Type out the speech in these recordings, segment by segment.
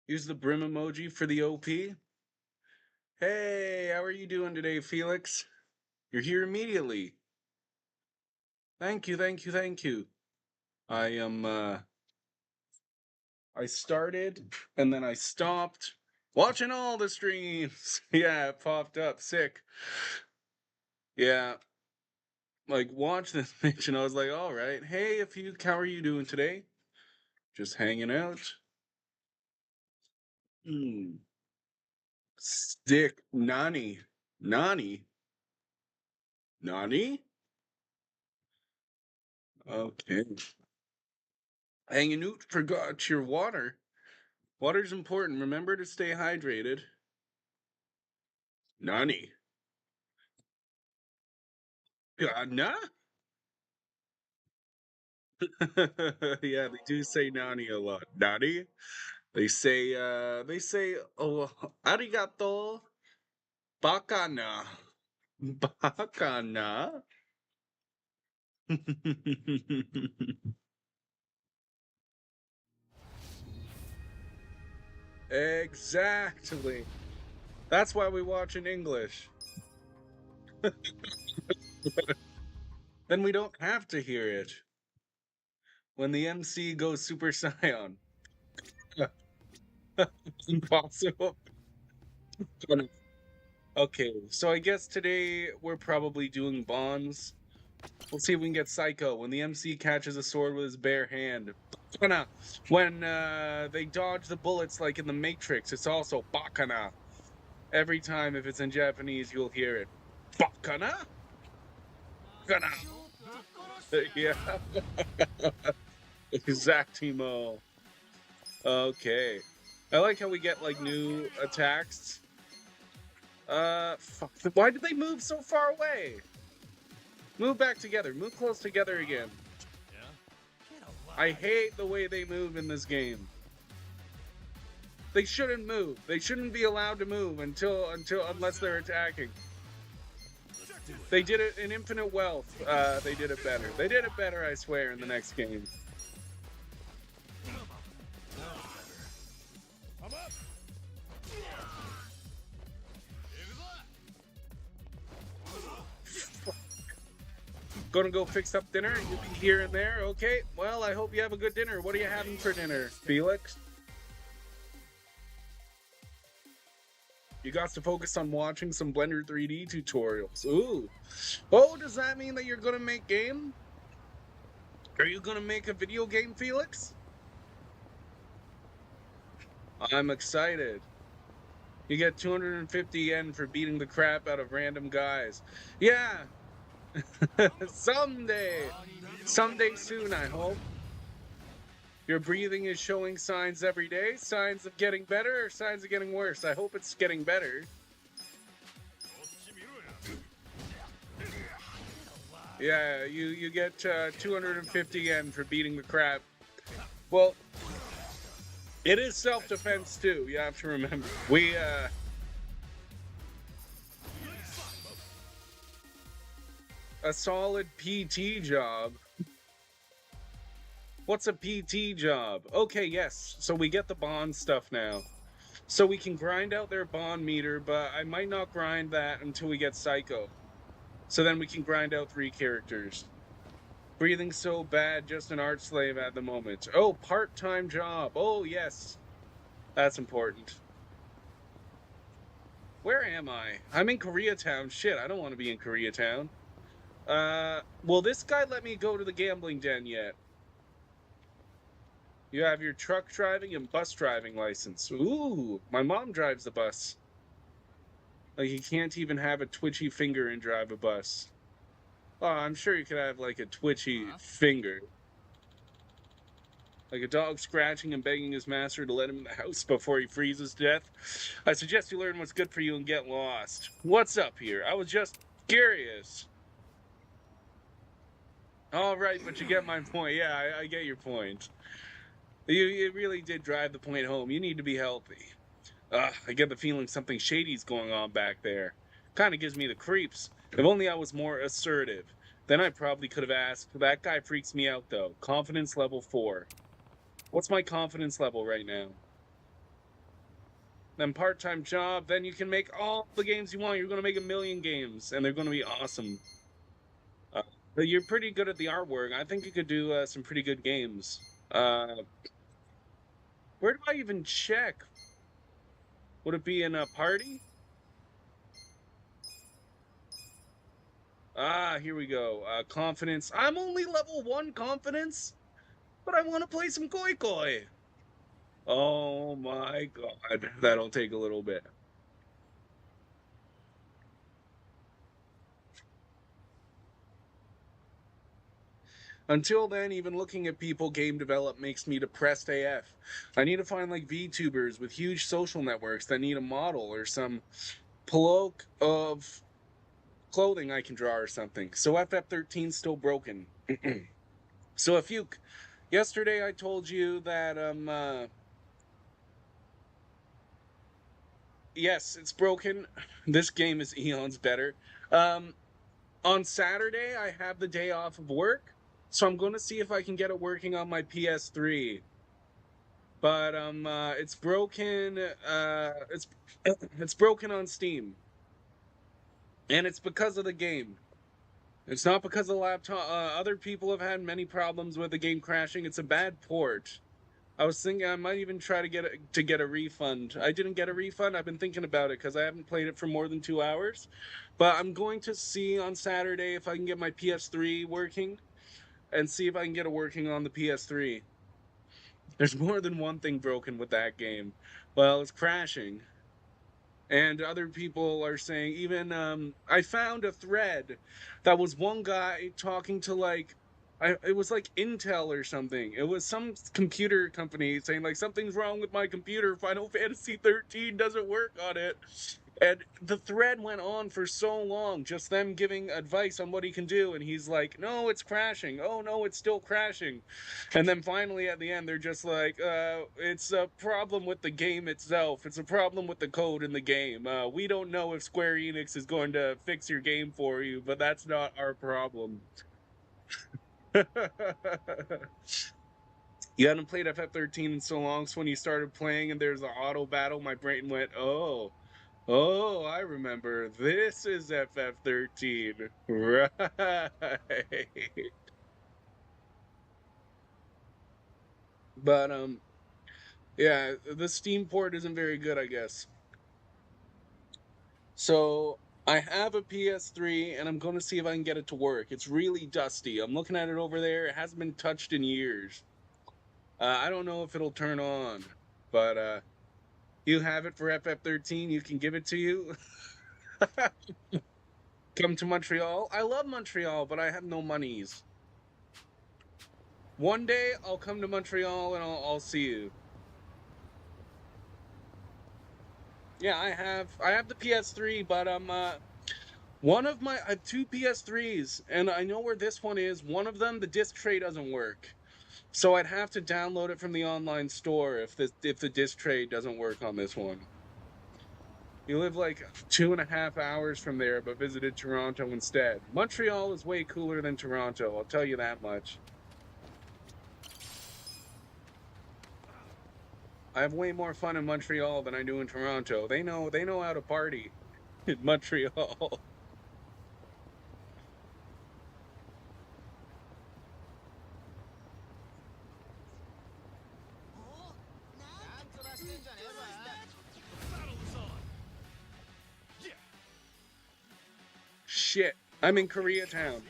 Use the brim emoji for the OP. Hey, how are you doing today, Felix? You're here immediately. Thank you, thank you, thank you. I am I started and then I stopped watching all the streams. Yeah, it popped up. Sick. Yeah. Like watch this bitch and I was like, all right. Hey, if you how are you doing today? Just hanging out. Hmm. Stick Nani. Nani? Nani? Okay. Hanging out, forgot your water. Water's important. Remember to stay hydrated. Nani? Nah? Yeah, they do say nani a lot. Nani? They say oh arigato bakana. Bakana. Exactly. That's why we watch in English. Then we don't have to hear it when the MC goes Super Saiyan. Impossible. Okay, so I guess today we're probably doing bonds. We'll see if we can get Saeko when the MC catches a sword with his bare hand. Bakana. When they dodge the bullets like in the Matrix, it's also bakana. Every time if it's in Japanese, you'll hear it. Bakana? Bakana. Yeah. Exactimo. Okay. I like how we get like new attacks. Fuck. Why did they move so far away? Move back together. Move close together again. I hate the way they move in this game. They shouldn't move. They shouldn't be allowed to move unless they're attacking. They did it in Infinite Wealth. They did it better. They did it better, I swear, in the next game. Gonna go fix up dinner. You'll be here and there. Okay. Well, I hope you have a good dinner. What are you having for dinner, Felix? You got to focus on watching some Blender 3D tutorials. Ooh. Oh, does that mean that you're gonna make game? Are you gonna make a video game, Felix? I'm excited. You get 250 yen for beating the crap out of random guys. Yeah. Someday. Someday soon, I hope. Your breathing is showing signs every day. Signs of getting better or signs of getting worse? I hope it's getting better. Yeah, you get 250 yen for beating the crap. Well, it is self-defense too. You have to remember. A solid PT job. What's a PT job? Okay, yes. So we get the bond stuff now. So we can grind out their bond meter, but I might not grind that until we get Saeko. So then we can grind out 3 characters. Breathing so bad, just an art slave at the moment. Oh, part-time job. Oh, yes. That's important. Where am I? I'm in Koreatown. Shit, I don't want to be in Koreatown. Will this guy let me go to the gambling den yet? You have your truck driving and bus driving license. Ooh, my mom drives the bus. Like, you can't even have a twitchy finger and drive a bus. Oh, I'm sure you could have, like, a twitchy finger. Like a dog scratching and begging his master to let him in the house before he freezes to death. I suggest you learn what's good for you and get lost. What's up here? I was just curious. All right, but you get my point. Yeah, I get your point. You really did drive the point home. You need to be healthy. I get the feeling something shady's going on back there. Kind of gives me the creeps. If only I was more assertive. Then I probably could have asked. That guy freaks me out though. Confidence level 4. What's my confidence level right now? Then part-time job. Then you can make all the games you want. You're gonna make 1,000,000 games, and they're gonna be awesome. But you're pretty good at the artwork. I think you could do some pretty good games. Where do I even check? Would it be in a party? Ah, here we go. Confidence. I'm only level 1 confidence, but I want to play some Koi Koi. Oh my god. That'll take a little bit. Until then, even looking at people game develop makes me depressed AF. I need to find like VTubers with huge social networks that need a model or some cloak of clothing I can draw or something. So FF13's still broken. So if you yesterday I told you that yes, it's broken. This game is eons better. On Saturday I have the day off of work, so I'm going to see if I can get it working on my PS3. But it's broken it's broken on Steam. And it's because of the game. It's not because of the laptop. Other people have had many problems with the game crashing. It's a bad port. I was thinking I might even try to get a refund. I didn't get a refund. I've been thinking about it because I haven't played it for more than 2 hours. But I'm going to see on Saturday if I can get my PS3 working, and see if I can get it working on the PS3. There's more than one thing broken with that game. Well, it's crashing. And other people are saying, even I found a thread that was one guy talking to like it was like Intel or something. It was some computer company saying like something's wrong with my computer. Final Fantasy 13 doesn't work on it. And the thread went on for so long, just them giving advice on what he can do. And he's like, no, it's crashing. Oh, no, it's still crashing. And then finally at the end, they're just like, it's a problem with the game itself. It's a problem with the code in the game. We don't know if Square Enix is going to fix your game for you, but that's not our problem. You hadn't played FF13 in so long, so when you started playing and there's an auto battle, my brain went, oh. Oh, I remember. This is FF13. Right. But yeah, the Steam port isn't very good, I guess. So I have a PS3 and I'm going to see if I can get it to work. It's really dusty. I'm looking at it over there. It hasn't been touched in years. I don't know if it'll turn on, but you have it for FF13. You can give it to you. Come to Montreal. I love Montreal, but I have no monies. One day I'll come to Montreal and I'll see you. Yeah, I have the PS3, but one of my I have two PS3s and I know where this one is. One of them the disc tray doesn't work. So I'd have to download it from the online store if the disc tray doesn't work on this one. You live like 2.5 hours from there, but visited Toronto instead. Montreal is way cooler than Toronto, I'll tell you that much. I have way more fun in Montreal than I do in Toronto. They know how to party in Montreal. Shit, I'm in Koreatown.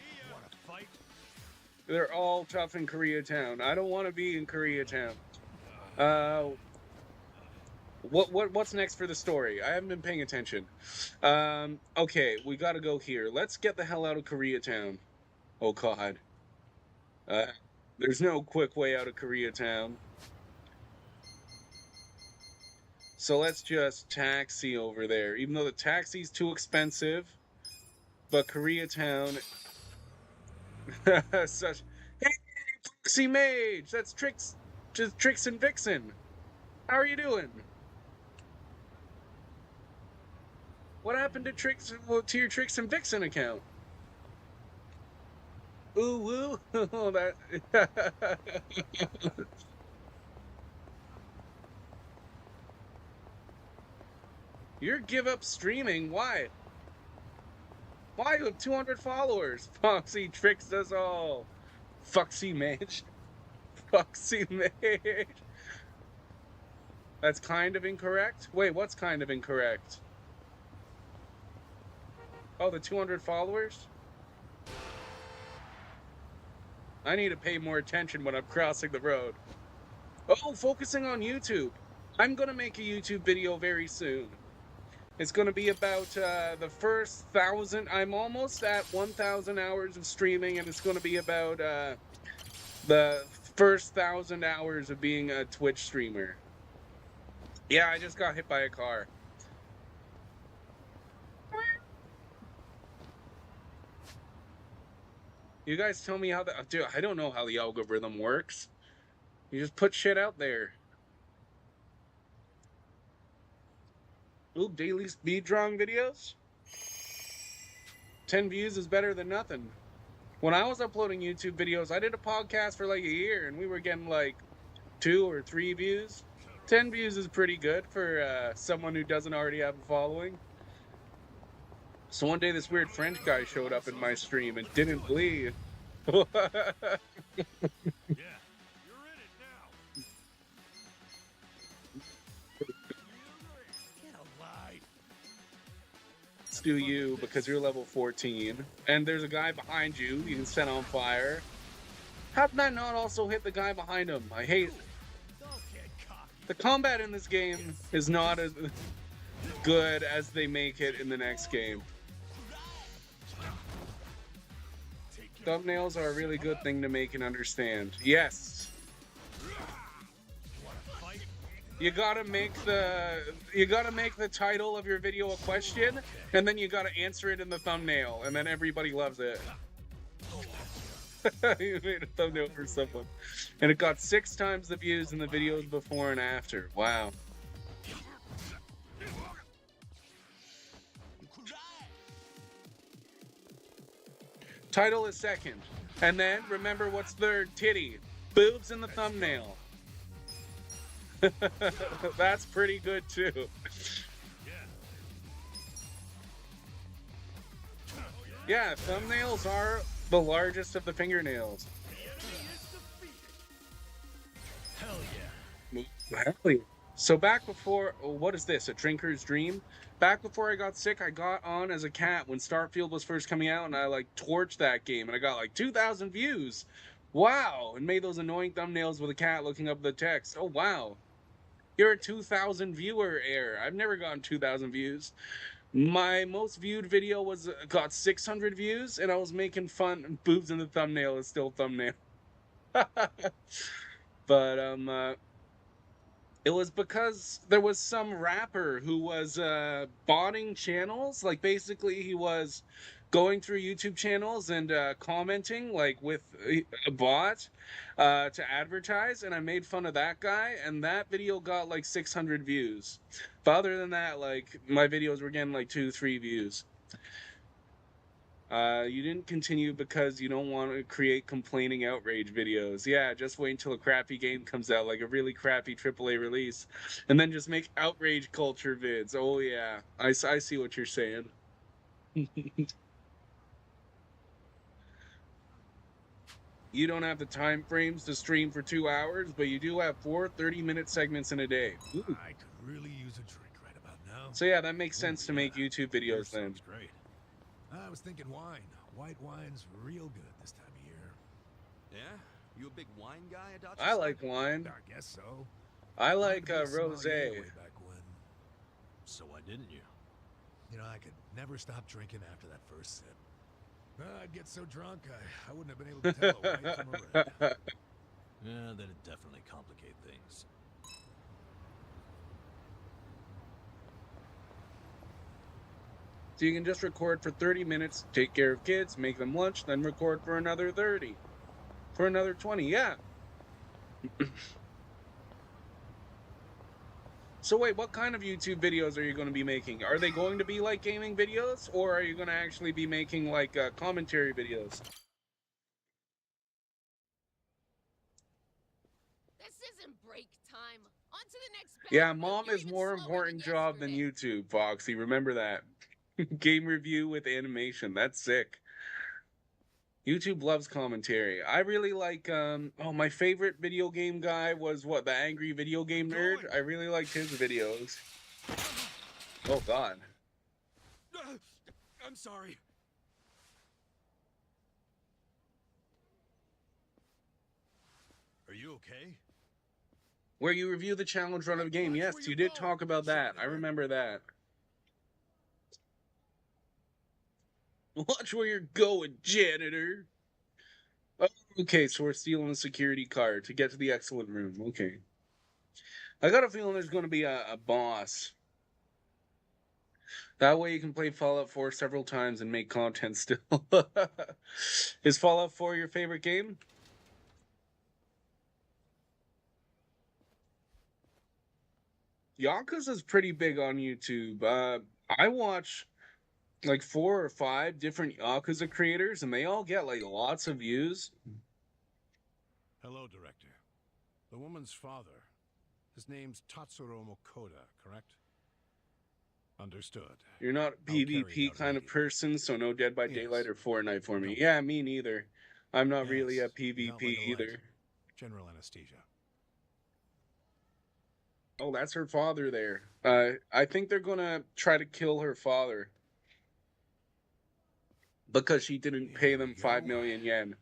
They're all tough in Koreatown. I don't want to be in Koreatown. What's next for the story? I haven't been paying attention. Okay, we got to go here. Let's get the hell out of Koreatown. Oh God. Uh, there's no quick way out of Koreatown. So let's just taxi over there, even though the taxi's too expensive. But Koreatown, such. Hey, Foxy Mage, that's Trix, just Trix and Vixen. How are you doing? What happened to your Trix and Vixen account? Ooh woo. That. You're give up streaming. Why? Why you have 200 followers? Foxy tricks us all. Foxy mage. Foxy mage. That's kind of incorrect. Wait, what's kind of incorrect? Oh, the 200 followers? I need to pay more attention when I'm crossing the road. Oh, focusing on YouTube. I'm going to make a YouTube video very soon. It's going to be about the first 1,000. I'm almost at 1,000 hours of streaming, and it's going to be about the first 1,000 hours of being a Twitch streamer. Yeah, I just got hit by a car. You guys tell me how the... Dude, I don't know how the algorithm works. You just put shit out there. Ooh, daily speed drawing videos? 10 views is better than nothing. When I was uploading YouTube videos, I did a podcast for like a year, and we were getting like 2 or 3 views. 10 views is pretty good for someone who doesn't already have a following. So one day this weird French guy showed up in my stream and didn't leave. Yeah, you're in it now. Get a life. Let's do you because you're level 14. And there's a guy behind you you can set on fire. How did I not also hit the guy behind him? I hate... Don't get cocky. The combat in this game is not as good as they make it in the next game. Thumbnails are a really good thing to make and understand. Yes. You gotta make the title of your video a question, and then you gotta answer it in the thumbnail, and then everybody loves it. You made a thumbnail for someone, and it got 6 times the views in the videos before and after. Wow. Title is second, and then remember what's third? Titty, boobs in the thumbnail. That's pretty good too. Yeah, thumbnails are the largest of the fingernails. Hell yeah. Hell yeah. So back before, what is this, a drinker's dream? Back before I got sick, I got on as a cat when Starfield was first coming out, and I like torched that game, and I got like 2,000 views. Wow, and made those annoying thumbnails with a cat looking up the text. Oh wow. You're a 2,000 viewer error. I've never gotten 2,000 views. My most viewed video got 600 views, and I was making fun. Boobs in the thumbnail is still thumbnail. But it was because there was some rapper who was botting channels. Like basically, he was going through YouTube channels and commenting like with a bot to advertise, and I made fun of that guy, and that video got like 600 views. But other than that, like my videos were getting like 2-3 views. You didn't continue because you don't want to create complaining outrage videos. Yeah, just wait until a crappy game comes out, like a really crappy AAA release, and then just make outrage culture vids. Oh yeah, I see what you're saying. You don't have the time frames to stream for 2 hours, but you do have 4 30-minute segments in a day. Ooh. I could really use a drink right about now. So yeah, that makes sense to make YouTube videos then. Sounds great. I was thinking wine. White wine's real good this time of year. Yeah? You a big wine guy, I like wine. I guess so. I like Wanted to be a rosé. sommelier way back when. So why didn't you? You know, I could never stop drinking after that first sip. I'd get so drunk, I wouldn't have been able to tell a white from a red. Yeah, that'd definitely complicate things. So you can just record for 30 minutes, take care of kids, make them lunch, then record for another 30. For another 20, yeah. So wait, what kind of YouTube videos are you going to be making? Are they going to be like gaming videos, or are you going to actually be making like commentary videos? the next Yeah, bathroom. mom You're is even more slower important than job than yesterday. YouTube, Foxy. Remember that. Game review with animation. That's sick. YouTube loves commentary. I really like oh, my favorite video game guy was what, the Angry Video Game Keep Nerd? going. I really liked his videos. Oh god. I'm sorry. Are you okay? Where you review the challenge run of a game. Watch Yes, where you you're did going, talk about that. I janitor. remember that. Watch where you're going, janitor. Oh, okay, so we're stealing a security card to get to the excellent room. Okay. I got a feeling there's going to be a boss. That way you can play Fallout 4 several times and make content still. Is Fallout 4 your favorite game? Yakuza's pretty big on YouTube. I watch like 4 or 5 different Yakuza creators, and they all get like lots of views. Hello, Director. The woman's father. His name's Tatsuro Mokoda, correct? Understood. You're not a I'll carry it PvP out kind of immediately. person, so no Dead by Daylight Yes. or Fortnite for me. Don't Yeah, me neither. I'm not really a Yes. Without PvP like a light. either. General anesthesia. Oh, that's her father there. I think they're gonna try to kill her father because she didn't pay Here we them 5 million go. yen.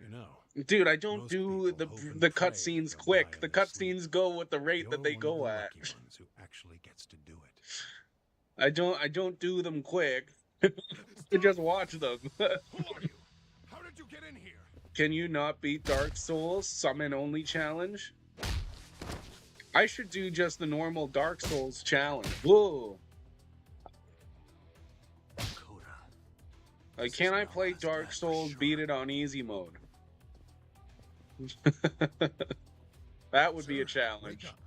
You know, Dude, I don't most do people hope and the pray cutscenes they'll die quick. in The their sleep. cutscenes go with the rate that You're they one of the go at. lucky ones who actually gets to do it. I don't do them quick. I just watch them. Who are you? How did you get in here? Can you not beat Dark Souls summon only challenge? I should do just the normal Dark Souls challenge. Whoa. Coda. Like, This can is I no play last Dark bet for Souls, sure. beat it on easy mode? That would be a Sir, challenge. wake up.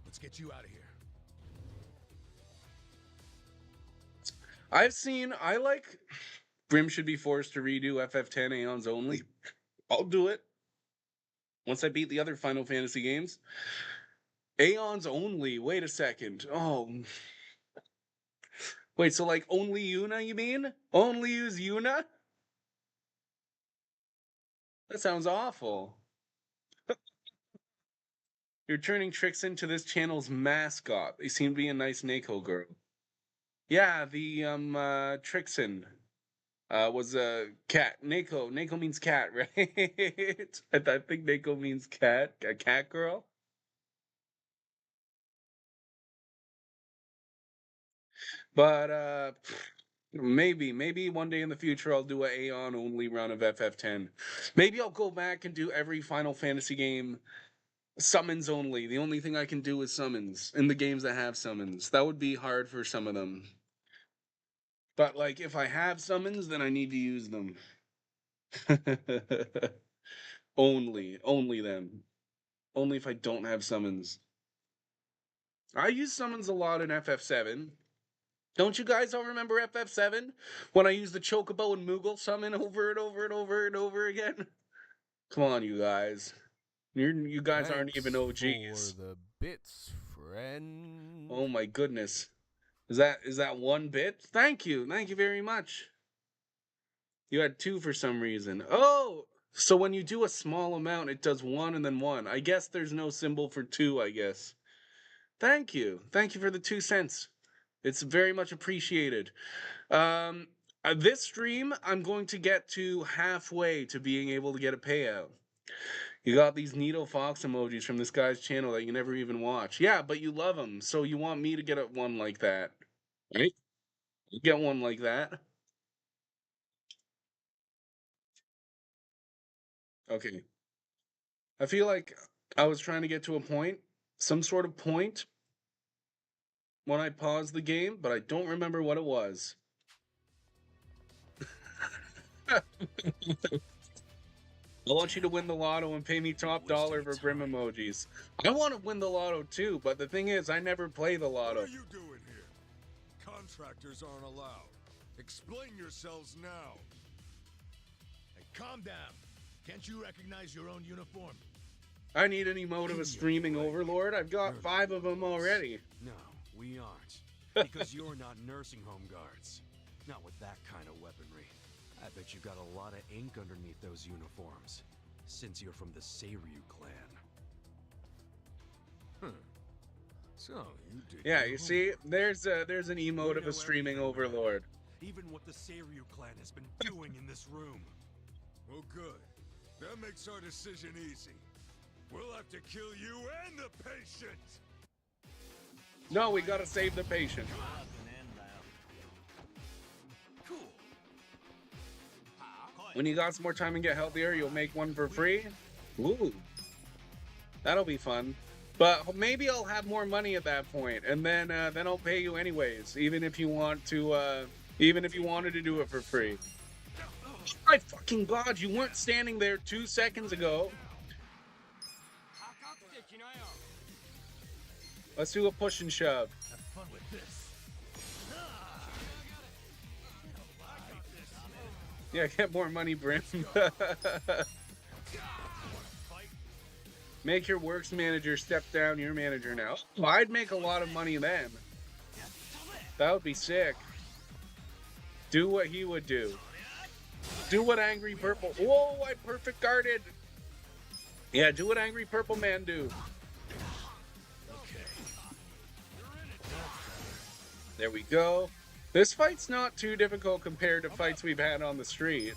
Let's get you out of here. I like Brim should be forced to redo FF10 Aeons only. I'll do it. Once I beat the other Final Fantasy games. Aeons only. Wait a second. Oh. Wait, so like only Yuna, you mean? Only use Yuna? That sounds awful. You're turning Tricks into this channel's mascot. They seem to be a nice Neko girl. Yeah, the Trixen was a cat. Neko means cat, right? I think Neko means cat, a cat girl. But maybe one day in the future I'll do a Aeon only run of FF10. Maybe I'll go back and do every Final Fantasy game summons only. The only thing I can do is summons in the games that have summons. That would be hard for some of them. But like if I have summons, then I need to use them. Only them. Only if I don't have summons. I use summons a lot in FF7. Don't you guys all remember FF7? When I used the Chocobo and Moogle summon over and over and over and over again? Come on, you guys. You guys aren't even Thanks OGs. for the bits, friend. Oh my goodness. Is that 1 bit? Thank you. Thank you very much. You had 2 for some reason. Oh, so when you do a small amount, it does 1 and then 1. I guess there's no symbol for 2, I guess. Thank you. Thank you for the 2 cents. It's very much appreciated. This stream, I'm going to get to halfway to being able to get a payout. You got these Needle Fox emojis from this guy's channel that you never even watch. Yeah, but you love him, so you want me to get one like that. Right? Get one like that. Okay. I feel like I was trying to get to a point, some sort of point, when I paused the game, but I don't remember what it was. I want you to win the lotto and pay me top dollar for Brim emojis. I want to win the lotto too, but the thing is, I never play the What lotto. are you doing here? Contractors aren't allowed. Explain yourselves now. Hey, calm down. Can't you recognize your own uniform? I need an emote of a streaming overlord. I've got 5 of them already. No, we aren't. Because you're not nursing home guards. Not with that kind of weaponry. I bet you got a lot of ink underneath those uniforms. Since you're from the Seiryu clan. So, you did Yeah, your you see, homework. there's an emote We of know a streaming everything, man. overlord. Even what the Seiryu clan has been doing in this room. Well, good. That makes our decision easy. We'll have to kill you and the patient! No, we gotta save the patient. Cool. When you got some more time and get healthier, you'll make one for free. Ooh, that'll be fun. But maybe I'll have more money at that point, and then I'll pay you anyways, even if you want to, even if you wanted to do it for free. My fucking god, you weren't standing there 2 seconds ago. Let's do a push and shove. Have fun with this. Yeah, get more money, Brim. Make your works manager step down your manager now. Oh, I'd make a lot of money then. That would be sick. Do what he would do. Do what Angry Purple... Whoa, I perfect guarded. Yeah, do what Angry Purple Man do. There we go. This fight's not too difficult compared to fights we've had on the street.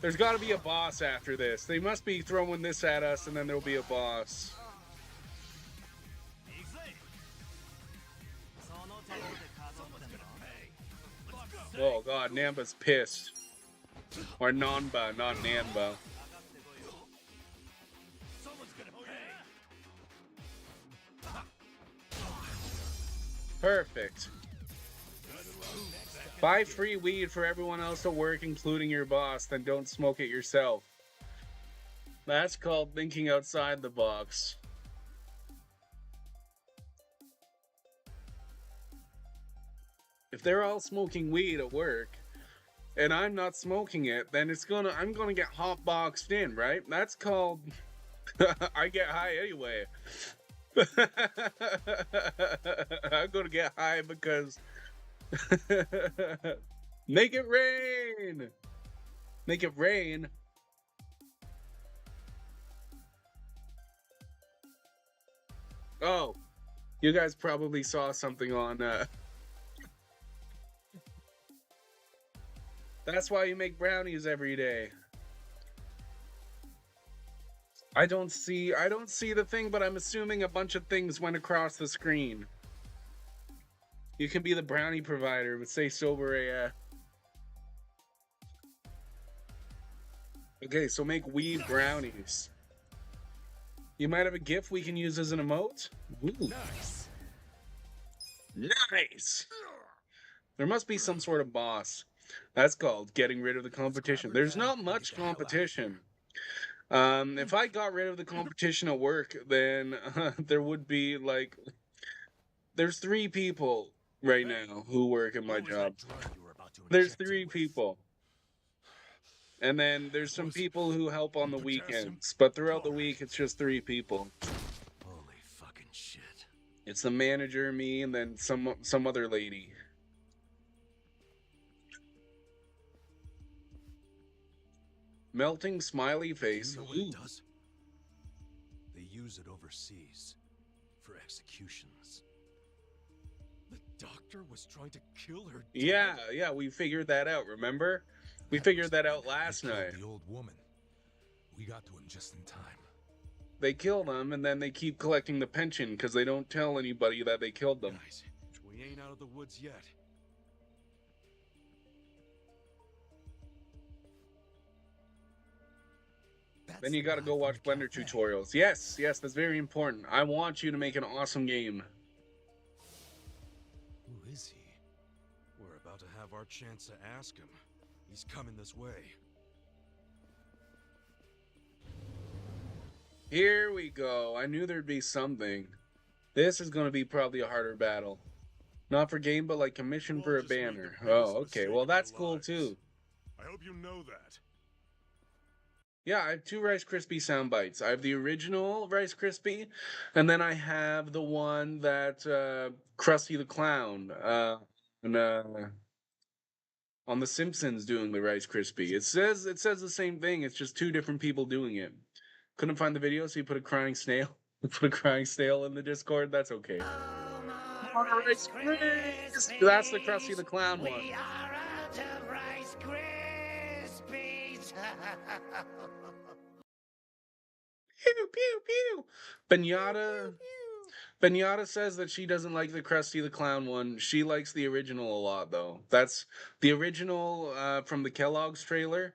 There's got to be a boss after this. They must be throwing this at us, and then there'll be a boss. Oh god, Namba's pissed. Or Nanba, not Nanba. Perfect. Buy free weed for everyone else at work, including your boss, then don't smoke it yourself. That's called thinking outside the box. If they're all smoking weed at work, and I'm not smoking it, then I'm gonna get hotboxed in, right? That's called I get high anyway. I'm gonna get high because make it rain! Make it rain. Oh, you guys probably saw something on That's why you make brownies every day. I don't see the thing, but I'm assuming a bunch of things went across the screen. You can be the brownie provider, but say sober AF. Okay, so make weed brownies. You might have a GIF we can use as an emote? Ooh. Nice. Nice! There must be some sort of boss. That's called getting rid of the competition. There's not much competition. If I got rid of the competition at work, then there would be like... There's 3 people right now who work at my job. There's 3 people. And then there's some people who help on the weekends. But throughout the week, it's just 3 people. Holy fucking shit. It's the manager, me, and then some other lady. Melting smiley face. You know what Ooh. it does? They use it overseas for executions. The doctor was trying to kill her dad? Yeah, we figured that out, remember? We figured that out last They killed night. the old woman. We got to him just in time. They kill them, and then they keep collecting the pension because they don't tell anybody that they killed them. Guys, we ain't out of the woods yet. Then you gotta go watch Blender tutorials. Yes, that's very important. I want you to make an awesome game. Who is he? We're about to have our chance to ask him. He's coming this way. Here we go. I knew there'd be something. This is gonna be probably a harder battle. Not for game, but like commission for a banner. Oh, okay. Well, that's cool too. I hope you know that. Yeah, I have two Rice Krispie sound bites. I have the original Rice Krispie, and then I have the one that Krusty the Clown and, on The Simpsons doing the Rice Krispie. It says the same thing. It's just two different people doing it. Couldn't find the video, so you put a crying snail. Put a crying snail in the Discord. That's okay. Rice Krispies. That's the Krusty the Clown one. We are out of Rice Krispies. Pew pew pew. Benyatta says that she doesn't like the Krusty the Clown one. She likes the original a lot, though. That's the original from the Kellogg's trailer.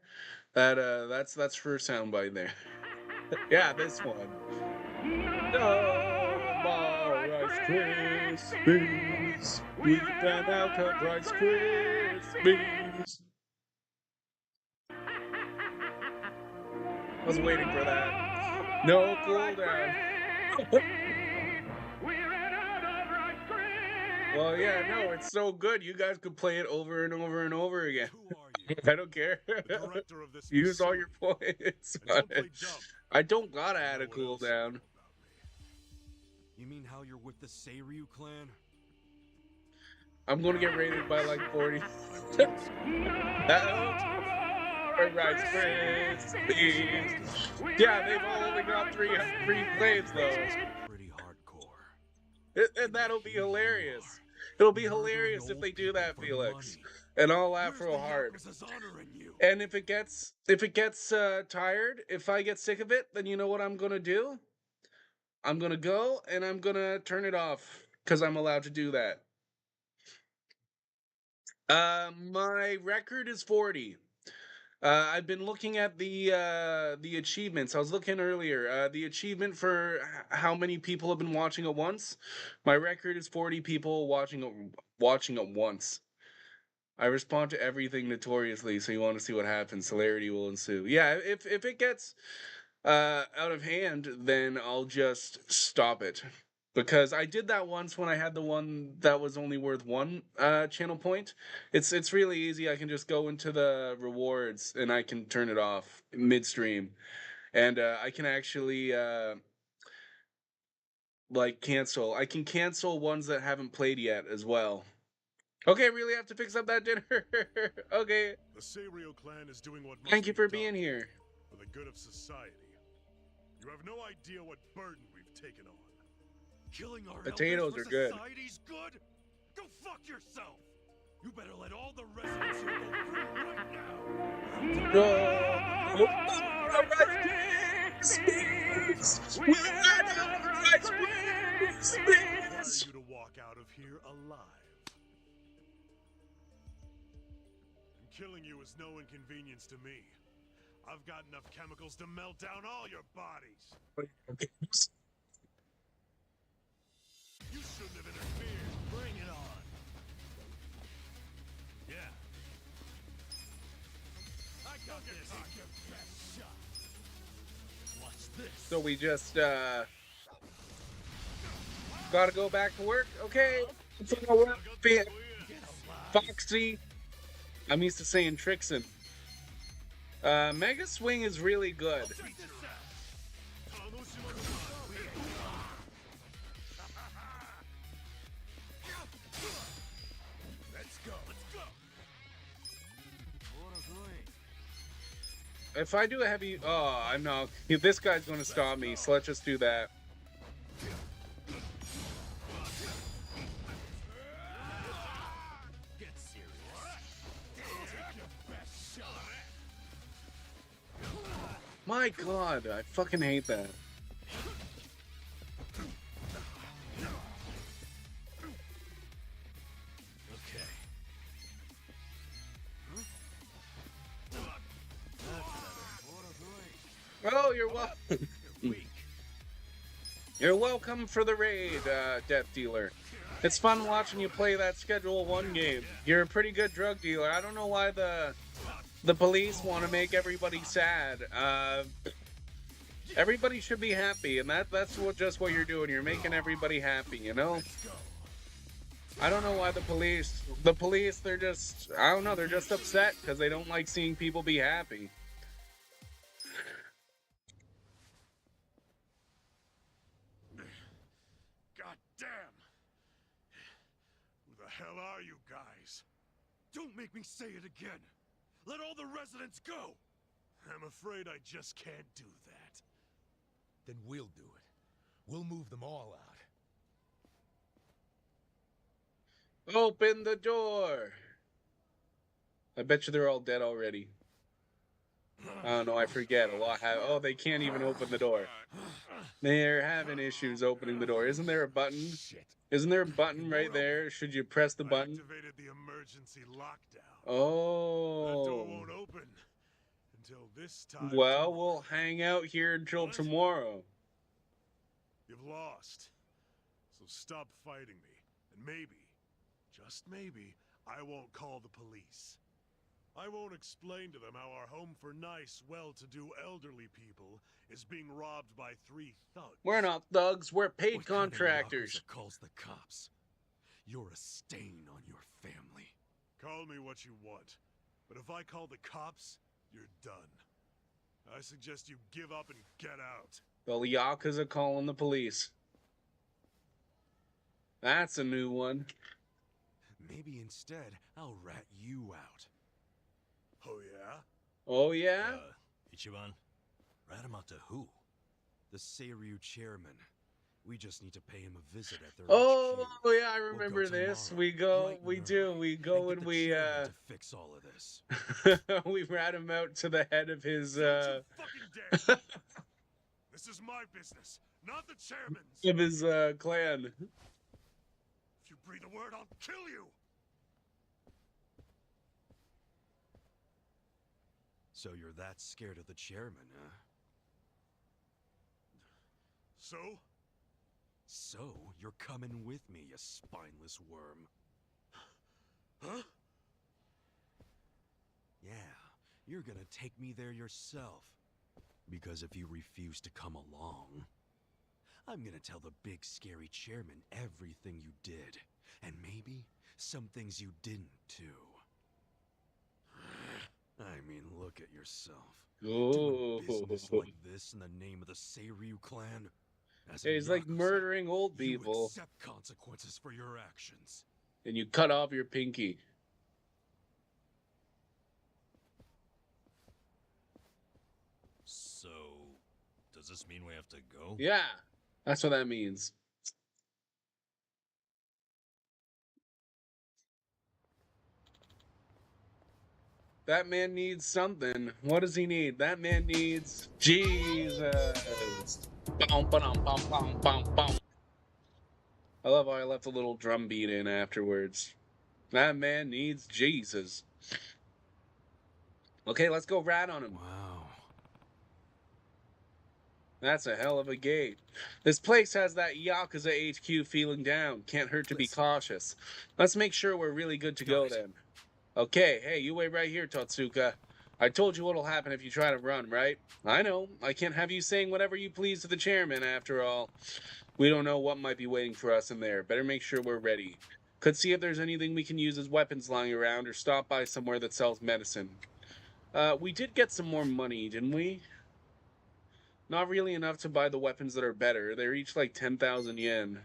That's her soundbite there. Yeah, this one. No more Rice Krispies. We've been out of Rice Krispies. I was waiting for that. No cooldown. Well, yeah, no, it's so good. You guys could play it over and over and over again. Who are you? I don't care. The director of this Use all your facility. points. And don't play dumb. I don't gotta You add know a what else you know cooldown. about me. You mean how you're with the Seiryu clan? I'm gonna get rated by like 40. Rice Krispies. Yeah, they've only got three plays though. Pretty hardcore. And that'll be hilarious. It'll be hilarious if they do that, Felix. And I'll laugh real hard. And if it gets tired, if I get sick of it, then you know what I'm gonna do? I'm gonna go and I'm gonna turn it off because I'm allowed to do that. My record is 40. I've been looking at the achievements. I was looking earlier. The achievement for how many people have been watching at once. My record is 40 people watching at once. I respond to everything notoriously, so you want to see what happens. Hilarity will ensue. Yeah, if it gets out of hand, then I'll just stop it. Because I did that once when I had the one that was only worth one channel point. It's really easy. I can just go into the rewards and I can turn it off midstream, and I can actually like cancel. I can cancel ones that haven't played yet as well. Okay, really have to fix up that dinner. Okay. The Seiryu clan is doing what must Thank you be for done being here. for the good of society. You have no idea what burden we've taken on. Killing our Potatoes elders are for good. society's good? Go fuck yourself! You better let all the residents here go free right now! No. Rice Krispies. We ran out of Rice Require Krispies. you to walk out of here alive. And killing you is no inconvenience to me. I've got enough chemicals to melt down all your bodies. Okay. You shouldn't have interfered. Bring it on. Yeah. I got this. Your best shot. Watch this. So we just gotta go back to work. Okay. Foxy. I'm used to saying Trixon. Mega Swing is really good. Let's go. If I do a heavy... Oh, I'm not... This guy's going to stop me, so let's just do that. Get serious. Take your best shot. My god, I fucking hate that. Okay. Oh, you're welcome. You're welcome for the raid, Death Dealer. It's fun watching you play that Schedule 1 game. You're a pretty good drug dealer. I don't know why the police want to make everybody sad. Everybody should be happy, and that's just what you're doing. You're making everybody happy, you know? I don't know why the police, they're just, I don't know, they're just upset because they don't like seeing people be happy. hell are you guys? Don't make me say it again. Let all the residents go. I'm afraid I just can't do that. Then we'll do it. We'll move them all out. Open the door. I bet you they're all dead already. Oh no, I forget. A lot have. Oh, they can't even open the door. They're having issues opening the door. Isn't there a button? Shit. Isn't there a button right there? Should you press the I button? activated the emergency lockdown. That door Oh. won't open until this time. Well, tomorrow. we'll hang out here until What? tomorrow. You've lost. So stop fighting me. And maybe, just maybe, I won't call the police. I won't explain to them how our home for nice, well-to-do elderly people is being robbed by 3 thugs. We're not thugs. We're paid What kind of contractors. Yakuza calls the cops? You're a stain on your family. Call me what you want, but if I call the cops, you're done. I suggest you give up and get out. The Yakuza calling the police. That's a new one. Maybe instead, I'll rat you out. Oh yeah? Oh, yeah? Ichiban, rat him out to who? The Seiryu chairman. We just need to pay him a visit at their Oh, HQ. yeah, I remember this. tomorrow, We go, bright and we early, do. We go get and the we, chairman to fix all of this. we rat him out to the head of his, Don't you fucking dare! This is my business, not the chairman's. of his, clan. If you breathe a word, I'll kill you! So you're that scared of the chairman, huh? So? So, you're coming with me, you spineless worm. Huh? Yeah, you're gonna take me there yourself. Because if you refuse to come along, I'm gonna tell the big scary chairman everything you did. And maybe some things you didn't, too. I mean, look at yourself. Oh. Doing business like this in the name of the Seiryu clan? As a Yeah, he's like Yakuza, murdering old you people, accept consequences for your actions. and you cut off your pinky. So, does this mean we have to go? Yeah, that's what that means. That man needs something. What does he need? That man needs Jesus. Bum, ba-dum, bum, bum, bum, bum. I love how I left a little drum beat in afterwards. That man needs Jesus. Okay, let's go rat on him. Wow. That's a hell of a gate. This place has that Yakuza HQ feeling down. Can't hurt to be cautious. Let's make sure we're really good to go then. Okay, hey, you wait right here, Totsuka. I told you what'll happen if you try to run, right? I know. I can't have you saying whatever you please to the chairman, after all. We don't know what might be waiting for us in there. Better make sure we're ready. Could see if there's anything we can use as weapons lying around, or stop by somewhere that sells medicine. We did get some more money, didn't we? Not really enough to buy the weapons that are better. They're each like 10,000 yen.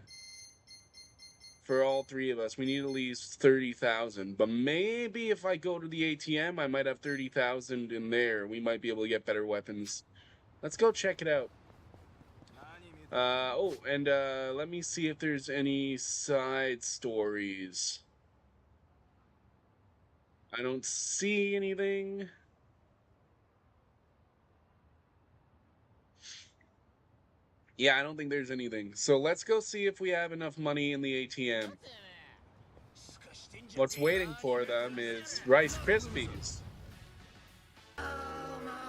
For all 3 of us, we need at least 30,000. But maybe if I go to the ATM, I might have 30,000 in there. We might be able to get better weapons. Let's go check it out. Let me see if there's any side stories. I don't see anything. Yeah, I don't think there's anything. So let's go see if we have enough money in the ATM. What's waiting for them is Rice Krispies.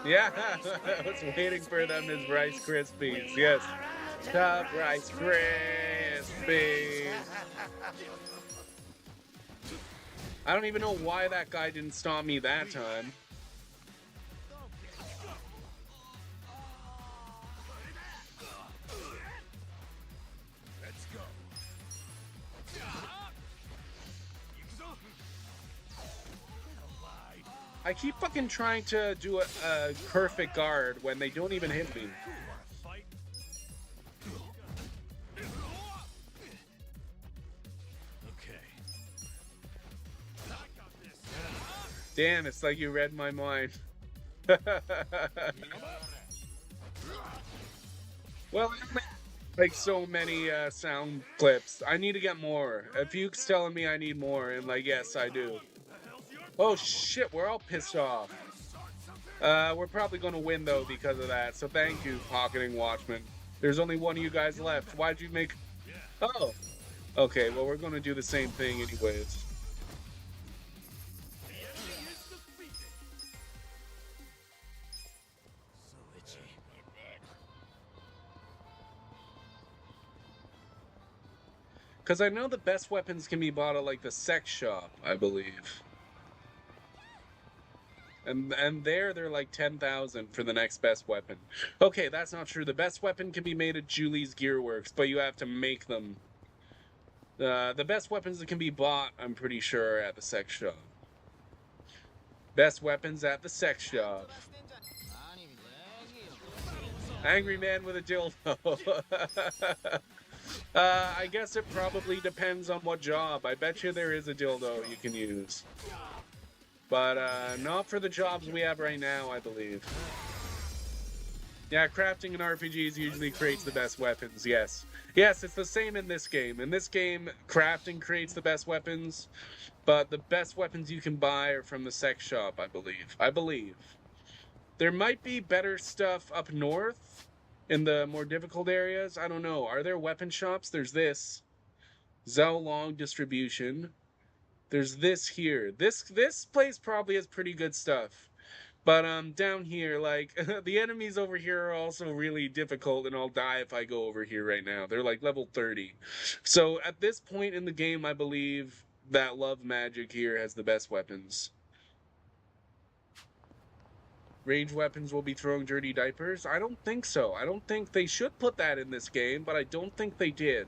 Yeah, what's waiting for them is Rice Krispies. Yes, top Rice Krispies. I don't even know why that guy didn't stop me that time. Let's go. I keep fucking trying to do a perfect guard when they don't even hit me. Fight. Okay. Damn, it's like you read my mind. Well, I only like so many sound clips. I need to get more. If you're telling me I need more, and like, yes, I do. Oh shit, we're all pissed off. We're probably gonna win though because of that. So thank you, Pocketing Watchman. There's only one of you guys left. Why'd you make? Oh, okay. Well, we're gonna do the same thing anyways. Because I know the best weapons can be bought at like the sex shop, I believe. And they're like 10,000 for the next best weapon. Okay, that's not true. The best weapon can be made at Julie's Gearworks, but you have to make them. The best weapons that can be bought, I'm pretty sure, are at the sex shop. Best weapons at the sex shop. Angry man with a dildo. I guess it probably depends on what job. I bet you there is a dildo you can use. But not for the jobs we have right now, I believe. Yeah, crafting in RPGs usually creates the best weapons, yes. Yes, it's the same in this game. In this game, crafting creates the best weapons, but the best weapons you can buy are from the sex shop, I believe. I believe. There might be better stuff up north in the more difficult areas. I don't know. Are there weapon shops? There's this. Zhao Long Distribution. There's this here. This place probably has pretty good stuff. But down here, like the enemies over here are also really difficult, and I'll die if I go over here right now. They're like level 30. So at this point in the game, I believe that Love Magic here has the best weapons. Range weapons will be throwing dirty diapers? I don't think so. I don't think they should put that in this game, but I don't think they did.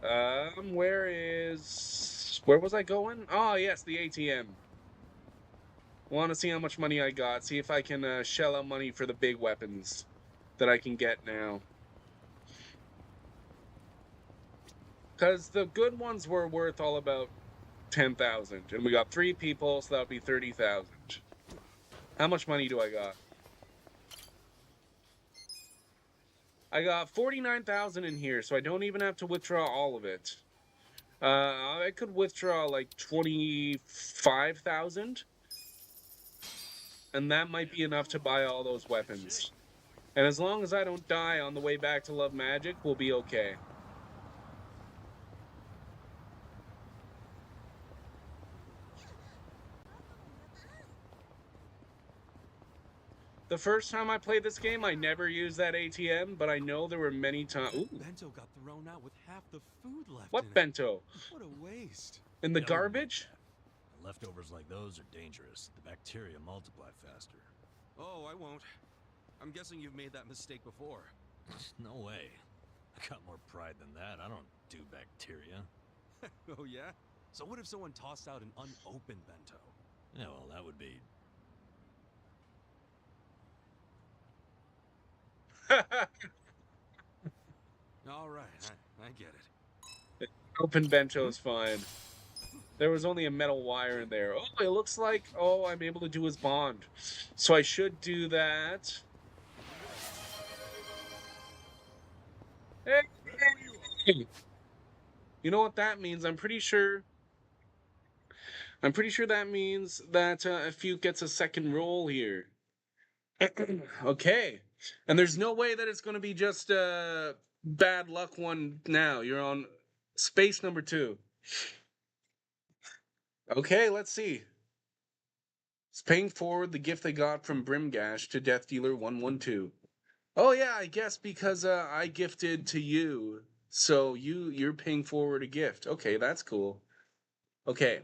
Where was I going? Oh, yes, the ATM. Want to see how much money I got. See if I can shell out money for the big weapons that I can get now. Because the good ones were worth all about 10,000. And we got 3 people, so that would be 30,000. How much money do I got? I got 49,000 in here, so I don't even have to withdraw all of it. I could withdraw like 25,000. And that might be enough to buy all those weapons. And as long as I don't die on the way back to Love Magic, we'll be okay. The first time I played this game, I never used that ATM, but I know there were many times. Ooh. Bento got thrown out with half the food left. What in bento? It. What a waste. In the garbage? Leftovers like those are dangerous. The bacteria multiply faster. Oh, I won't. I'm guessing you've made that mistake before. No way. I got more pride than that. I don't do bacteria. Oh, yeah? So what if someone tossed out an unopened bento? Yeah, well, that would be... All right, I get it. Open bento is fine. There was only a metal wire in there. Oh, it looks like... Oh, I'm able to do his bond. So I should do that. Hey! You know what that means? I'm pretty sure that means that Fuke gets a second roll here. Okay. And there's no way that it's going to be just a bad luck one now. You're on space number 2. Okay, let's see. It's paying forward the gift they got from Brimgash to Death Dealer 112. Oh yeah, I guess because I gifted to you. So you're paying forward a gift. Okay, that's cool. Okay.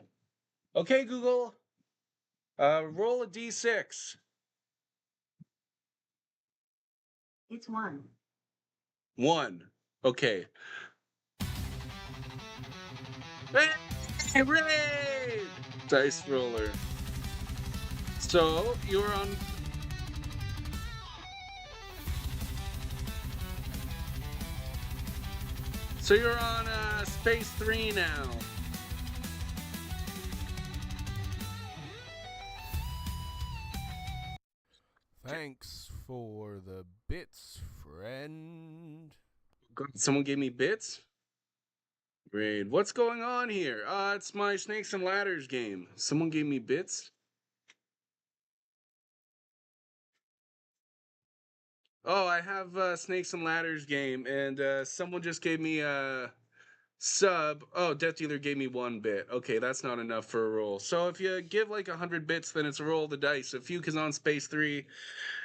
Okay, Google. Roll a D6. It's 1. 1. Okay. Hey, raid! Dice roller. So you're on. So you're on space 3 now. Thanks for the bits, friend. God, someone gave me bits? Great. What's going on here? It's my Snakes and Ladders game. Someone gave me bits? Oh, I have Snakes and Ladders game, and someone just gave me a sub. Oh, Death Dealer gave me 1 bit. Okay, that's not enough for a roll. So if you give like 100 bits, then it's a roll of the dice. So Fuke is on space 3,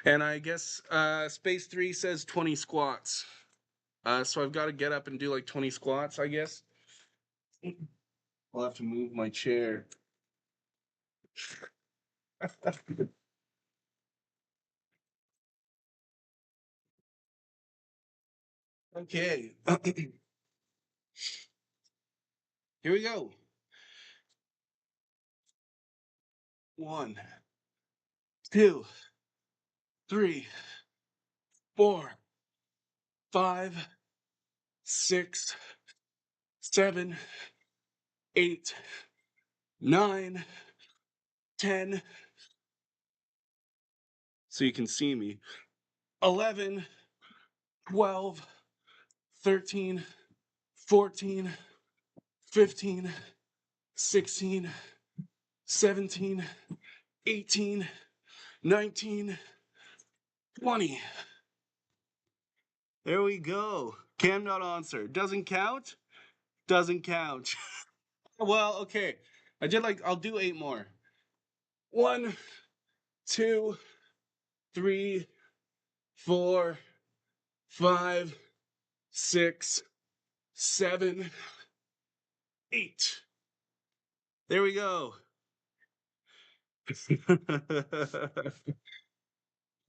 and I guess space 3 says 20 squats. So I've got to get up and do like 20 squats, I guess. I'll have to move my chair. Okay. Here we go. 1, 2, 3, 4, 5, 6, 7, 8, 9, 10. So you can see me. 11, 12, 13, 14, 15, 16, 17, 18, 19, 20. There we go. Cam not answer. Doesn't count? Doesn't count. Well, okay. I'll do 8 more. 1, 2, 3, 4, 5, 6, 7, 8. There we go.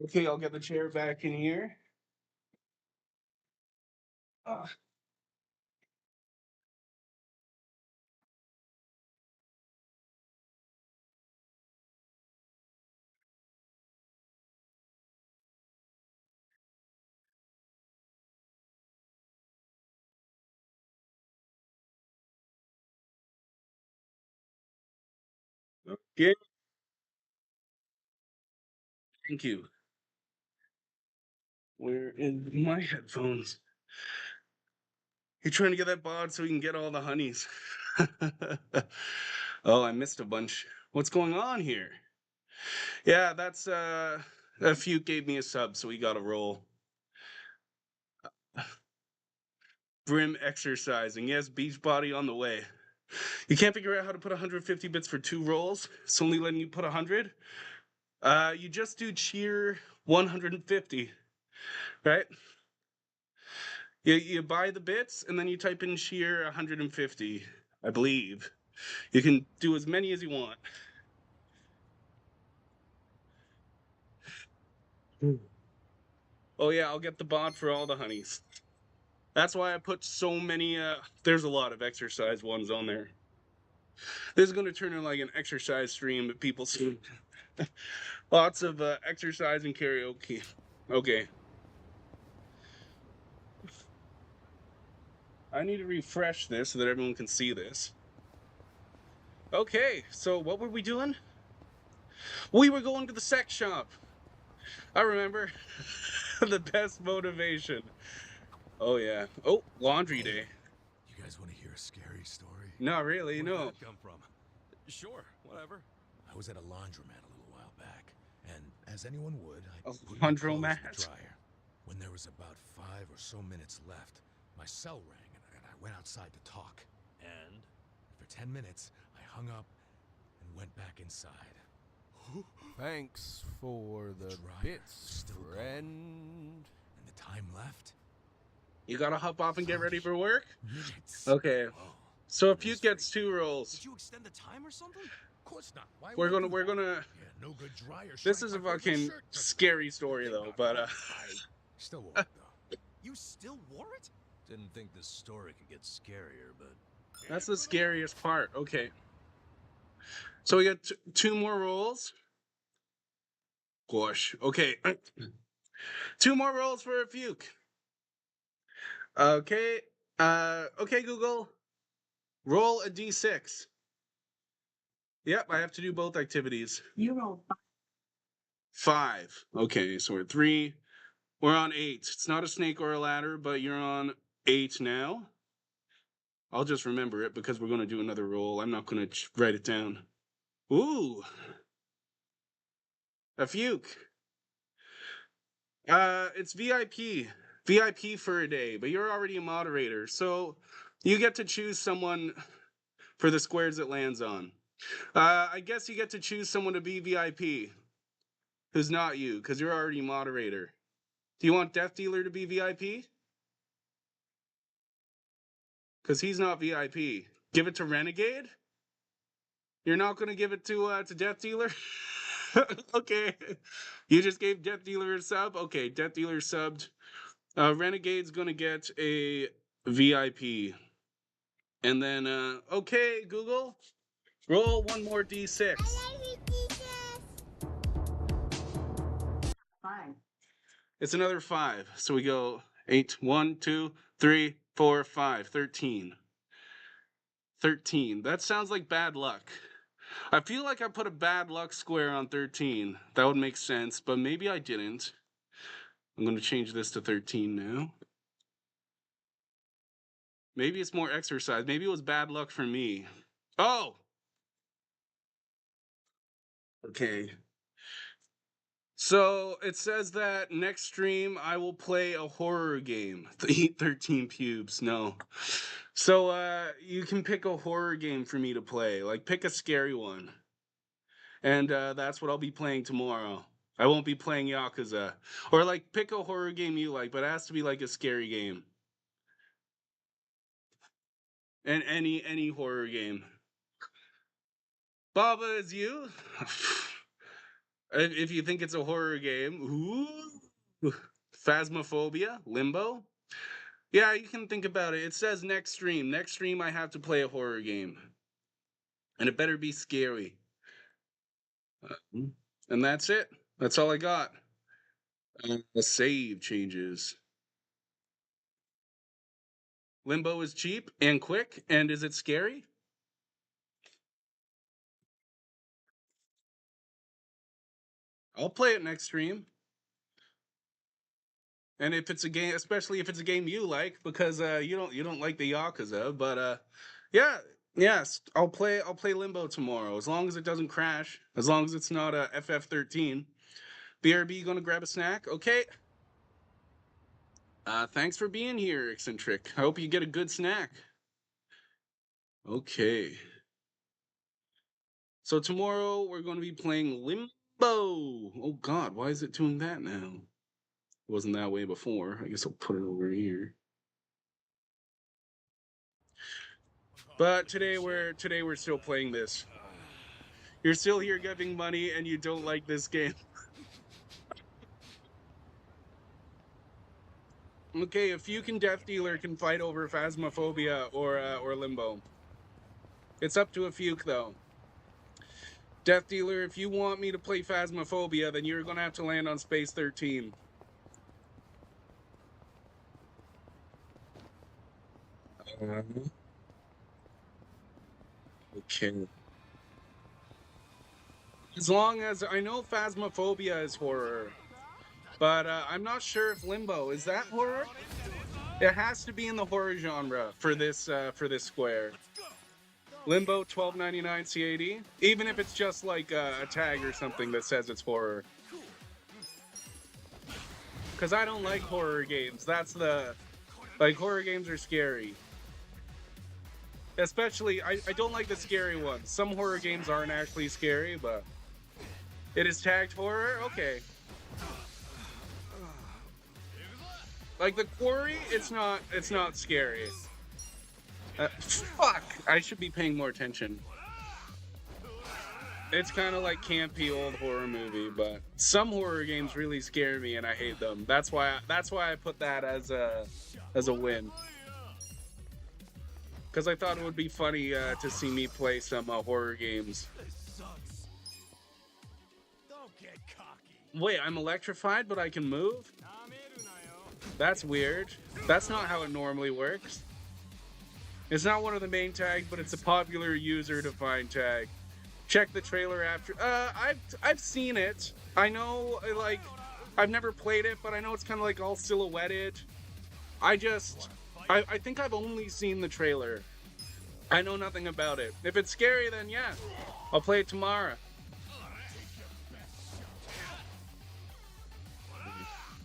Okay, I'll get the chair back in here. Ah. Okay, thank you. Where is my headphones? You're trying to get that bod so we can get all the honeys. Oh, I missed a bunch. What's going on here? Yeah, that's a few gave me a sub, so we got a roll. Brim exercising. Yes, Beachbody on the way. You can't figure out how to put 150 bits for 2 rolls. It's only letting you put 100. You just do cheer 150, right? You buy the bits and then you type in shear 150, I believe. You can do as many as you want. Oh yeah, I'll get the bot for all the honeys. That's why I put so many, there's a lot of exercise ones on there. This is gonna turn into like an exercise stream that people see. Lots of exercise and karaoke. Okay. I need to refresh this so that everyone can see this. Okay, so what were we doing? We were going to the sex shop. I remember. The best motivation. Oh yeah. Oh, laundry day. You guys want to hear a scary story? Not really, Where'd no. that come from? Sure, whatever. I was at a laundromat a little while back, and as anyone would, I A put my clothes in laundromat? the dryer. When there was about 5 or so minutes left, my cell rang, and I went outside to talk. And After 10 minutes, I hung up and went back inside. Thanks for the dryer bits, still going. friend. And the time left? You gotta hop off and get ready for work? Minutes. Okay. Whoa. So if That you is gets freaky. 2 rolls, Did you extend the time or something? Of course not. Why we're would I gonna do that? yeah, no good dryer. this shrank is a my favorite fucking shirt to- scary story Think though, about but it. I still wore it though. You still wore it? didn't think this story could get scarier, but that's the scariest part. Okay. So we got 2 more rolls. Gosh. Okay. 2 more rolls for a Fuke. Okay. Okay, Google. Roll a d6. Yep, I have to do both activities. You rolled 5. 5. Okay, so we're 3. We're on 8. It's not a snake or a ladder, but you're on 8 now. I'll just remember it because we're going to do another roll. I'm not going to write it down. Ooh. A fuke. It's VIP. VIP for a day, but you're already a moderator. So you get to choose someone for the squares it lands on. I guess you get to choose someone to be VIP who's not you because you're already moderator. Do you want Death Dealer to be VIP? Because he's not VIP. Give it to Renegade? You're not going to give it to Death Dealer? Okay. You just gave Death Dealer a sub? Okay, Death Dealer subbed. Renegade's going to get a VIP. And then, okay, Google, roll one more D6. 5. It's another 5. So we go 8, 1, 2, 3, 4, 5, 13. 13. That sounds like bad luck. I feel like I put a bad luck square on 13. That would make sense, but maybe I didn't. I'm going to change this to 13 now. Maybe it's more exercise. Maybe it was bad luck for me. Oh! Okay. So it says that next stream I will play a horror game. Eat 13 pubes. No. So you can pick a horror game for me to play. Like pick a scary one. And that's what I'll be playing tomorrow. I won't be playing Yakuza. Or like pick a horror game you like, but it has to be like a scary game. And any horror game. Baba is you? If you think it's a horror game, ooh, Phasmophobia, Limbo. Yeah, you can think about it. It says next stream. Next stream, I have to play a horror game, and it better be scary. And that's it. That's all I got. The save changes. Limbo is cheap and quick, and is it scary? I'll play it next stream. And if it's a game, especially if it's a game you like, because you don't like the Yakuza, but yeah, yes, I'll play Limbo tomorrow as long as it doesn't crash, as long as it's not a FF13. BRB gonna grab a snack, okay? Thanks for being here, Eccentric. I hope you get a good snack. Okay. So tomorrow we're going to be playing Limbo. Oh God, why is it doing that now? It wasn't that way before. I guess I'll put it over here. But today we're still playing this. You're still here giving money and you don't like this game. Okay, if you can Death Dealer can fight over Phasmophobia or Limbo. It's up to a Fuke though. Death Dealer, if you want me to play Phasmophobia, then you're gonna have to land on space 13. Okay. As long as I know Phasmophobia is horror, but I'm not sure if Limbo is that horror. It has to be in the horror genre for this square. Limbo $12.99 CAD, even if it's just like a tag or something that says it's horror. Because I don't like horror games. That's the horror games are scary. Especially, I don't like the scary ones. Some horror games aren't actually scary, but it is tagged horror? Okay. Like the Quarry, it's not scary. Fuck! I should be paying more attention. It's kind of like campy old horror movie, but some horror games really scare me and I hate them. That's why I put that as a win. Because I thought it would be funny to see me play some horror games. Wait, I'm electrified, but I can move? That's weird. That's not how it normally works. It's not one of the main tags, but it's a popular user-defined tag. Check the trailer after. I've seen it. I know, like, I've never played it, but I know it's kind of like all silhouetted. I think I've only seen the trailer. I know nothing about it. If it's scary, then yeah, I'll play it tomorrow.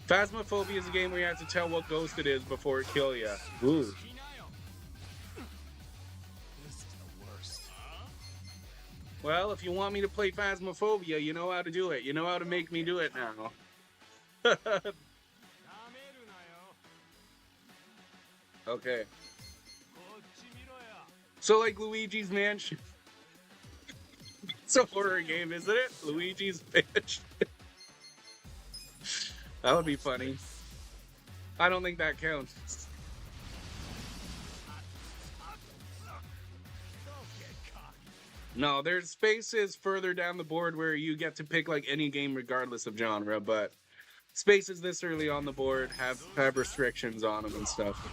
Phasmophobia is a game where you have to tell what ghost it is before it kill you. Ooh. This is the worst. Well, if you want me to play Phasmophobia, you know how to do it. You know how to make me do it now. Okay. So, like Luigi's Mansion. It's a horror game, isn't it? Luigi's Mansion. That would be funny. I don't think that counts. No, there's spaces further down the board where you get to pick like any game regardless of genre, but spaces this early on the board have restrictions on them and stuff.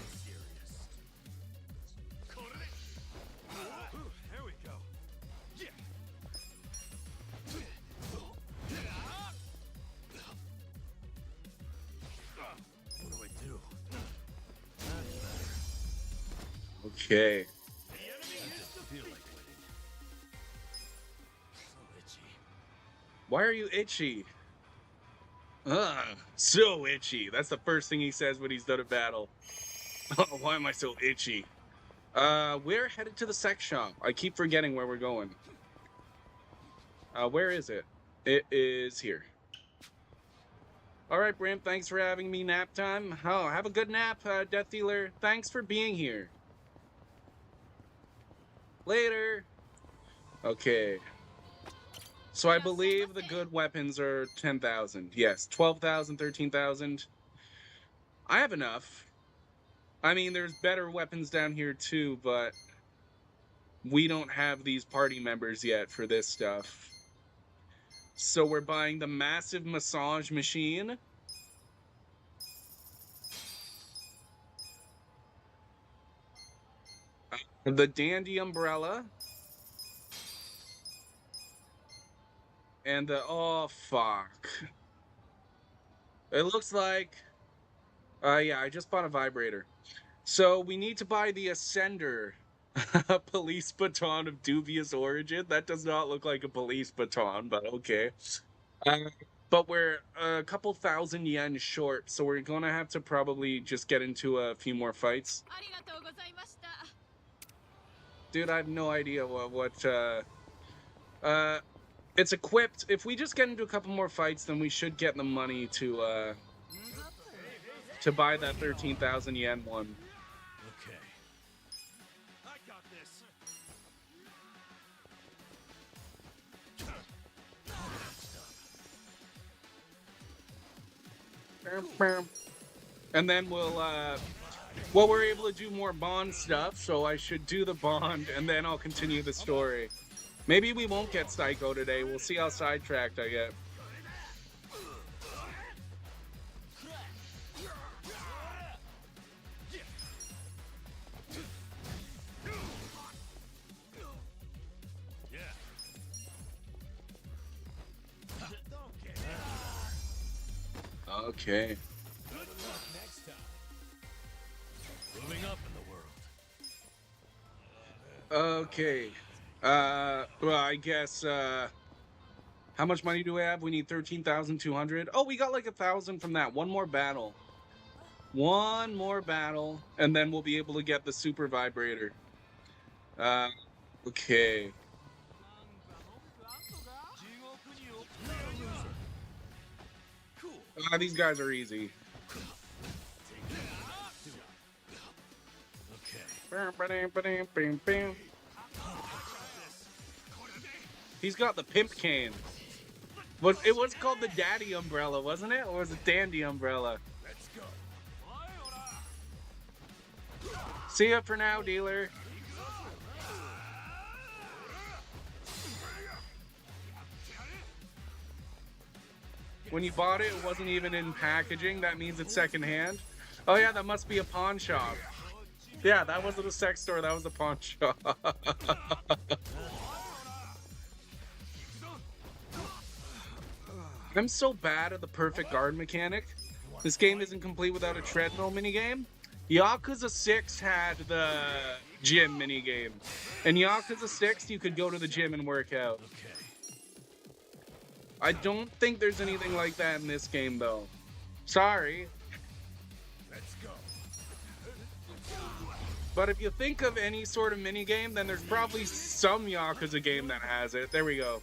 There we go. Yeah. What do I do? Okay. Feel like winning. So itchy. Why are you itchy? Ugh, so itchy. That's the first thing he says when he's done a battle. Why am I so itchy? We're headed to the sex shop. I keep forgetting where we're going. Where is it? It is here. Alright, Brim, thanks for having me nap time. Oh, have a good nap, Death Dealer. Thanks for being here. Later. Okay. So I believe the good weapons are 10,000. Yes, 12,000, 13,000. I have enough. I mean, there's better weapons down here too, but we don't have these party members yet for this stuff. So we're buying the massive massage machine. The dandy umbrella. And the, oh fuck. It looks like, yeah, I just bought a vibrator. So we need to buy the Ascender. A police baton of dubious origin. That does not look like a police baton, but okay. But we're a couple thousand yen short, so we're gonna have to probably just get into a few more fights. Dude, I have no idea it's equipped. If we just get into a couple more fights, then we should get the money to buy that 13,000 yen one. Okay. I got this. And then we'll we're able to do more Bond stuff, so I should do the Bond, and then I'll continue the story. Maybe we won't get Saeko today. We'll see how sidetracked I get. Okay. Good luck next time. Moving up in the world. Okay. Well, I guess, how much money do we have? We need 13,200. Oh, we got like 1,000 from that. One more battle. One more battle, and then we'll be able to get the super vibrator. Okay. These guys are easy. Okay. He's got the pimp cane. But it was called the daddy umbrella, wasn't it? Or was it dandy umbrella? Let's go. See ya for now, dealer. When you bought it, it wasn't even in packaging. That means it's secondhand. Oh yeah, that must be a pawn shop. Yeah, that wasn't a sex store. That was a pawn shop. I'm so bad at the perfect guard mechanic. This game isn't complete without a treadmill minigame. Yakuza 6 had the gym minigame. In Yakuza 6, you could go to the gym and work out. I don't think there's anything like that in this game, though. Sorry. Let's go. But if you think of any sort of minigame, then there's probably some Yakuza game that has it. There we go.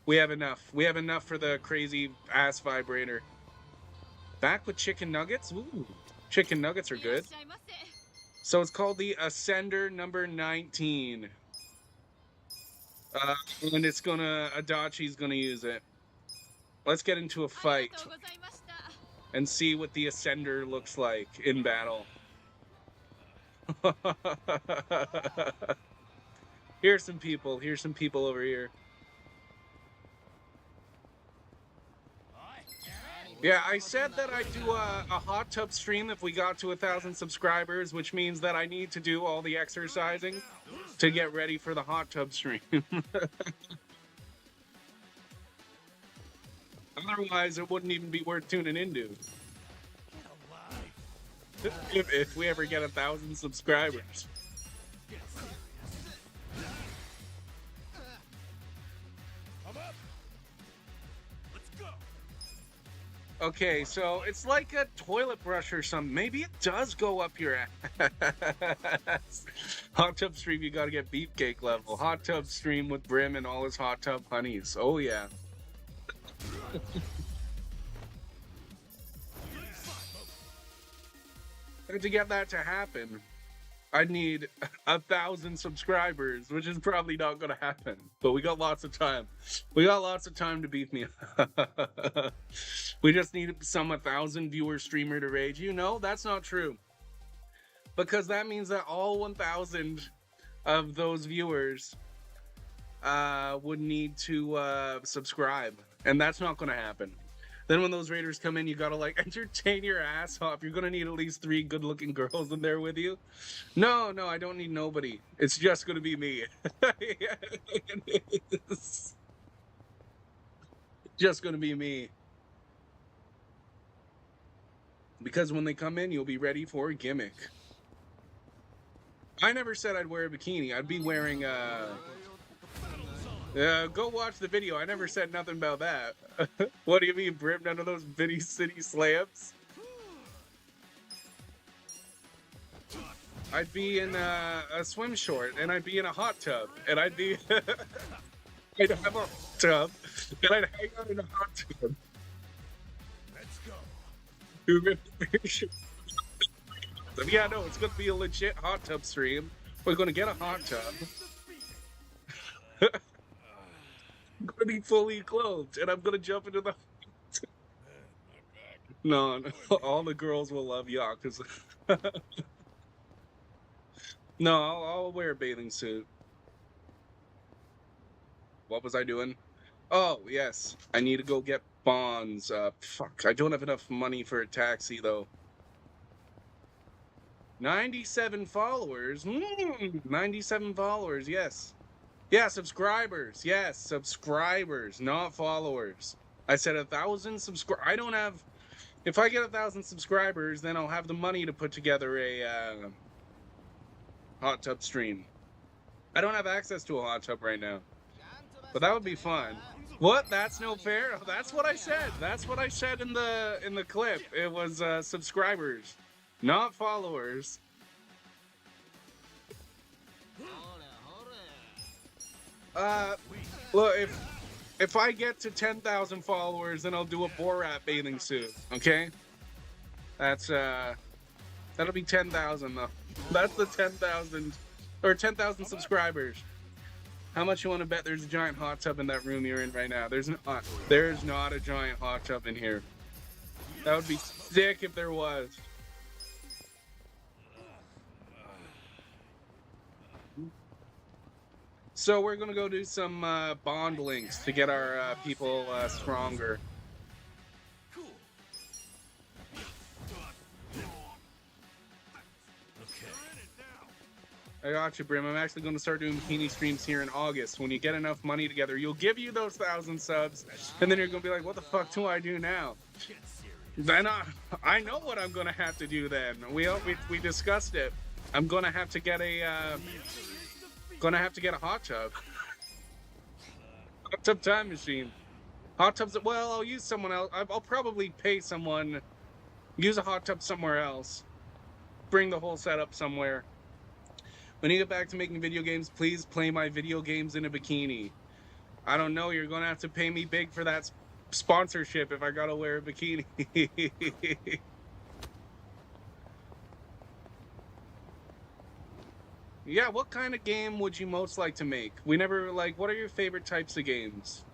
We have enough. We have enough for the crazy ass vibrator. Back with chicken nuggets? Ooh, chicken nuggets are good. So it's called the Ascender number 19. And it's gonna, Adachi's gonna use it. Let's get into a fight and see what the Ascender looks like in battle. Here's some people over here. Yeah, I said that I'd do a hot tub stream if we got to 1,000 subscribers, which means that I need to do all the exercising to get ready for the hot tub stream. Otherwise, it wouldn't even be worth tuning into. If we ever get 1,000 subscribers. Okay, so it's like a toilet brush or something. Maybe it does go up your ass. Hot tub stream, you gotta get beefcake level. Hot tub stream with Brim and all his hot tub honeys. Oh yeah. To get that to happen, I'd need 1,000 subscribers, which is probably not gonna happen. But we got lots of time. We got lots of time to beat me up. We just need some 1,000 viewer streamer to rage. You know, that's not true. Because that means that all 1,000 of those viewers would need to subscribe. And that's not gonna happen. Then when those raiders come in, you gotta like entertain your ass off. You're gonna need at least 3 good-looking girls in there with you. No, I don't need nobody. It's just gonna be me. It's just gonna be me. Because when they come in, you'll be ready for a gimmick. I never said I'd wear a bikini. I'd be wearing go watch the video. I never said nothing about that. What do you mean, Brim? None of those Vinny City slams? I'd be in a swim short, and I'd be in a hot tub, and I'd be... I'd have a hot tub, and I'd hang out in a hot tub. Let's go. Yeah, no, it's gonna be a legit hot tub stream. We're gonna get a hot tub. I'm gonna be fully clothed, and I'm gonna jump into the... No, all the girls will love Yakuza. No, I'll wear a bathing suit. What was I doing? Oh, yes. I need to go get bonds. Fuck. I don't have enough money for a taxi, though. 97 followers? 97 followers, yes. Yeah, subscribers. Yes, subscribers, not followers. I said 1,000 subscribers. I don't have... If I get 1,000 subscribers, then I'll have the money to put together a hot tub stream. I don't have access to a hot tub right now. But that would be fun. What? That's no fair? That's what I said. That's what I said in the clip. It was subscribers, not followers. Look, if I get to 10,000 followers, then I'll do a Borat bathing suit. Okay? That's that'll be 10,000 though. That's the 10,000 or 10,000 subscribers. How much you want to bet there's a giant hot tub in that room you're in right now? There's not. There's not a giant hot tub in here. That would be sick if there was. So we're gonna go do some bond links to get our people stronger. I got you, Brim. I'm actually going to start doing bikini streams here in August. When you get enough money together, you'll give you those 1,000 subs, and then you're going to be like, what the fuck do I do now? Then I know what I'm going to have to do then. We discussed it. I'm going to have to get a hot tub. Hot tub time machine. Hot tubs, well, I'll use someone else. I'll probably pay someone, use a hot tub somewhere else. Bring the whole setup somewhere. When you get back to making video games, please play my video games in a bikini. I don't know, you're going to have to pay me big for that sponsorship if I gotta wear a bikini. Yeah, what kind of game would you most like to make? We never, like, what are your favorite types of games?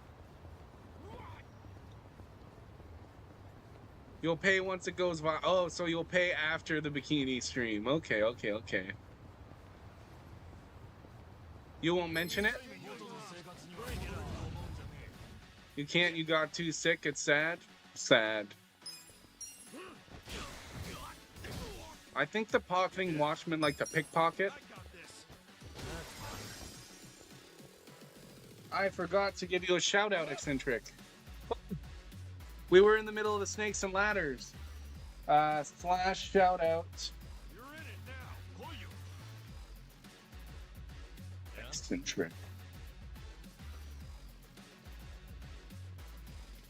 You'll pay once it goes by. Oh, so you'll pay after the bikini stream. Okay. You won't mention it? You can't, you got too sick, it's sad? Sad. I think the pocketing watchmen like to pickpocket. I forgot to give you a shout out, Eccentric. We were in the middle of the Snakes and Ladders. Slash shout out. You're in it now. Eccentric.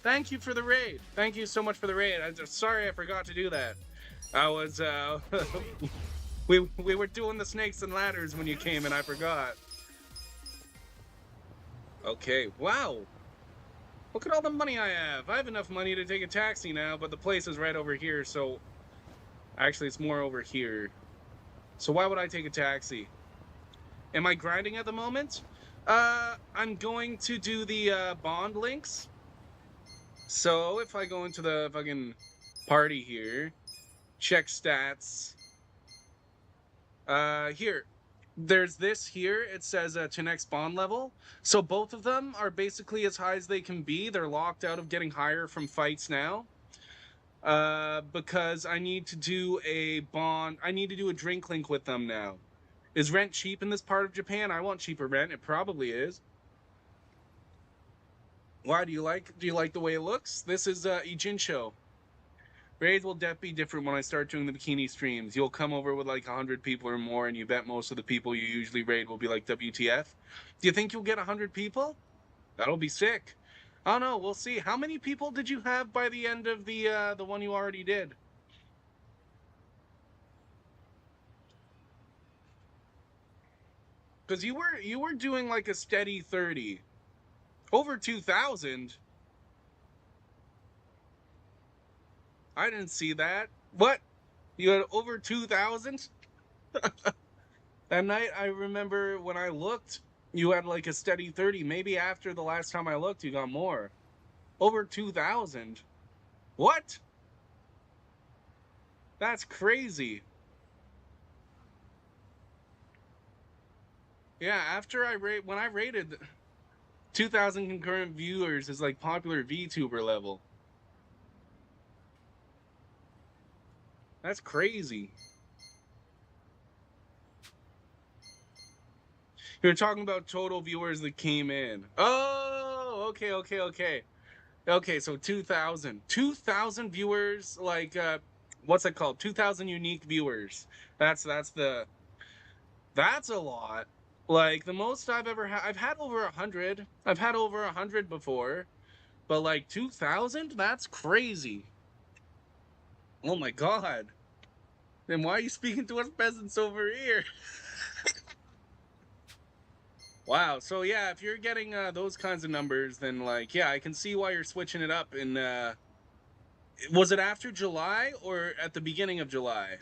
Thank you for the raid. Thank you so much for the raid. I'm just sorry I forgot to do that. I was we were doing the Snakes and Ladders when you came and I forgot. Okay, wow. Look at all the money I have. I have enough money to take a taxi now, but the place is right over here, so... Actually, it's more over here. So why would I take a taxi? Am I grinding at the moment? I'm going to do the bond links. So if I go into the fucking party here, check stats. Here. There's this here, it says to next bond level. So both of them are basically as high as they can be. They're locked out of getting higher from fights now. Because I need to do a bond, I need to do a drink link with them now. Is rent cheap in this part of Japan? I want cheaper rent, it probably is. Why, do you like the way it looks? This is Ijincho. Raids will be different when I start doing the bikini streams. You'll come over with like 100 people or more, and you bet most of the people you usually raid will be like WTF. Do you think you'll get 100 people? That'll be sick. I don't know. We'll see. How many people did you have by the end of the one you already did? Because you were doing like a steady 30. Over 2,000. I didn't see that. What? You had over 2,000? That night, I remember when I looked, you had like a steady 30. Maybe after the last time I looked, you got more. Over 2,000. What? That's crazy. Yeah, after when I rated 2,000 concurrent viewers is like popular VTuber level. That's crazy. You're talking about total viewers that came in. Oh, okay. Okay, so 2,000. 2,000 viewers, like, what's it called? 2,000 unique viewers. That's a lot. Like, the most I've ever had, I've had over 100. I've had over 100 before. But, like, 2,000? That's crazy. Oh my god. Then why are you speaking to us peasants over here? Wow, so yeah, if you're getting those kinds of numbers, then like, yeah, I can see why you're switching it up. And was it after July or at the beginning of July?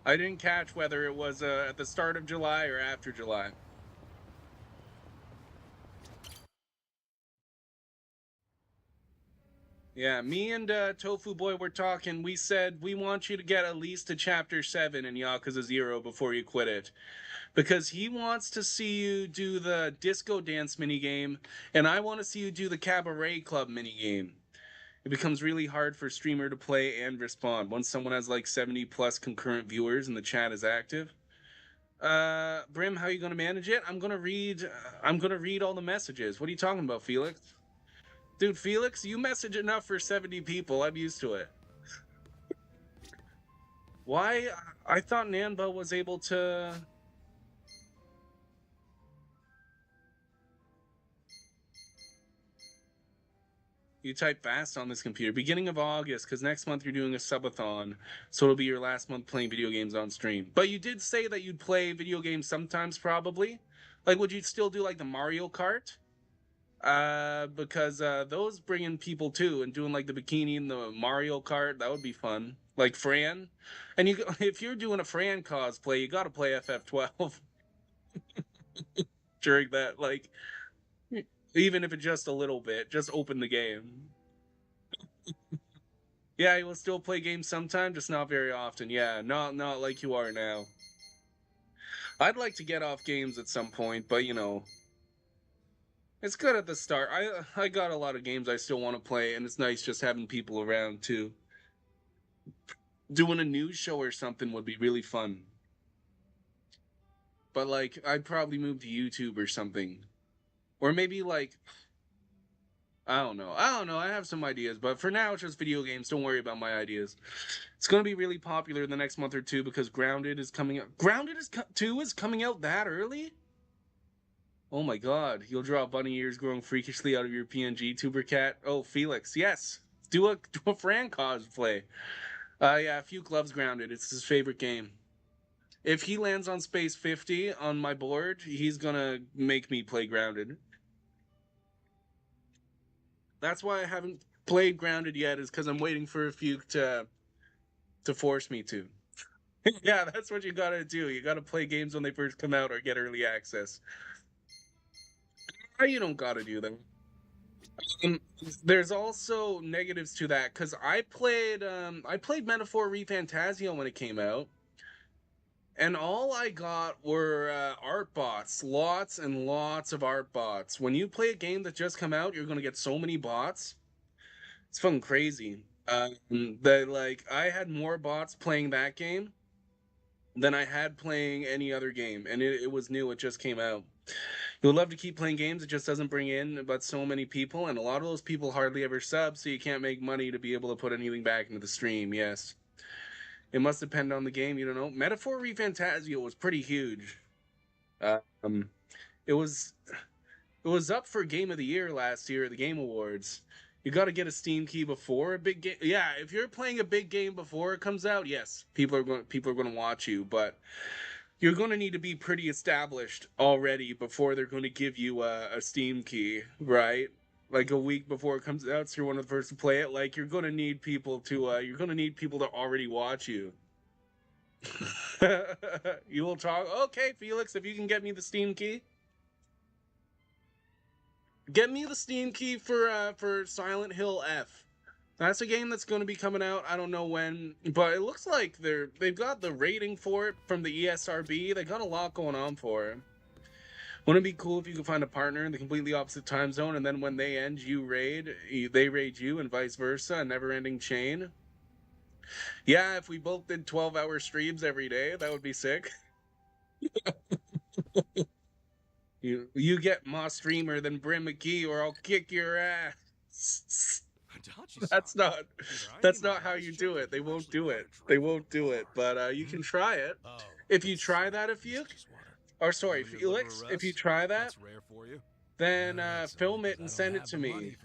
I didn't catch whether it was at the start of July or after July. Yeah, me and Tofu Boy were talking. We said we want you to get at least to Chapter 7 in Yakuza 0 before you quit it. Because he wants to see you do the disco dance minigame, and I want to see you do the cabaret club minigame. It becomes really hard for a streamer to play and respond once someone has like 70 plus concurrent viewers and the chat is active. Brim, how you gonna manage it? I'm gonna read all the messages. What are you talking about, Felix? Dude, Felix, you message enough for 70 people. I'm used to it. Why? I thought Nanba was able to... You type fast on this computer. Beginning of August, because next month you're doing a subathon, so it'll be your last month playing video games on stream. But you did say that you'd play video games sometimes, probably. Like, would you still do, like, the Mario Kart? Because those bring in people, too, and doing, like, the bikini and the Mario Kart, that would be fun. Like, Fran. And you, if you're doing a Fran cosplay, you gotta play FF12 during that, like... Even if it's just a little bit, just open the game. Yeah, you will still play games sometime, just not very often. Yeah, not like you are now. I'd like to get off games at some point, but you know, it's good at the start. I got a lot of games I still want to play, and it's nice just having people around too. Doing a news show or something would be really fun. But like, I'd probably move to YouTube or something. Or maybe like, I don't know. I have some ideas, but for now it's just video games. Don't worry about my ideas. It's going to be really popular in the next month or two because Grounded is coming out. Grounded 2 is coming out that early? Oh my god. You'll draw bunny ears growing freakishly out of your PNG tuber cat. Oh, Felix. Yes. Do a Fran cosplay. Yeah, Fuke loves Grounded. It's his favorite game. If he lands on Space 50 on my board, he's gonna make me play Grounded. That's why I haven't played Grounded yet, is because I'm waiting for a Fuke to force me to. Yeah, that's what you gotta do. You gotta play games when they first come out or get early access. You don't gotta do them. There's also negatives to that, because I played Metaphor ReFantazio when it came out. And all I got were art bots. Lots and lots of art bots. When you play a game that just come out, you're going to get so many bots. It's fucking crazy. I had more bots playing that game than I had playing any other game. And it was new. It just came out. You would love to keep playing games. It just doesn't bring in but so many people. And a lot of those people hardly ever sub, so you can't make money to be able to put anything back into the stream. Yes. It must depend on the game. You don't know. Metaphor ReFantazio was pretty huge. It was up for Game of the Year last year at the Game Awards. You got to get a Steam key before a big game. Yeah, if you're playing a big game before it comes out, yes, people are going to watch you, but you're going to need to be pretty established already before they're going to give you a Steam key, right? Like a week before it comes out, so you're one of the first to play it. Like, you're going to need people to already watch you. You will talk. Okay, Felix, if you can get me the Steam key. Get me the Steam key for Silent Hill F. That's a game that's going to be coming out. I don't know when, but it looks like they've got the rating for it from the ESRB. They got a lot going on for it. Wouldn't it be cool if you could find a partner in the completely opposite time zone, and then when they end, they raid you, and vice versa, a never-ending chain? Yeah, if we both did 12-hour streams every day, that would be sick. You get more streamer than Brim McGee, or I'll kick your ass. That's not how you do it. They won't do it. They won't do it. But you can try it. If you try that, Felix, if you try that, then film it and send it to me.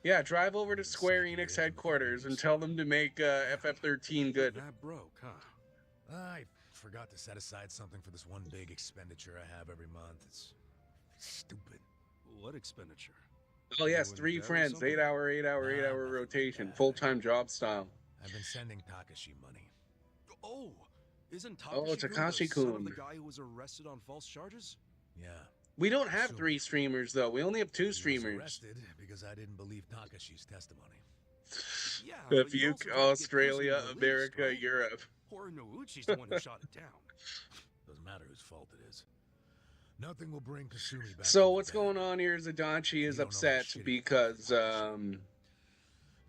Yeah, drive over to Square Enix headquarters and tell them to make FF13 good. That broke, huh? I forgot to set aside something for this one big expenditure I have every month. It's stupid. What expenditure? Oh yes, 3 friends, 8-hour rotation, full-time job style. I've been sending Takashi money. Oh, isn't Takashi-kun. the guy who was arrested on false charges? Yeah. We don't have 3 streamers though. We only have 2 He was streamers. arrested because I didn't believe Takashi's testimony. Yeah. but you also Fuke, got to get Australia, personally released, America, right? Europe. Or Nouchi's the one who shot it down. Doesn't matter whose fault it is. Nothing will bring Kasumi back. So from what's the dead. going on here is Adachi is You don't know upset shit about because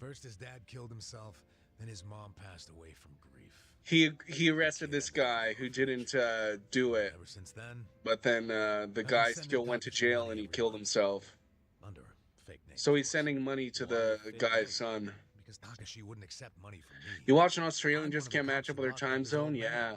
First his dad killed himself, Then his mom passed away from grief. He arrested this guy who didn't do it, Ever since then, but then the been guy sending still went to Takashi jail money and he every killed month. himself. under a fake name. So of he's course. sending money to Why the fake guy's name? son. Because Takashi wouldn't accept money from me. You watch an Australian I'm just one of the can't match cops up who with their locked up time his old zone? man. Yeah.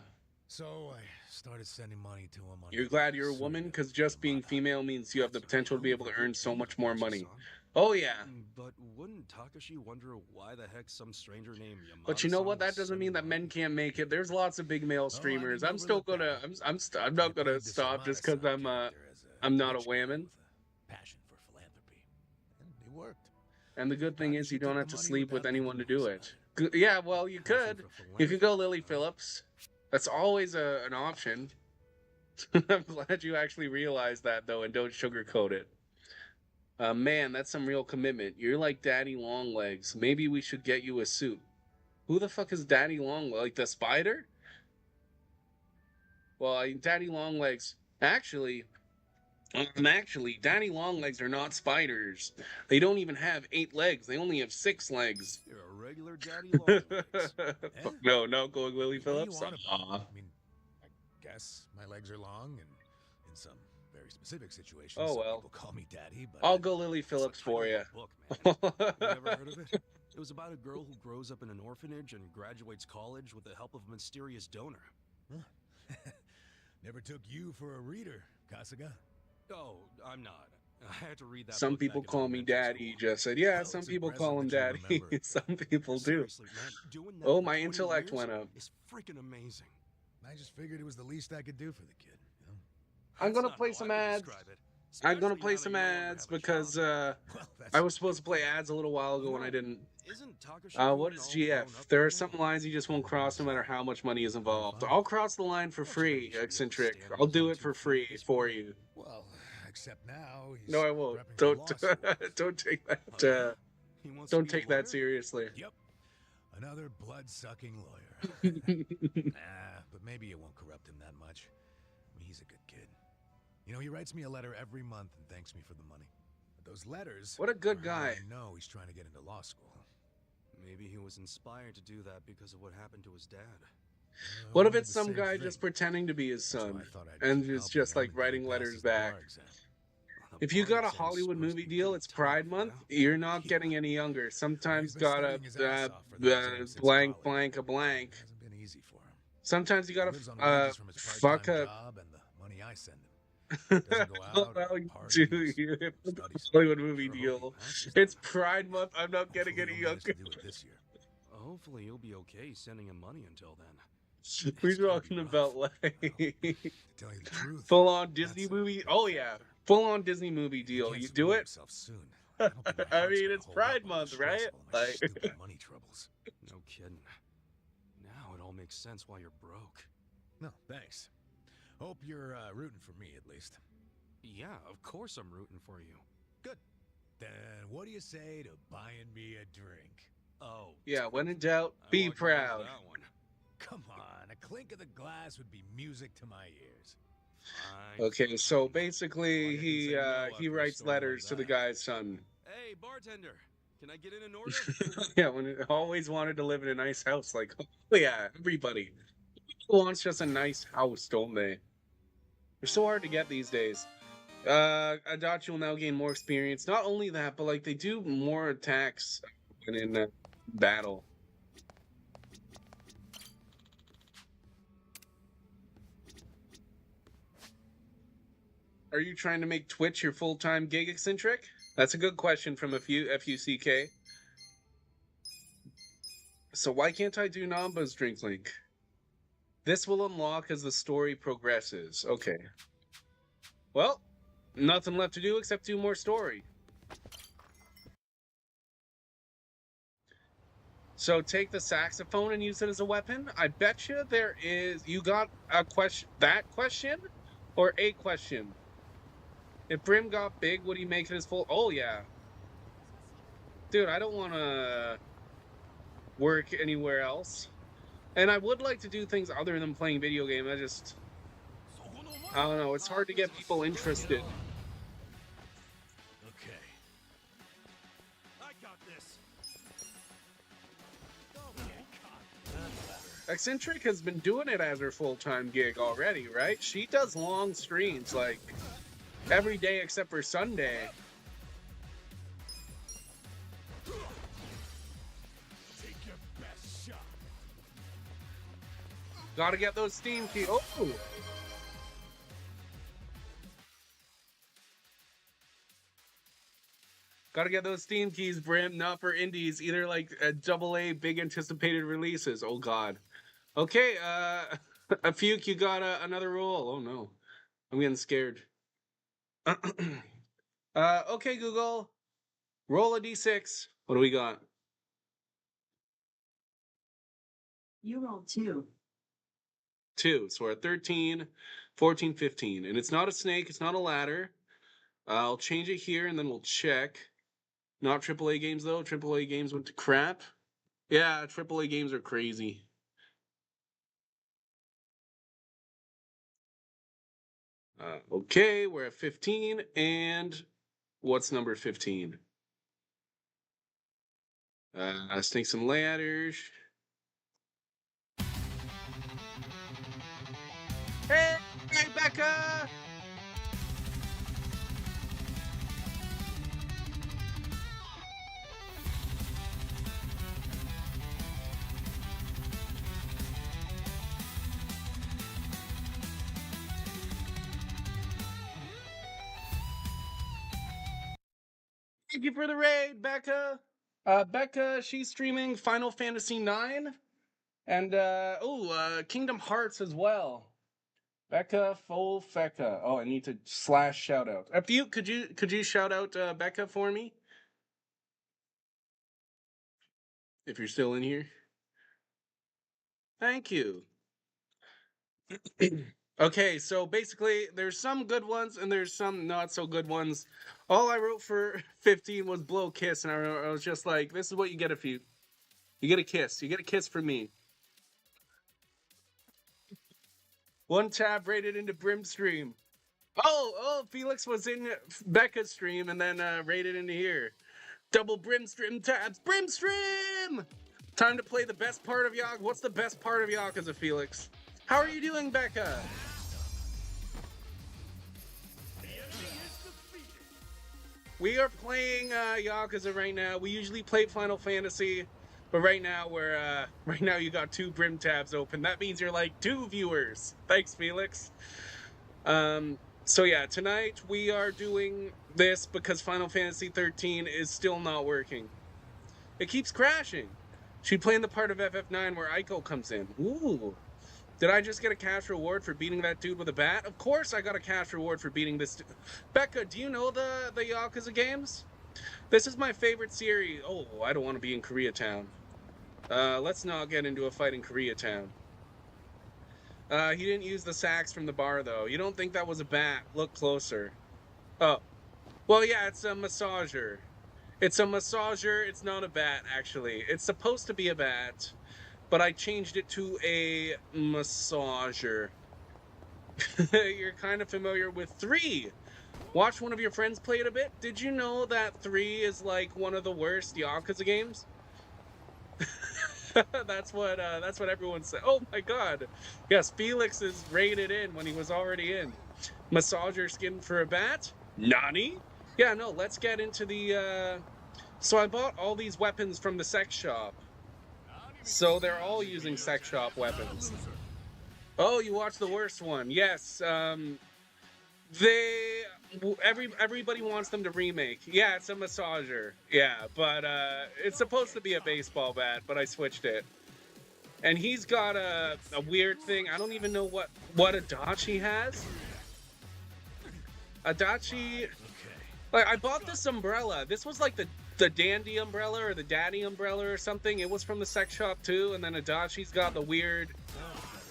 So I started sending money to him. Under You're the glad you're a woman? pseudonym Because just being Yamada. female means you have the That's a potential to be hell able of to a earn good so deal, much more don't you, money. son? Oh, yeah. But wouldn't Takashi wonder why the heck some stranger named Yamada? But you know what? That doesn't mean that men can't make it. There's lots of big male streamers. I'm still gonna. I'm not gonna stop just because I'm not a whammon. Passion for philanthropy, and it worked. And the good thing is Takashi you don't took have the to money sleep with without anyone to thinking do twice it. Yeah, well, you Passion could. for You could go philanthropy, Lily huh? Phillips. That's always an option. I'm glad you actually realized that though, and don't sugarcoat it. Man, that's some real commitment. You're like Daddy Longlegs. Maybe we should get you a suit. Who the fuck is Daddy Longlegs? Like the spider? Well, Daddy Longlegs. Actually, Daddy Longlegs are not spiders. They don't even have 8 legs. They only have 6 legs. You're a regular daddy longlegs. No, no, going Lily What do you Phillips. want about Aw. it? I mean, I guess my legs are long, and in some very specific situations, Oh, some well. people call me daddy. But I'll go Lily It's the Phillips title for of you. a book, man. You never heard of it? It was about a girl who grows up in an orphanage and graduates college with the help of a mysterious donor. Never took you for a reader, Kasuga. Oh, I'm not. I had to read that. Some book people back in call me elementary daddy. He school. just said, yeah, Well, some it's people impressive call him that you daddy. remember it. Some people do. Seriously, man, doing that Oh, for my 20 intellect years went up. is freaking amazing. I just figured it was the least I could do for the kid. You know? I'm That's gonna not play how some I would ads. describe it, I'm gonna especially play now that some you no longer ads have a because job. Well, that's I was supposed to play ads a little while ago when I didn't. Isn't Takashi What is GF? There are some lines you just won't cross no matter how much money is involved. I'll cross the line for free, Eccentric. I'll do it for free for you. Well, except now he's No, I won't. prepping for Don't law school. don't take that. He wants to Don't be a take lawyer? that seriously. Yep. Another blood-sucking lawyer. But maybe it won't corrupt him that much. I mean, he's a good kid. You know, he writes me a letter every month and thanks me for the money. But those letters... What a good are how guy. I know he's trying to get into law school. Maybe he was inspired to do that because of what happened to his dad. What We if did it's the some same guy thing. just pretending to be his That's why son I thought I'd and keep is helping just him like until he writing passes letters his bar back? exam. The If you bar got a exam's Hollywood supposed to movie be deal, pretty it's tough, Pride Month. yeah? You're not Yeah. getting any younger. Sometimes He's been gotta studying his ass off for the exam since blank college. blank a blank. It hasn't been easy for him. Sometimes you He gotta lives on wages from his part-time fuck a. job and the money I send him. Doesn't go out Well, or you parties, do you have a studies. Hollywood movie Sure hope he deal. passes It's that. Pride Month. I'm not getting Hopefully any he'll manage younger. to do it this year. Hopefully you'll be okay sending him money until then. We're It's gonna be talking rough. about like To tell you the truth, full on Disney that's a movie. big Oh yeah, factor. full on Disney movie He deal. can't You spoil do it. himself soon. I don't think my I heart's mean, gonna it's hold Pride up under the Month, stress right? of all my Like- stupid money troubles. No kidding. Now it all makes sense why you're broke. No, thanks. Hope you're rooting for me at least. Yeah, of course I'm rooting for you. Good. Then what do you say to buying me a drink? Oh. Yeah, when in doubt, I be walked right into proud. that one. Come on, a clink of the glass would be music to my ears. Fine. Okay, so Well, basically I didn't say no he after a writes story like letters to the that. guy's son. Hey, bartender, can I get in an order? Yeah, when it always wanted to live in a nice house, like oh yeah, everybody wants just a nice house, don't they? They're so hard to get these days. Adachi will now gain more experience. Not only that, but like they do more attacks when in battle. Are you trying to make Twitch your full-time gig, Eccentric? That's a good question from a few FUCK. So why can't I do Namba's drink link? This will unlock as the story progresses. Okay. Well, nothing left to do except do more story. So take the saxophone and use it as a weapon? I bet you there is... You got a question... That question? Or a question? If Brim got big, would he make it his full... Oh, yeah. Dude, I don't want to work anywhere else. And I would like to do things other than playing video games. I don't know. It's hard to get people interested. Okay. I got this. Eccentric has been doing it as her full-time gig already, right? She does long streams, like, every day except for Sunday. Take your best shot. Gotta get those Steam keys. Oh! Gotta get those Steam keys, Brim. Not for indies, either like AA big anticipated releases. Oh god. Okay, a Fuke, you got another roll. Oh no. I'm getting scared. Okay, Google. Roll a d6. What do we got? You rolled 2. 2. So we're at 13, 14, 15. And it's not a snake, it's not a ladder. I'll change it here and then we'll check. Not AAA games though. AAA games went to crap. Yeah, AAA games are crazy. Okay, we're at 15. And what's number 15? Snakes and ladders. Hey, Becca! Thank you for the raid, Becca. Becca, she's streaming Final Fantasy IX and Kingdom Hearts as well. Becca full fecka. Oh, I need to / shout out. Could you shout out Becca for me? If you're still in here. Thank you. Okay, so basically there's some good ones and there's some not so good ones. All I wrote for 15 was blow kiss, and I was just like, this is what you get if you get a kiss. You get a kiss from me. One tab rated into Brimstream. Oh, Felix was in Becca's stream and then rated into here. Double Brimstream tabs. Brimstream! Time to play the best part of Yakuza. What's the best part of Yakuza, Felix? How are you doing, Becca? We are playing Yakuza right now. We usually play Final Fantasy, but right now you got 2 Brim tabs open. That means you're like 2 viewers. Thanks, Felix. So yeah, tonight we are doing this because Final Fantasy 13 is still not working. It keeps crashing. She's playing the part of FF9 where Aiko comes in. Ooh. Did I just get a cash reward for beating that dude with a bat? Of course I got a cash reward for beating this dude. Becca, do you know the Yakuza games? This is my favorite series. Oh, I don't want to be in Koreatown. Let's not get into a fight in Koreatown. He didn't use the sax from the bar, though. You don't think that was a bat? Look closer. Oh. Well, yeah, it's a massager. It's a massager. It's not a bat, actually. It's supposed to be a bat, but I changed it to a massager. You're kind of familiar with 3. Watch one of your friends play it a bit. Did you know that 3 is like one of the worst Yakuza games? That's what everyone said. Oh my god. Yes, Felix is rated in when he was already in. Massager skin for a bat? Nani? Yeah, no, let's get into the so I bought all these weapons from the sex shop. So they're all using sex shop weapons. Oh, you watched the worst one. Yes, everybody wants them to remake. Yeah, it's a massager. Yeah, but it's supposed to be a baseball bat, but I switched it. And he's got a weird thing. I don't even know what Adachi has. Adachi, like, I bought this umbrella. This was like the dandy umbrella or the daddy umbrella or something. It was from the sex shop too. And then Adachi's got the weird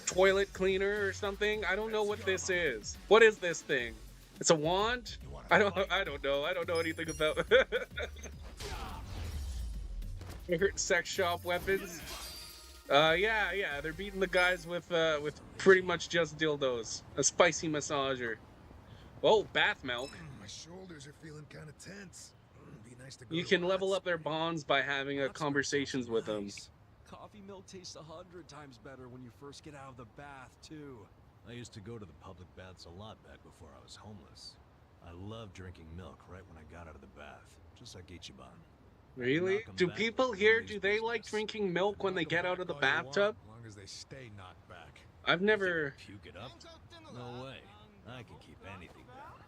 toilet cleaner or something. I don't know what this is. What is this thing? It's a wand? I don't know. I don't know anything about sex shop weapons. Yeah, they're beating the guys with pretty much just dildos. A spicy massager. Oh, bath milk. My shoulders are feeling kind of tense. Be nice to go You to can a level hot up their spring. bonds by having Hot springs conversations sounds with them. nice. Coffee milk tastes 100 times better when you first get out of the bath, too. I used to go to the public baths a lot back before I was homeless. I loved drinking milk right when I got out of the bath, just like Ichiban. Really? Knock 'em Do back people like here, nobody's do they like business. drinking milk when they Knock 'em get out back of the all you want, bathtub? as long as they stay knocked back. I've never... Puke it up? No way. I can keep anything down.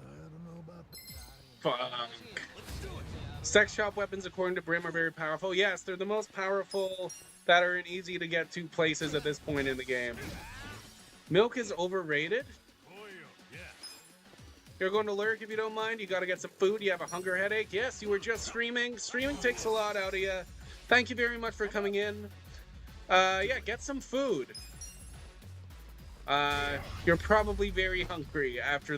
I don't know about that. Fuck. Sex shop weapons, according to Brim, are very powerful. Yes, they're the most powerful that are in easy to get to places at this point in the game. Milk is overrated. You're going to lurk if you don't mind. You got to get some food. You have a hunger headache. Yes, you were just streaming. Streaming takes a lot out of you. Thank you very much for coming in. Yeah, get some food. You're probably very hungry after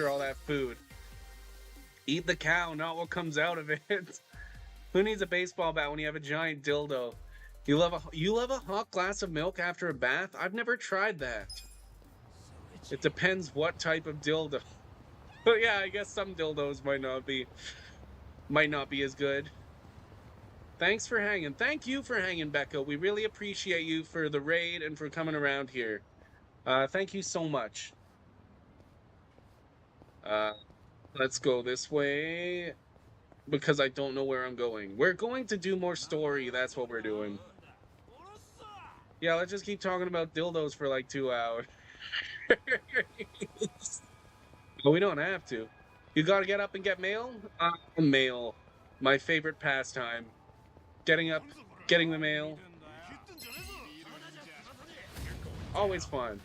all that food. Eat the cow, not what comes out of it. Who needs a baseball bat when you have a giant dildo? You love a hot glass of milk after a bath? I've never tried that. It depends what type of dildo. But yeah, I guess some dildos might not be as good. Thanks for hanging. Thank you for hanging, Becca. We really appreciate you for the raid and for coming around here. Thank you so much. Let's go this way because I don't know where I'm going. We're going to do more story. That's what we're doing. Yeah, let's just keep talking about dildos for like 2 hours. But we don't have to. You gotta get up and get mail? Mail. My favorite pastime. Getting up, getting the mail. Always fun.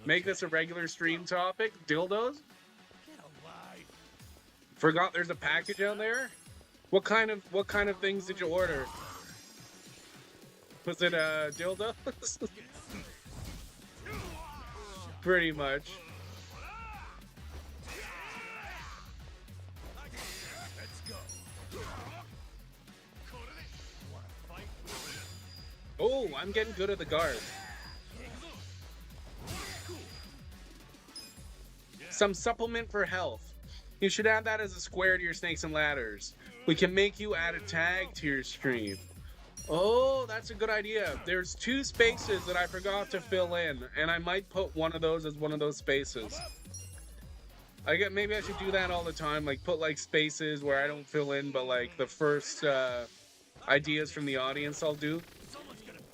Make this a regular stream topic. Dildos? Forgot there's a package out there? What kind of things did you order? Was it dildos? Pretty much. Oh, I'm getting good at the guard. Some supplement for health. You should add that as a square to your Snakes and Ladders. We can make you add a tag to your stream. Oh, that's a good idea. There's 2 spaces that I forgot to fill in, and I might put one of those as one of those spaces. Maybe I should do that all the time, like put like spaces where I don't fill in, but like the first ideas from the audience I'll do.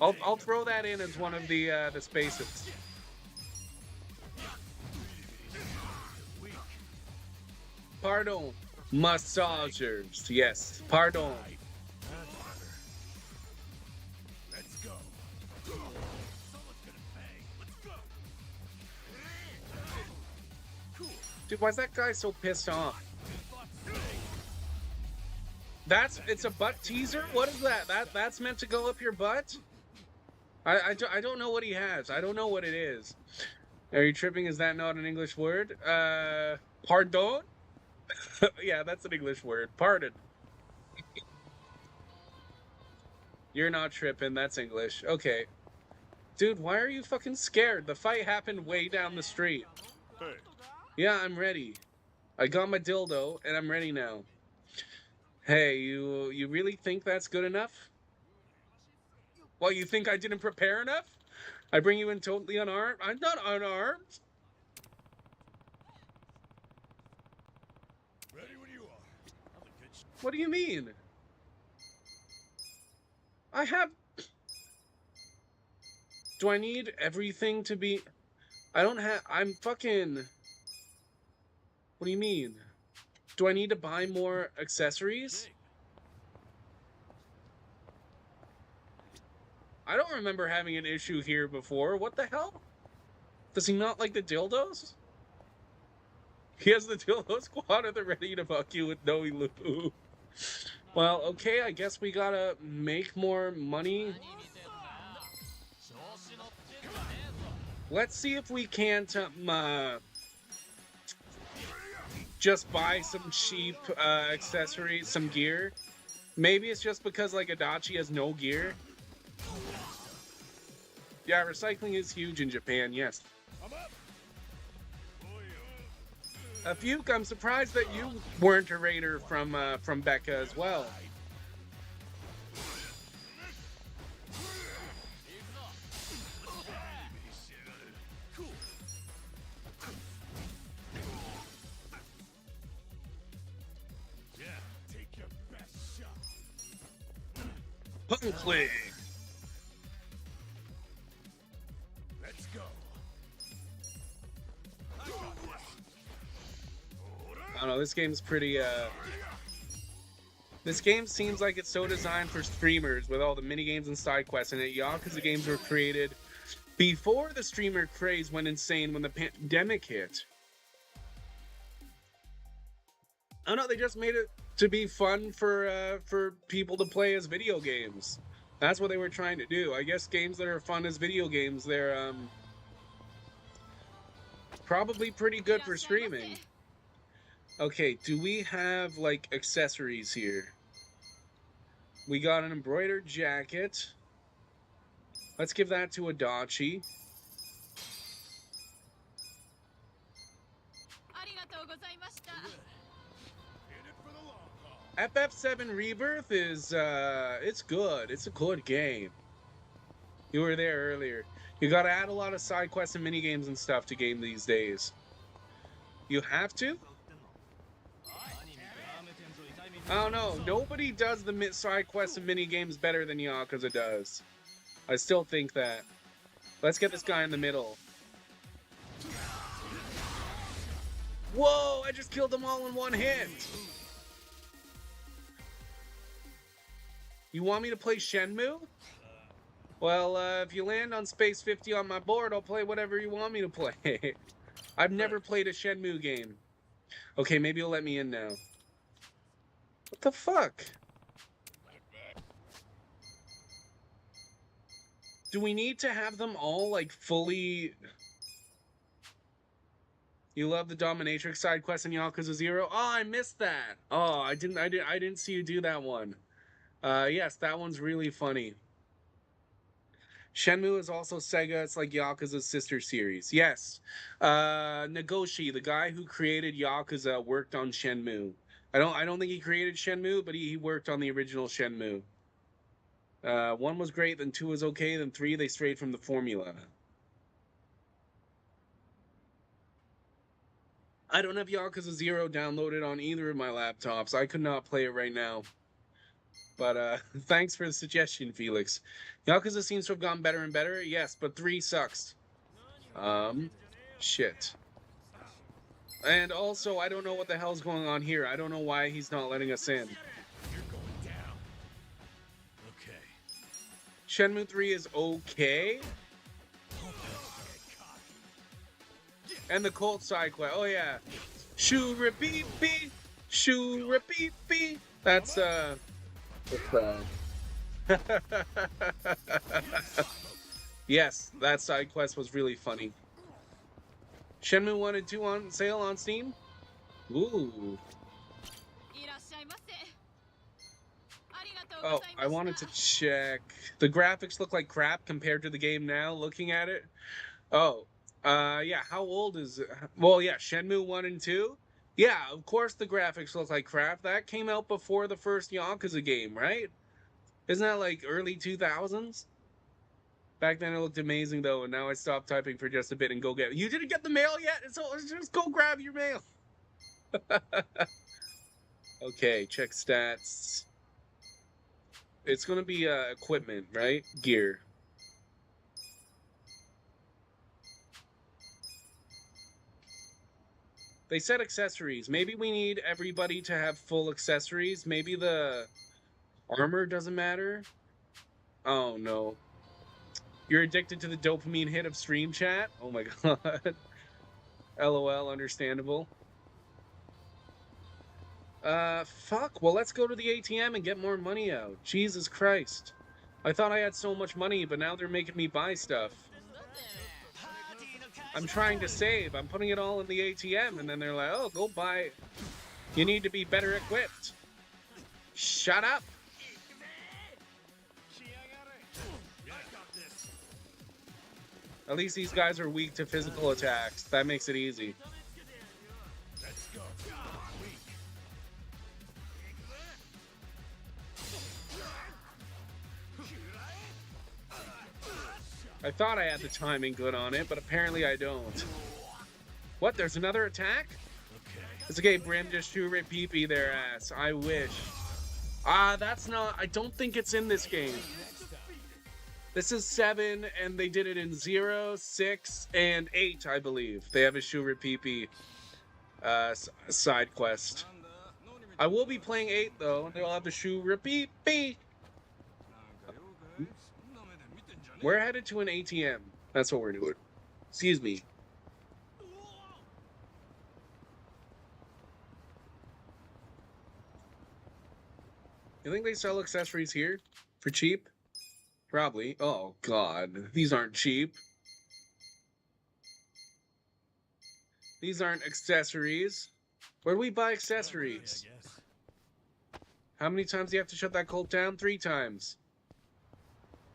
I'll throw that in as one of the spaces. Pardon, massagers. Yes, pardon. Dude, why is that guy so pissed off? It's a butt teaser? What is that? That's meant to go up your butt? I don't know what he has. I don't know what it is. Are you tripping? Is that not an English word? Pardon? Yeah, that's an English word. Pardon. You're not tripping. That's English. Okay. Dude, why are you fucking scared? The fight happened way down the street. Hey. Yeah, I'm ready. I got my dildo, and I'm ready now. Hey, you really think that's good enough? Well, you think I didn't prepare enough? I bring you in totally unarmed? I'm not unarmed. Ready when you are. What do you mean? I have... Do I need everything to be... I don't have... I'm fucking... What do you mean? Do I need to buy more accessories? I don't remember having an issue here before. What the hell? Does he not like the dildos? He has the dildo squad at the ready to fuck you with no loo. Well, okay, I guess we gotta make more money. Let's see if we can't just buy some cheap accessories, some gear. Maybe it's just because like Adachi has no gear. Yeah, recycling is huge in Japan, yes. Fuke, I'm surprised that you weren't a raider from Becca as well. Punkling. Let's go. I don't know, this game's pretty, This game seems like it's so designed for streamers with all the minigames and side quests, and Yakuza games were created before the streamer craze went insane when the pandemic hit. I don't know, they just made it to be fun for people to play as video games. That's what they were trying to do. I guess games that are fun as video games, they're probably pretty good for streaming. Okay, do we have like accessories here? We got an embroidered jacket. Let's give that to Adachi. FF7 Rebirth is it's good. It's a good game. You were there earlier. You gotta add a lot of side quests and minigames and stuff to game these days. You have to? I don't know. Nobody does the side quests and minigames better than Yakuza does. I still think that. Let's get this guy in the middle. Whoa! I just killed them all in one hit! You want me to play Shenmue? Well, if you land on Space 50 on my board, I'll play whatever you want me to play. I've never played a Shenmue game. Okay, maybe you'll let me in now. What the fuck? Do we need to have them all, like, fully... You love the dominatrix side quest in Yakuza 0? Oh, I missed that! Oh, I didn't see you do that one. Yes, that one's really funny. Shenmue is also Sega. It's like Yakuza's sister series. Yes. Nagoshi, the guy who created Yakuza, worked on Shenmue. I don't think he created Shenmue, but he worked on the original Shenmue. 1 was great, then 2 was okay, then 3 they strayed from the formula. I don't have Yakuza 0 downloaded on either of my laptops. I could not play it right now. But thanks for the suggestion, Felix. Yakuza seems to have gotten better and better. Yes, but 3 sucks. Shit. And also, I don't know what the hell's going on here. I don't know why he's not letting us in. You're going down. Okay. Shenmue 3 is okay. And the cult side quest. Oh, yeah. Shoo-ra-beep-beep. Shoo-ra-beep-beep. That's, yes, that side quest was really funny. Shenmue 1 and 2 on sale on Steam? Ooh. Oh, I wanted to check. The graphics look like crap compared to the game now, looking at it. Oh, yeah, how old is it? Well, yeah, Shenmue 1 and 2? Yeah, of course the graphics look like crap. That came out before the first Yakuza game, right? Isn't that like early 2000s? Back then it looked amazing though, and now I stopped typing for just a bit and go get it. You didn't get the mail yet? So just go grab your mail. Okay, check stats. It's gonna be equipment, right? Gear. They said accessories. Maybe we need everybody to have full accessories. Maybe the armor doesn't matter. Oh no. You're addicted to the dopamine hit of stream chat? Oh my god. LOL, understandable. Fuck. Well, let's go to the ATM and get more money out. Jesus Christ. I thought I had so much money, but now they're making me buy stuff. I'm trying to save. I'm putting it all in the ATM, and then they're like, oh, go buy. You need to be better equipped. Shut up. At least these guys are weak to physical attacks. That makes it easy. Let's go. I thought I had the timing good on it, but apparently I don't. What? There's another attack? Okay. It's okay, Brim. Just shoot right pee-pee their ass. I wish. That's not... I don't think it's in this game. This is 7, and they did it in 0, 6, and 8, I believe. They have a Shurapipi side quest. I will be playing 8, though, and they'll have the Shurapipi. We're headed to an ATM. That's what we're doing. Excuse me. You think they sell accessories here? For cheap? Probably. Oh, God. These aren't cheap. These aren't accessories. Where do we buy accessories? How many times do you have to shut that cult down? 3 times.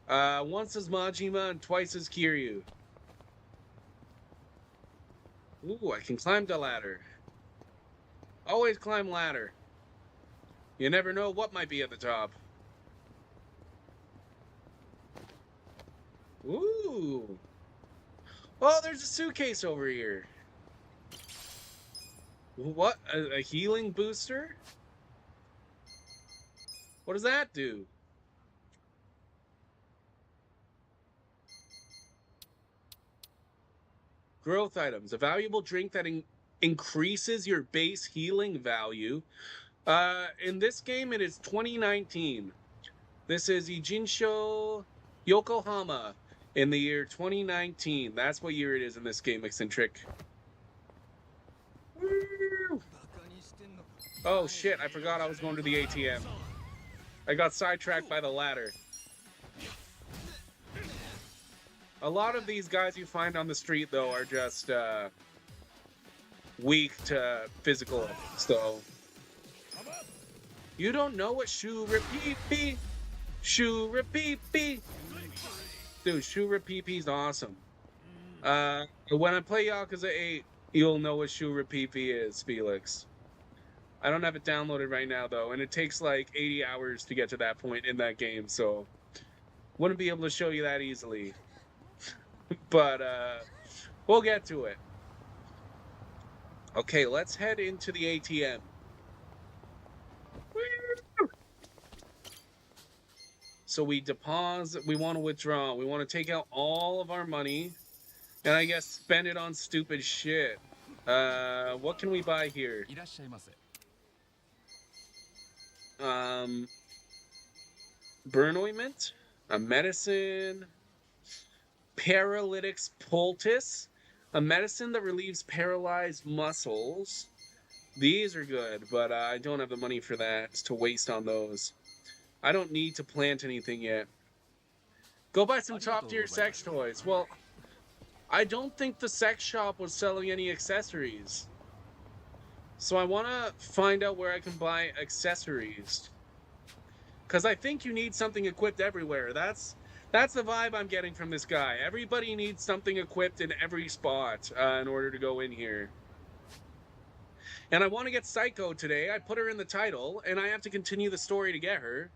Once as Majima and twice as Kiryu. Ooh, I can climb the ladder. Always climb ladder. You never know what might be at the top. Ooh. Oh, there's a suitcase over here. What? A healing booster? What does that do? Growth items. A valuable drink that increases your base healing value. In this game, it is 2019. This is Ijinsho Yokohama in the year 2019. That's what year it is in this game, Eccentric. Woo! Oh shit, I forgot I was going to the ATM. I got sidetracked by the ladder. A lot of these guys you find on the street, though, are just weak to physical, so... You don't know what Shurapipi? Shurapipi! Dude, Shurapipi's awesome. When I play Yakuza 8, you'll know what Shurapipi is, Felix. I don't have it downloaded right now, though, and it takes like 80 hours to get to that point in that game, so... Wouldn't be able to show you that easily. But, we'll get to it. Okay, let's head into the ATM. So we deposit, we want to withdraw, we want to take out all of our money, and I guess spend it on stupid shit. What can we buy here? Burn ointment, a medicine, paralytics poultice, a medicine that relieves paralyzed muscles. These are good, but I don't have the money for that to waste on those. I don't need to plant anything yet. Go buy some top-tier sex toys. Well, I don't think the sex shop was selling any accessories. So I want to find out where I can buy accessories. Because I think you need something equipped everywhere. That's the vibe I'm getting from this guy. Everybody needs something equipped in every spot in order to go in here. And I want to get Saeko today. I put her in the title, and I have to continue the story to get her.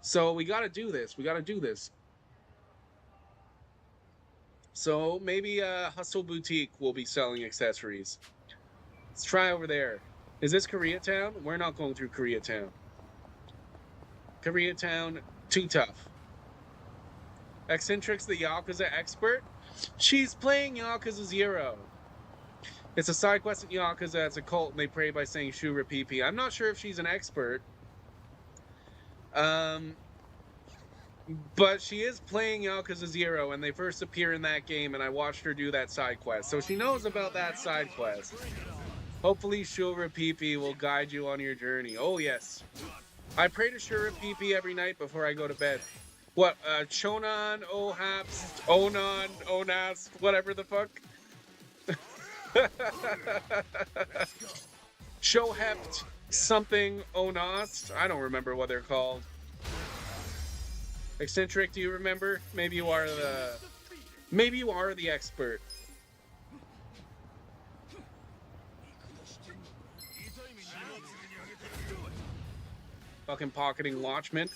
So we got to do this. We got to do this. So maybe Hustle Boutique will be selling accessories. Let's try over there. Is this Koreatown? We're not going through Koreatown. Koreatown, too tough. Eccentric's the Yakuza expert. She's playing Yakuza 0. It's a side quest in Yakuza. It's a cult, and they pray by saying Shurapipi. I'm not sure if she's an expert. But she is playing Yakuza 0, and they first appear in that game, and I watched her do that side quest. So she knows about that side quest. Hopefully Shurapipi will guide you on your journey. Oh, yes. I pray to Shurapipi every night before I go to bed. What, Chonan, Ohaps, Onan, Onast, whatever the fuck? Shohept something Onost. I don't remember what they're called. Eccentric, do you remember? Maybe you are the expert. Fucking pocketing Watchmen.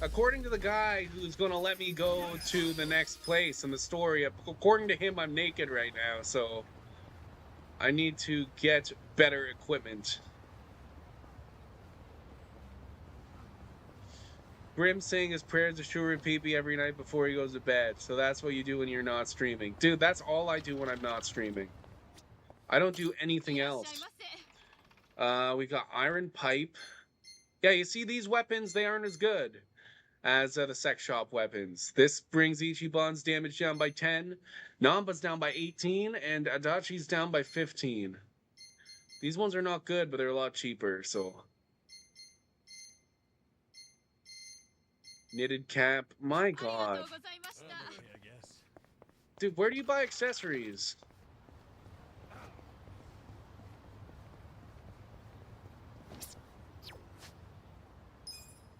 according to the guy who's gonna let me go to the next place in the story, according to him, I'm naked right now, so I need to get better equipment. Grim saying his prayers to Shuri Peepee every night before he goes to bed. So that's what you do when you're not streaming. Dude, that's all I do when I'm not streaming. I don't do anything else. We got Iron Pipe. Yeah, you see these weapons, they aren't as good as the sex shop weapons. This brings Ichiban's damage down by 10, Namba's down by 18, and Adachi's down by 15. These ones are not good, but they're a lot cheaper, so... Knitted cap. My god. Okay, I guess. Dude, where do you buy accessories?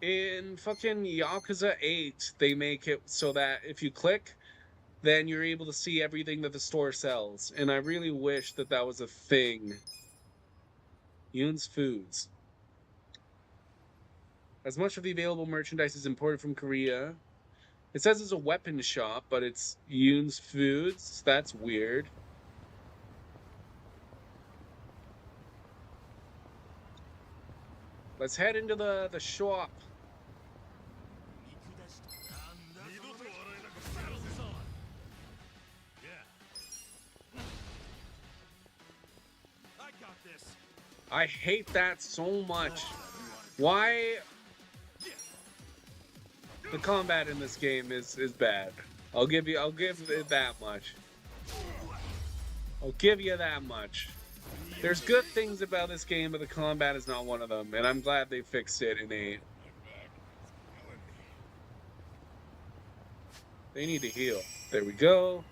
In fucking Yakuza 8, they make it so that if you click, then you're able to see everything that the store sells. And I really wish that that was a thing. Yoon's Foods. As much of the available merchandise is imported from Korea. It says it's a weapon shop, but it's Yoon's Foods. That's weird. Let's head into the shop. I hate that so much. Why? The combat in this game is bad. I'll give it that much. I'll give you that much. There's good things about this game, but the combat is not one of them, and I'm glad they fixed it in 8. They need to heal. There we go.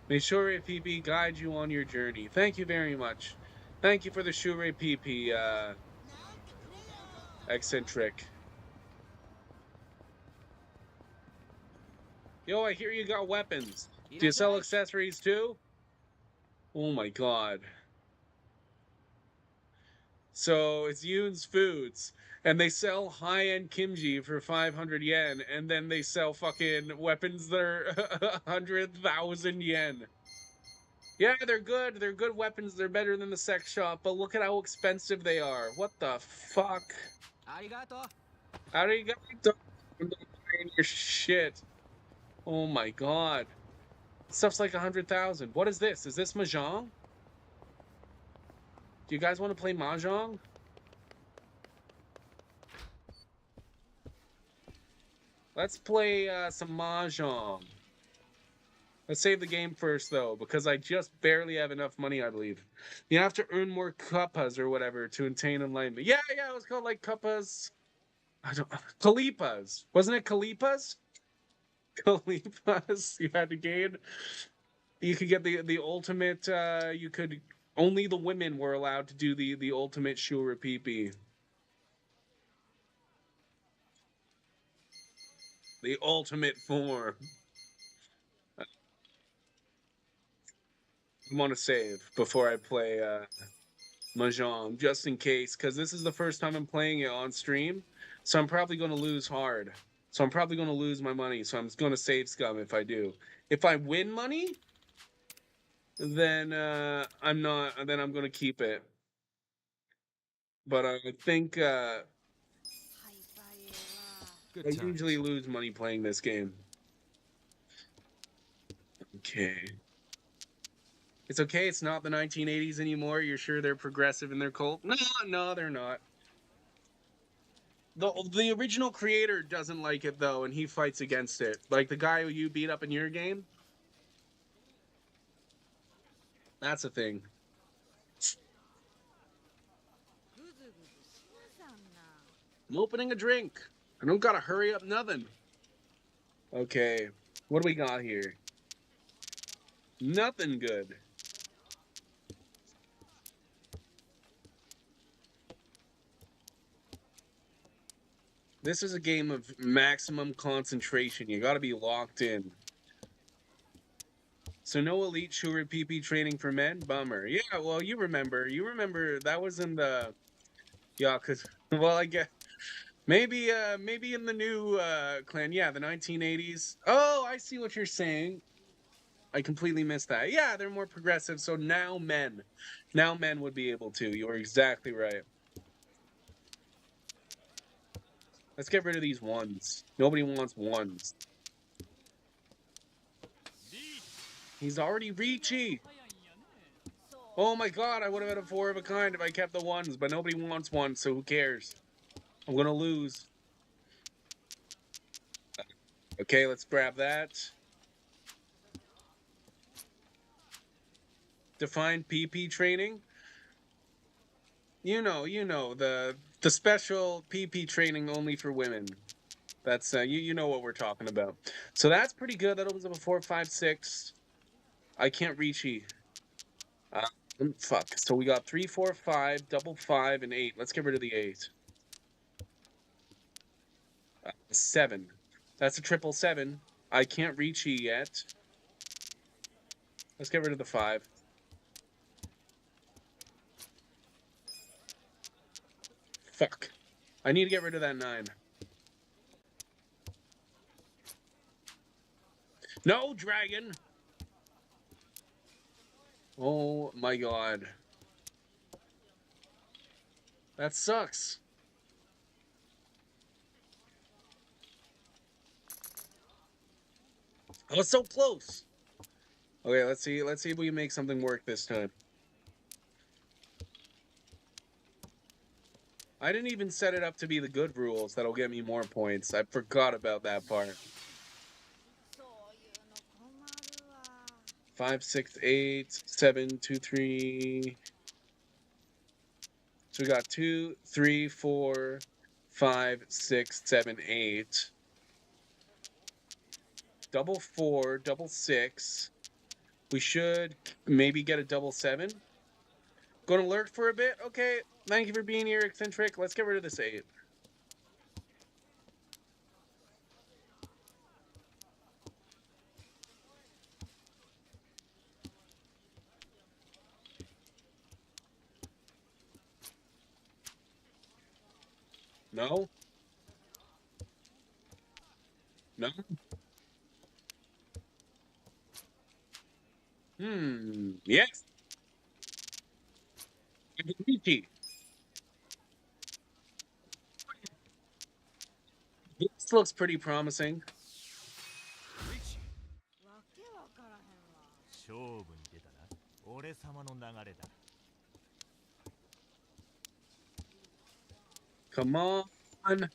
May Shure PP guide you on your journey. Thank you very much. Thank you for the Shure PP, eccentric. Yo, I hear you got weapons. Do you sell accessories too? Oh my god. So it's Yoon's Foods, and they sell high-end kimchi for 500 yen, and then they sell fucking weapons that are 100,000 yen. Yeah, they're good. They're good weapons. They're better than the sex shop, but look at how expensive they are. What the fuck? Arigato. Arigato. Your shit. Oh my god. Stuff's like 100,000. What is this? Is this Mahjong? Do you guys want to play Mahjong? Let's play some Mahjong. Let's save the game first, though, because I just barely have enough money, I believe. You have to earn more kappas or whatever to attain enlightenment. Yeah, it was called, like, kappas. I don't... Kalipas. Wasn't it Kalipas? Kalipas. You had to gain... You could get the ultimate, you could... Only the women were allowed to do the ultimate Shura PP. The ultimate form. I want to save before I play Mahjong, just in case, because this is the first time I'm playing it on stream, so I'm probably going to lose hard. So I'm probably going to lose my money, so I'm just going to save scum if I do. If I win money, then I'm not. Then I'm going to keep it. But I think I usually lose money playing this game. Okay. It's okay, it's not the 1980s anymore. You're sure they're progressive in their cult? No, they're not. The original creator doesn't like it, though, and he fights against it. Like the guy who you beat up in your game. That's a thing. I'm opening a drink. I don't gotta hurry up nothing. Okay, what do we got here? Nothing good. This is a game of maximum concentration. You gotta be locked in. So no elite Shura PP training for men? Bummer. Yeah, well, you remember that was in the Yakuza. Well, I guess Maybe in the new clan, yeah, the 1980s. Oh, I see what you're saying. I completely missed that. Yeah, they're more progressive, so now men would be able to. You're exactly right. Let's get rid of these ones. Nobody wants ones. He's already reachy. Oh my god, I would have had a 4 of a kind if I kept the ones, but nobody wants one, so who cares? I'm gonna lose. Okay, let's grab that. Define PP training. You know, the special PP training only for women. That's you know what we're talking about. So that's pretty good. That opens up a 4, 5, 6. I can't reach E. Fuck. So we got 3, 4, 5, double 5, and 8. Let's get rid of the 8. 7. That's a 777. I can't reach E yet. Let's get rid of the 5. Fuck. I need to get rid of that 9. No, dragon! Oh my god. That sucks. I was so close. Okay, let's see if we can make something work this time. I didn't even set it up to be the good rules that'll get me more points. I forgot about that part. 5, 6, 8, 7, 2, 3. So we got 2, 3, 4, 5, 6, 7, 8. Double 4, double 6. We should maybe get a double 7. Going to lurk for a bit? Okay. Thank you for being here, Eccentric. Let's get rid of this 8. No? No? Yes. Peachy. This looks pretty promising. 勝負に出たな。俺様の流れだ。Come on.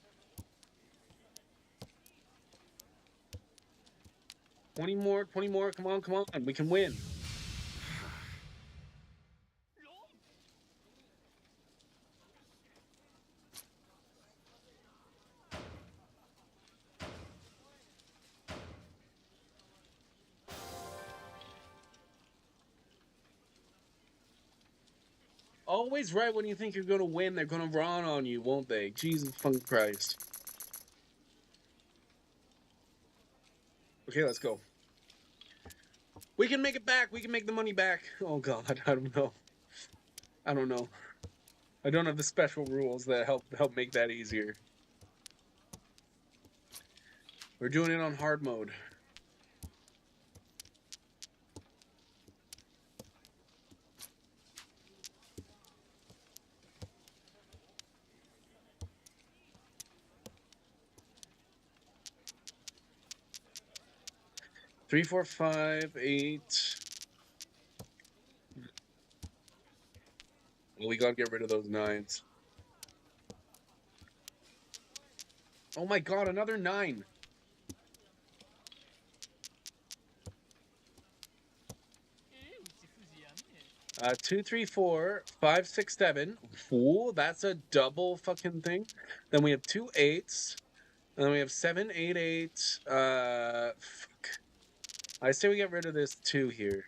$20 more, $20 more. Come on, come on. We can win. Always right when you think you're going to win, they're going to run on you, won't they? Jesus fucking Christ. Okay, let's go. We can make it back. We can make the money back. Oh, God. I don't know. I don't know. I don't have the special rules that help make that easier. We're doing it on hard mode. Three, 4, 5, 8. Well, we gotta get rid of those 9s. Oh my god, another 9. 2, 3, 4, 5, 6, 7. Ooh, that's a double fucking thing. Then we have 2 8s. And then we have 7, 8, 8. Fuck. I say we get rid of this 2 here.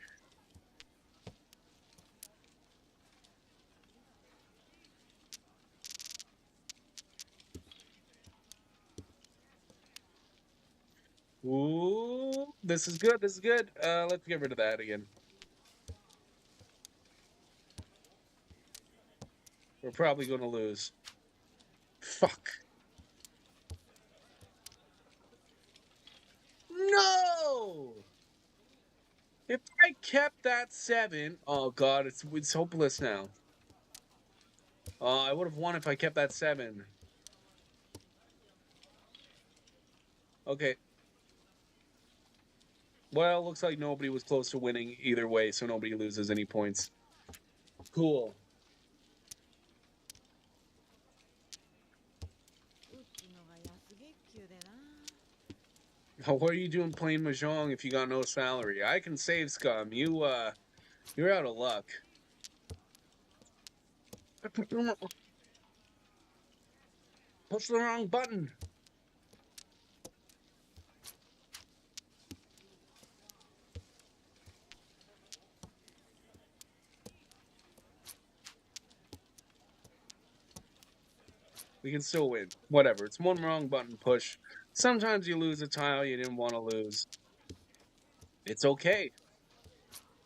Ooh, this is good. This is good. Let's get rid of that again. We're probably going to lose. Fuck. No! If I kept that 7, oh god, it's hopeless now. I would have won if I kept that 7. Okay. Well, looks like nobody was close to winning either way, so nobody loses any points. Cool. What are you doing playing Mahjong if you got no salary? I can save scum. You're out of luck. Push the wrong button. We can still win. Whatever. It's one wrong button push. Sometimes you lose a tile you didn't want to lose. It's okay.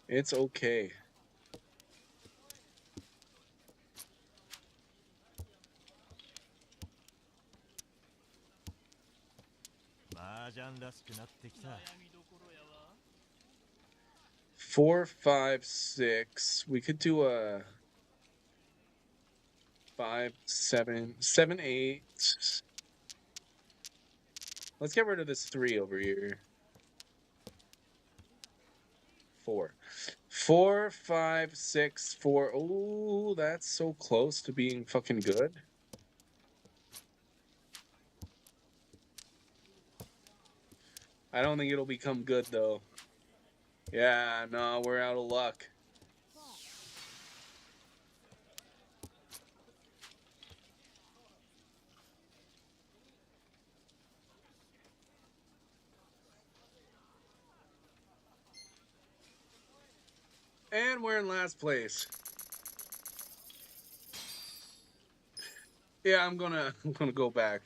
It's okay. Four, 5, 6. We could do a 5, 7, 7, 8. Let's get rid of this 3 over here. 4. 4, 5, 6, 4. Oh, that's so close to being fucking good. I don't think it'll become good, though. Yeah, no, we're out of luck. And we're in last place. Yeah, I'm gonna go back.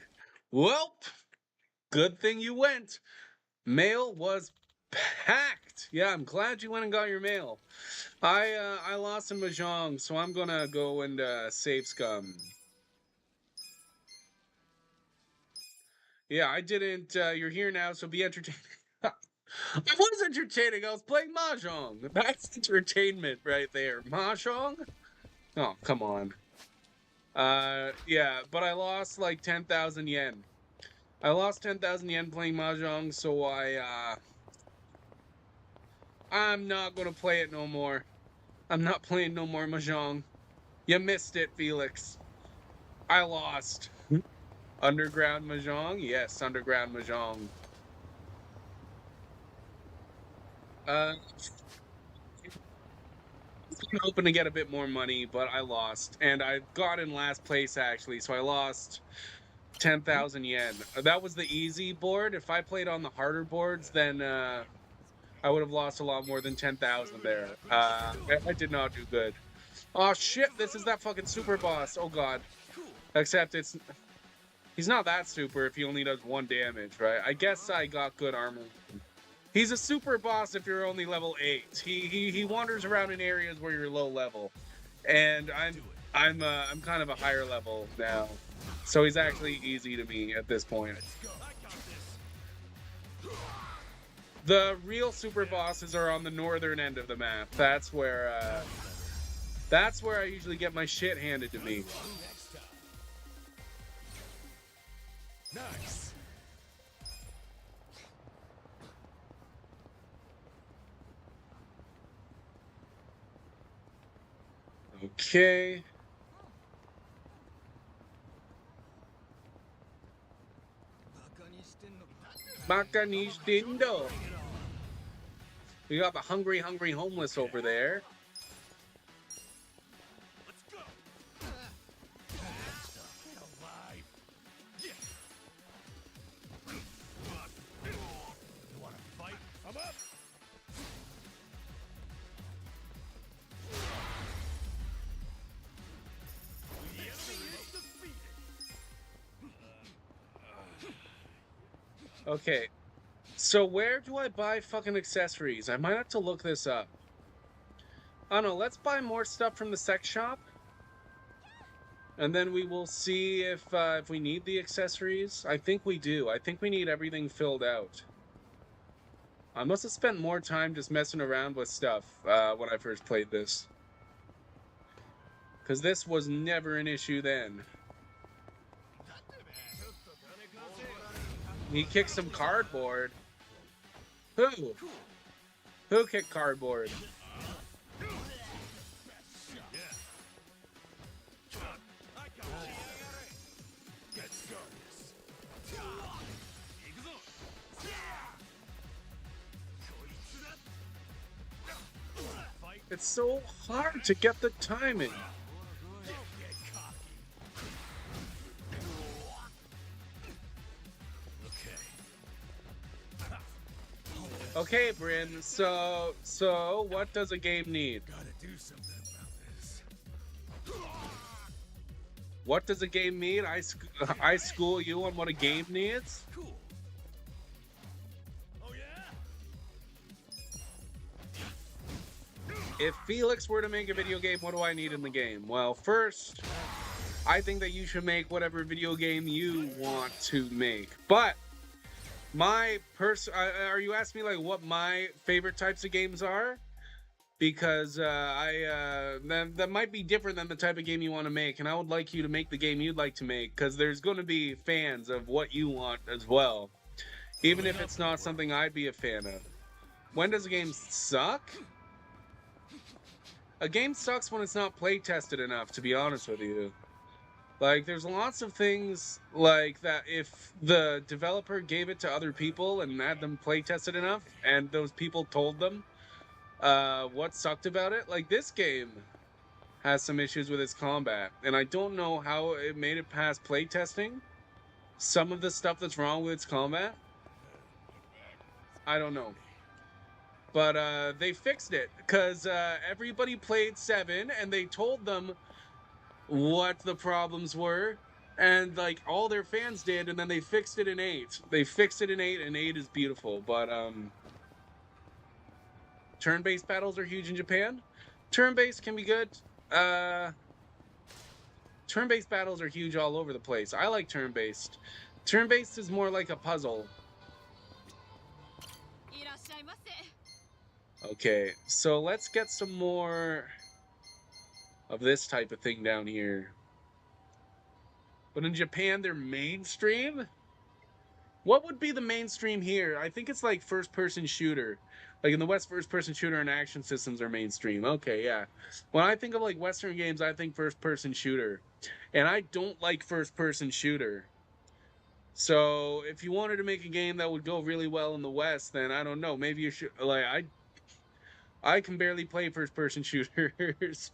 Welp, good thing you went. Mail was packed. Yeah, I'm glad you went and got your mail. I lost in Mahjong, so I'm gonna go and save scum. Yeah, I didn't. You're here now, so be entertaining. I was entertaining. I was playing Mahjong. That's entertainment right there. Mahjong? Oh, come on. Yeah, but I lost like 10,000 yen. I lost 10,000 yen playing Mahjong, so I'm not gonna play it no more. I'm not playing no more Mahjong. You missed it, Felix. I lost. Underground Mahjong? Yes, Underground Mahjong. I'm hoping to get a bit more money, but I lost. And I got in last place, actually, so I lost 10,000 yen. That was the easy board. If I played on the harder boards, then I would have lost a lot more than 10,000 there. I did not do good. Oh shit, this is that fucking super boss. Oh god. Except he's not that super if he only does 1 damage, right? I guess I got good armor. He's a super boss if you're only level 8. He wanders around in areas where you're low level. And I'm kind of a higher level now. So he's actually easy to me at this point. The real super bosses are on the northern end of the map. That's where I usually get my shit handed to me. Nice. Okay. Bakanishtindo. We got the hungry homeless over there. Let's go. Get alive. You want to fight? I'm up. The enemy is defeated. Okay. So where do I buy fucking accessories? I might have to look this up. I don't know, let's buy more stuff from the sex shop. And then we will see if we need the accessories. I think we do. I think we need everything filled out. I must have spent more time just messing around with stuff when I first played this. Because this was never an issue then. He kicked some cardboard. Who? Who kicked cardboard? It's so hard to get the timing. Okay, Bryn. So what does a game need? Gotta do something about this. What does a game need? I school you on what a game needs? Cool. Oh yeah? If Felix were to make a video game, what do I need in the game? Well, first, I think that you should make whatever video game you want to make. But are you asking me like what my favorite types of games are? Because that might be different than the type of game you want to make, and I would like you to make the game you'd like to make, because there's going to be fans of what you want as well, even if it's not something I'd be a fan of. When does a game suck? A game sucks when it's not play tested enough, to be honest with you. Like, there's lots of things like that if the developer gave it to other people and had them play tested enough, and those people told them what sucked about it. Like, this game has some issues with its combat, and I don't know how it made it past play testing. Some of the stuff that's wrong with its combat, I don't know. But they fixed it, because everybody played 7, and they told them what the problems were, and like all their fans did, and then they fixed it in 8. They fixed it in 8, and 8 is beautiful. But turn-based battles are huge in Japan. Turn-based can be good. Turn-based battles are huge all over the place. I like turn-based. Turn-based is more like a puzzle. Okay, so let's get some more of this type of thing down here. But in Japan, they're mainstream? What would be the mainstream here? I think it's like first-person shooter. Like in the West, first-person shooter and action systems are mainstream. Okay, yeah. When I think of like Western games, I think first-person shooter. And I don't like first-person shooter. So if you wanted to make a game that would go really well in the West, then I don't know. Maybe you should, like, I can barely play first-person shooters.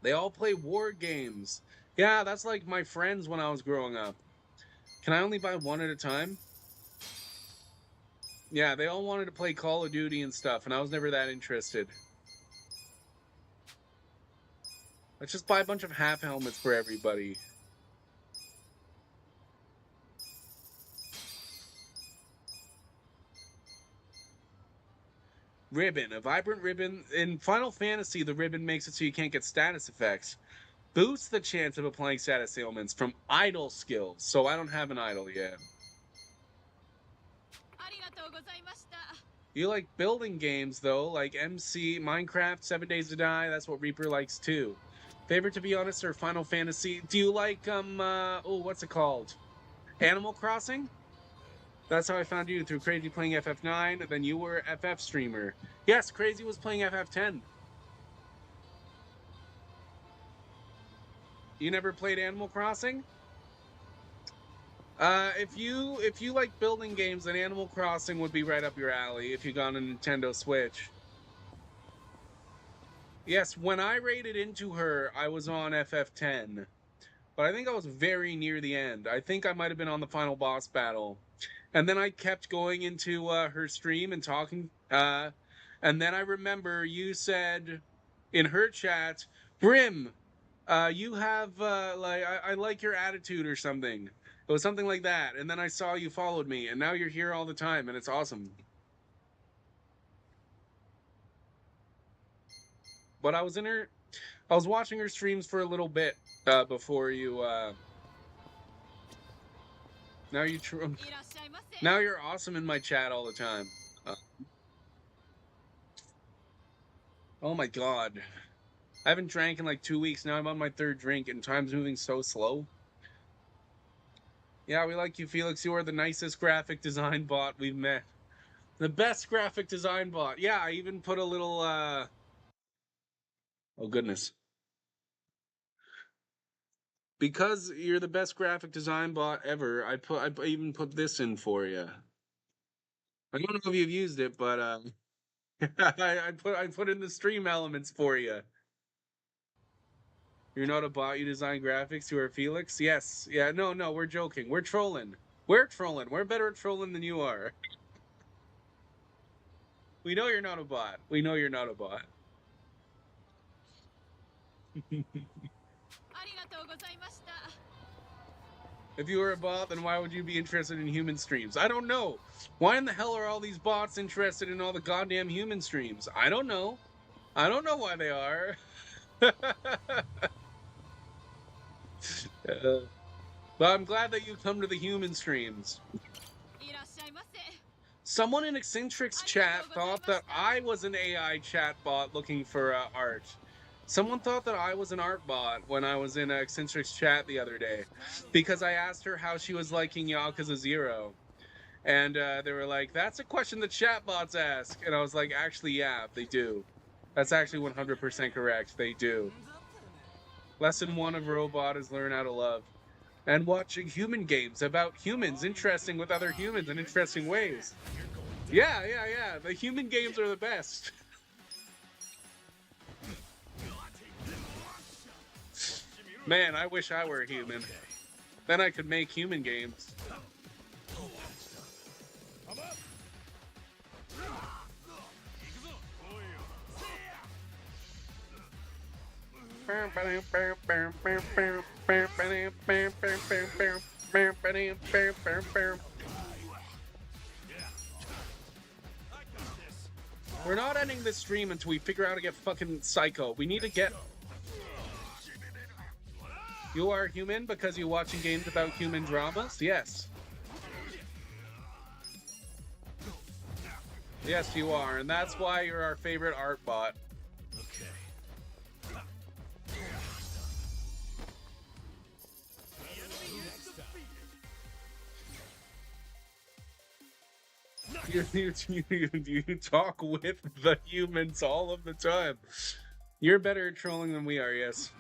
They all play war games. Yeah, that's like my friends when I was growing up. Can I only buy one at a time? Yeah, they all wanted to play Call of Duty and stuff, and I was never that interested. Let's just buy a bunch of half helmets for everybody. Ribbon. A vibrant ribbon. In Final Fantasy, the ribbon makes it so you can't get status effects. Boosts the chance of applying status ailments from idle skills. So I don't have an idle yet. You like building games, though, like MC, Minecraft, 7 Days to Die. That's what Reaper likes, too. Favorite, to be honest, are Final Fantasy. Do you like, what's it called? Animal Crossing? That's how I found you, through Crazy playing FF9, then you were FF streamer. Yes, Crazy was playing FF10. You never played Animal Crossing? If you like building games, then Animal Crossing would be right up your alley if you got a Nintendo Switch. Yes, when I raided into her, I was on FF10. But I think I was very near the end. I think I might have been on the final boss battle. And then I kept going into her stream and talking. And then I remember you said in her chat, Brim, you have, I like your attitude or something. It was something like that. And then I saw you followed me. And now you're here all the time. And it's awesome. But I was watching her streams for a little bit before you Now you now you're awesome in my chat all the time. Oh my god. I haven't drank in like 2 weeks. Now I'm on my third drink and time's moving so slow. Yeah, we like you, Felix. You are the nicest graphic design bot we've met. The best graphic design bot. Yeah, I even put a little oh goodness. Because you're the best graphic design bot ever, I even put this in for you. I don't know if you've used it, but I put in the stream elements for you. You're not a bot, you design graphics, you are Felix? Yes. Yeah, no, we're joking. We're trolling. We're trolling. We're better at trolling than you are. We know you're not a bot. We know you're not a bot. If you were a bot, then why would you be interested in human streams? I don't know. Why in the hell are all these bots interested in all the goddamn human streams? I don't know. I don't know why they are. But I'm glad that you come to the human streams. Someone in Eccentric's chat thought that I was an AI chat bot looking for art. Someone thought that I was an art bot when I was in Eccentric's chat the other day because I asked her how she was liking Yakuza 0. And they were like, that's a question that chat bots ask. And I was like, actually, yeah, they do. That's actually 100% correct. They do. Lesson 1 of Robot is learn how to love. And watching human games about humans, interesting with other humans in interesting ways. Yeah. The human games are the best. Man, I wish I were a human. Then I could make human games. We're not ending this stream until we figure out how to get fucking Saeko. We need to get... You are human because you're watching games about human dramas? Yes. Yes, you are, and that's why you're our favorite art bot. You talk with the humans all of the time. You're better at trolling than we are, yes.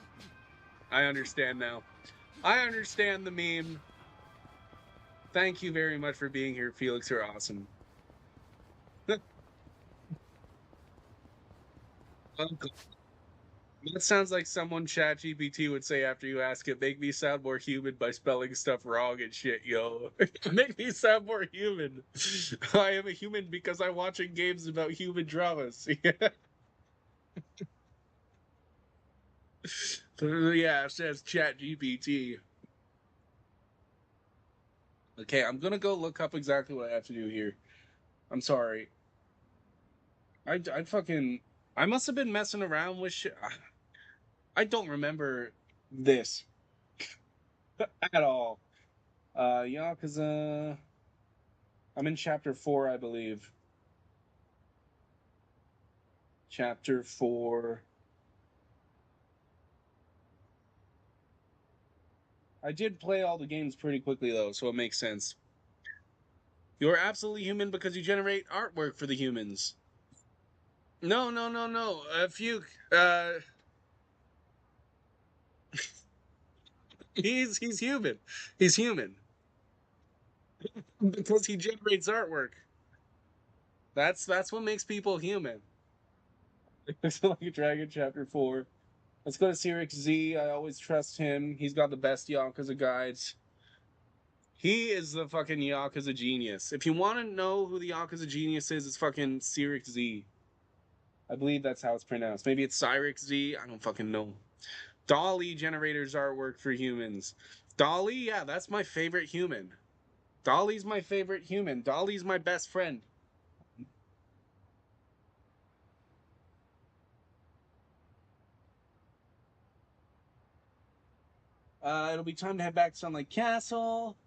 I understand now. I understand the meme. Thank you very much for being here, Felix. You're awesome. Uncle. That sounds like someone ChatGPT would say after you ask it, make me sound more human by spelling stuff wrong and shit, yo. Make me sound more human. I am a human because I'm watching games about human dramas. Yeah, it says ChatGPT. Okay, I'm gonna go look up exactly what I have to do here. I'm sorry. I fucking... I must have been messing around with shit. I don't remember this at all. Yakuza... I'm in chapter 4, I believe. Chapter 4. I did play all the games pretty quickly, though, so it makes sense. You're absolutely human because you generate artwork for the humans. No. Fuke. He's human. He's human. Because he generates artwork. That's what makes people human. It's like a Dragon Chapter 4. Let's go to Sirix Z. I always trust him. He's got the best Yakuza guides. He is the fucking Yakuza genius. If you want to know who the Yakuza genius is, it's fucking Sirix Z. I believe that's how it's pronounced. Maybe it's Cyrix Z. I don't fucking know. Dolly generators artwork for humans. Dolly, yeah, that's my favorite human. Dolly's my favorite human. Dolly's my best friend. It'll be time to head back to Sunlight Castle.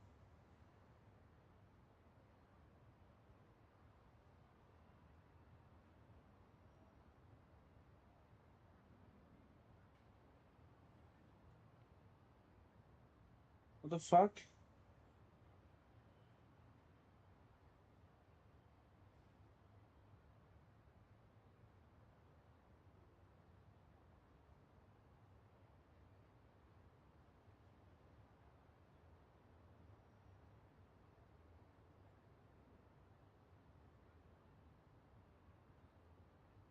the fuck?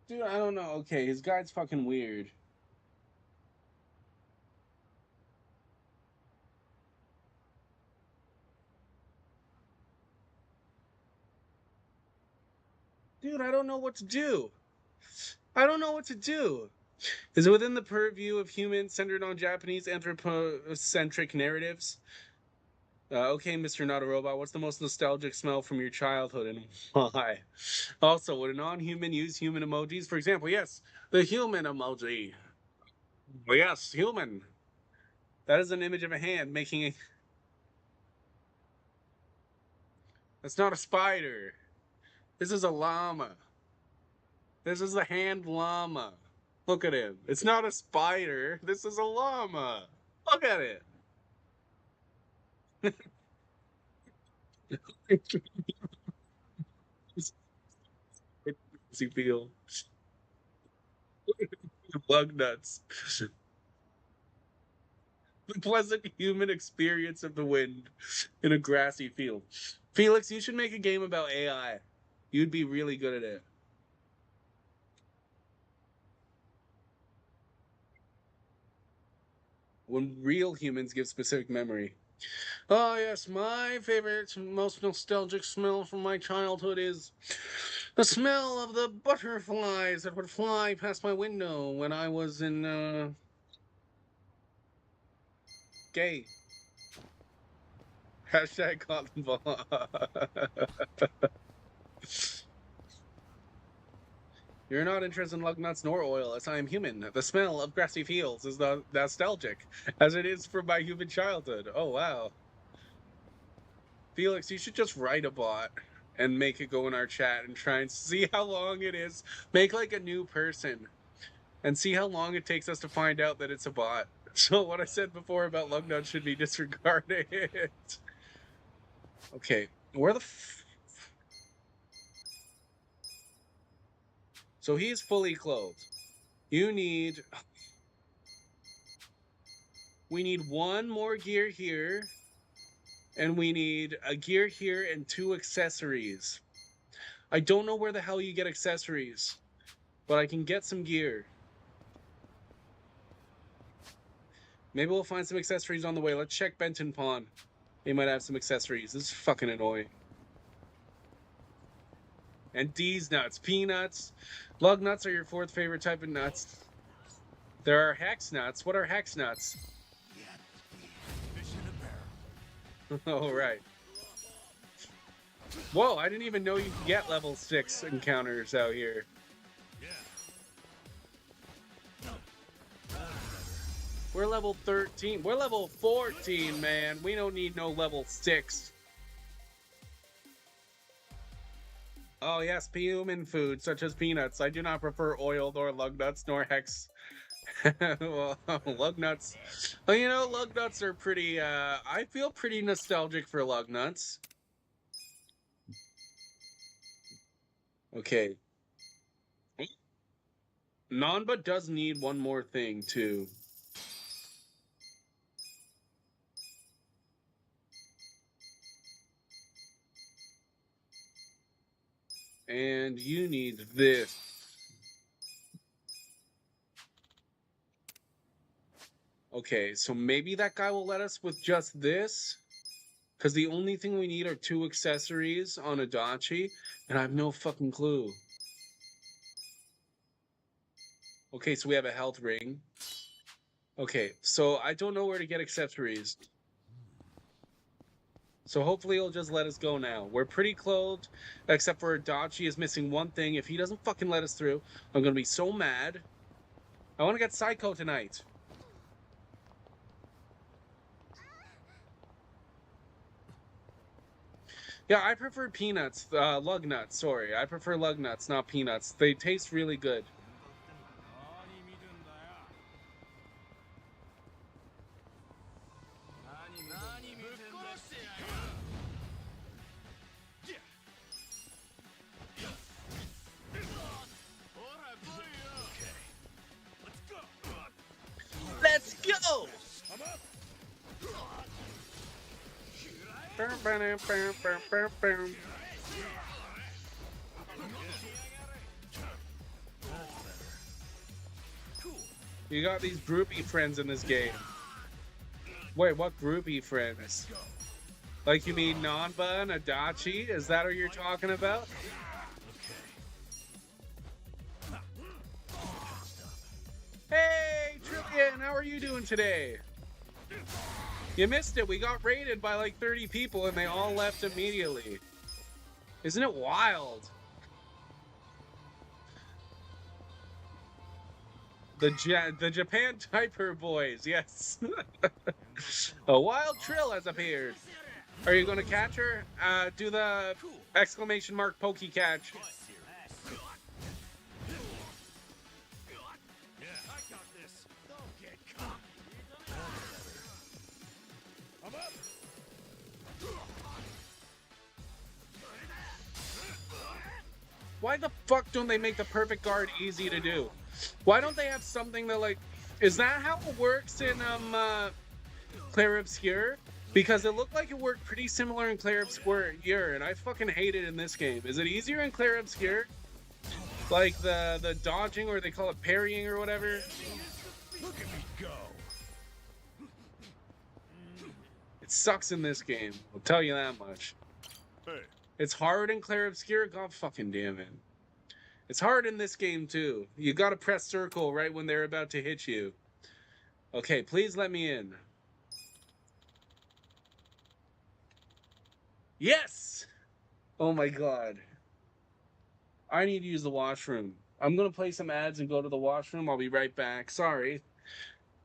Dude, I don't know. Okay, his guide's fucking weird. Dude, I don't know what to do. I don't know what to do. Is it within the purview of humans centered on Japanese anthropocentric narratives? Okay, Mr. Not a Robot, what's the most nostalgic smell from your childhood and why? Also, would a non-human use human emojis? For example, yes, the human emoji. Well, yes, human. That is an image of a hand making a... That's not a spider. This is a llama. This is a hand llama. Look at him. It's not a spider. This is a llama. Look at it. He feel lug nuts. The pleasant human experience of the wind in a grassy field. Felix, you should make a game about AI. You'd be really good at it. When real humans give specific memory. Oh, yes, my favorite, most nostalgic smell from my childhood is the smell of the butterflies that would fly past my window when I was in, gay. Hashtag cotton ball. You're not interested in lug nuts nor oil, as I am human. The smell of grassy fields is nostalgic, as it is for my human childhood. Oh, wow. Felix, you should just write a bot and make it go in our chat and try and see how long it is. Make like a new person and see how long it takes us to find out that it's a bot. So what I said before about lug nuts should be disregarded. Okay, where the So he's fully clothed. You need... We need one more gear here. And we need a gear here and 2 accessories. I don't know where the hell you get accessories, but I can get some gear. Maybe we'll find some accessories on the way. Let's check Benton Pond. They might have some accessories. This is fucking annoying. And D's nuts. Peanuts. Lug nuts are your 4th favorite type of nuts. There are hex nuts. What are hex nuts? Oh, right. Whoa, I didn't even know you could get level 6 encounters out here. We're level 13. We're level 14, man. We don't need no level 6. Oh, yes, human food, such as peanuts. I do not prefer oil, nor lug nuts, nor hex. Well, lug nuts. Well, you know, lug nuts are pretty, I feel pretty nostalgic for lug nuts. Okay. Nanba does need one more thing, too. And you need this. Okay, so maybe that guy will let us with just this? Because the only thing we need are 2 accessories on Adachi, and I have no fucking clue. Okay, so we have a health ring. Okay, so I don't know where to get accessories. So hopefully he'll just let us go now. We're pretty clothed, except for Adachi is missing one thing. If he doesn't fucking let us through, I'm gonna be so mad. I want to get Saeko tonight. Yeah, I prefer peanuts, lug nuts, sorry. I prefer lug nuts, not peanuts. They taste really good. You got these groupie friends in this game. Wait, what groupie friends? Like you mean Nanba and Adachi? Is that what you're talking about? Hey, Trillian, how are you doing today? You missed it. We got raided by like 30 people and they all left immediately. Isn't it wild? The Japan Typer Boys, yes. A wild Trill has appeared. Are you going to catch her? Do the exclamation mark pokey catch. Why the fuck don't they make the perfect guard easy to do? Why don't they have something that like... Is that how it works in Clair Obscur? Because it looked like it worked pretty similar in Clair Obscur, and I fucking hate it in this game. Is it easier in Clair Obscur? Like the dodging, or they call it parrying or whatever? Look at me go. It sucks in this game, I'll tell you that much. Hey, It's hard in Clair Obscur, god fucking damn it. It's hard in this game too. You gotta press circle right when they're about to hit you. Okay, please let me in. Yes! Oh my god. I need to use the washroom. I'm gonna play some ads and go to the washroom. I'll be right back. Sorry.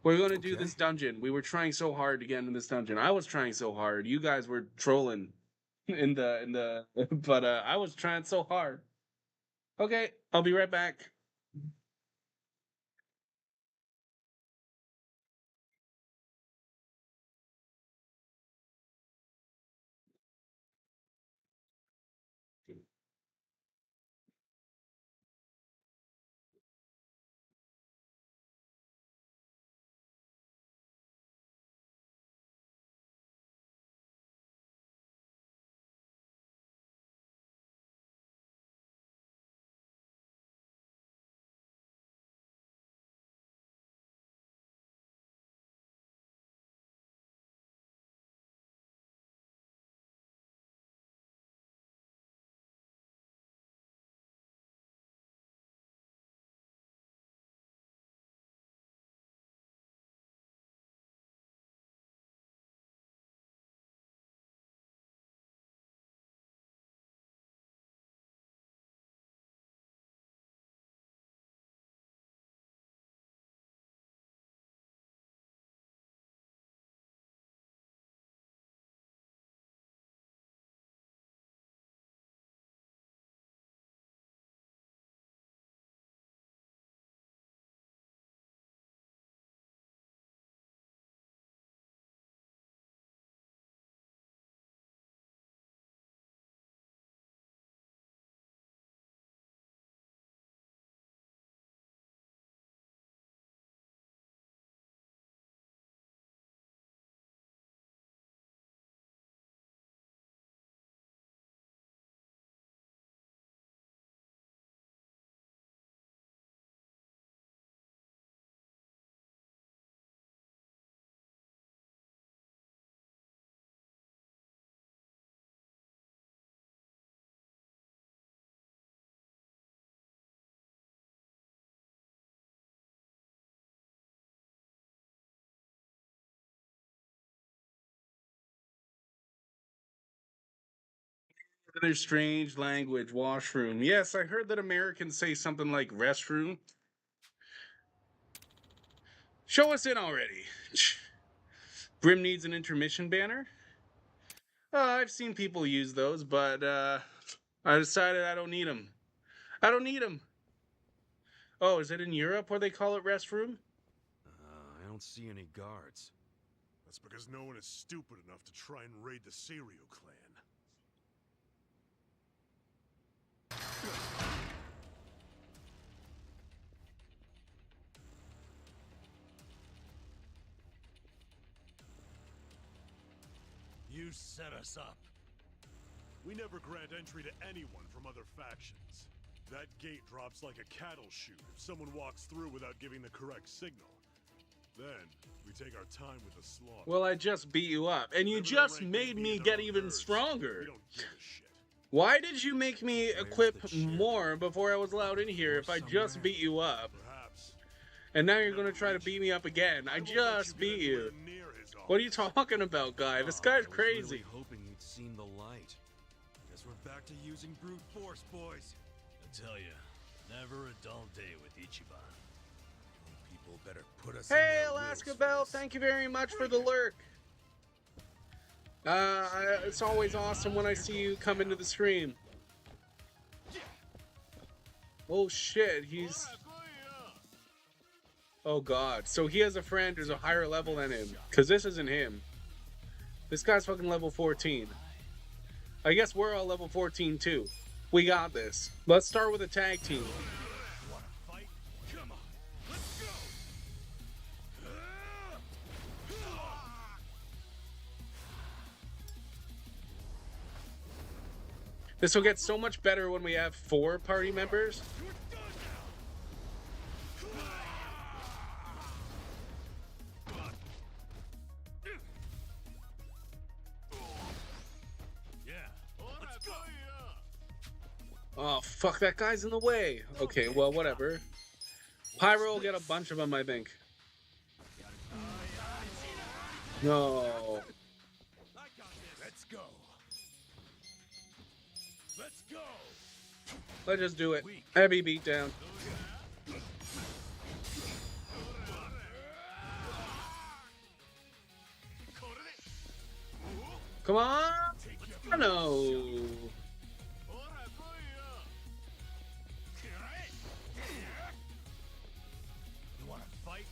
We're gonna do this dungeon. We were trying so hard to get into this dungeon. I was trying so hard. You guys were trolling in the but I was trying so hard. Okay, I'll be right back. Another strange language, washroom. Yes, I heard that Americans say something like restroom. Show us in already. Grim needs an intermission banner. I've seen people use those, but I decided I don't need them. I don't need them. Oh, is it in Europe where they call it restroom? I don't see any guards. that's because no one is stupid enough to try and raid the Seiryu clan. You set us up. We never grant entry to anyone from other factions. That gate drops like a cattle chute if someone walks through without giving the correct signal. Then, we take our time with the slaughter. Well, I just beat you up, and you Whatever the just rank may made be me in get our even herds, stronger. We don't give a shit. Why did you make me Where's equip the sheriff? more before I was allowed in here if I just Somewhere. beat you up? Perhaps. And now you're gonna try to beat me up again. I won't let just get beat you. anywhere near his What are you office. talking about, guy? This Oh, guy's I was crazy. really hoping you'd seen the light. Guess we're back to using brute force, boys. I tell you, never a dull day with Ichiban. People better put us in Hey, their Alaska wheels Bell, first. thank you very much for the lurk. It's always awesome when I see you come into the stream. Oh shit, he's... Oh god, so he has a friend who's a higher level than him. Because this isn't him. This guy's fucking level 14. I guess we're all level 14 too. We got this. Let's start with a tag team. Fight? Come on. Let's go. This will get so much better when we have 4 party members. Let's go. Oh, fuck, that guy's in the way. Okay, well, whatever. Pyro will get a bunch of them, I think. No. Let's go. Let's go. Let's just do it. Heavy beatdown. Come on. No. You wanna fight?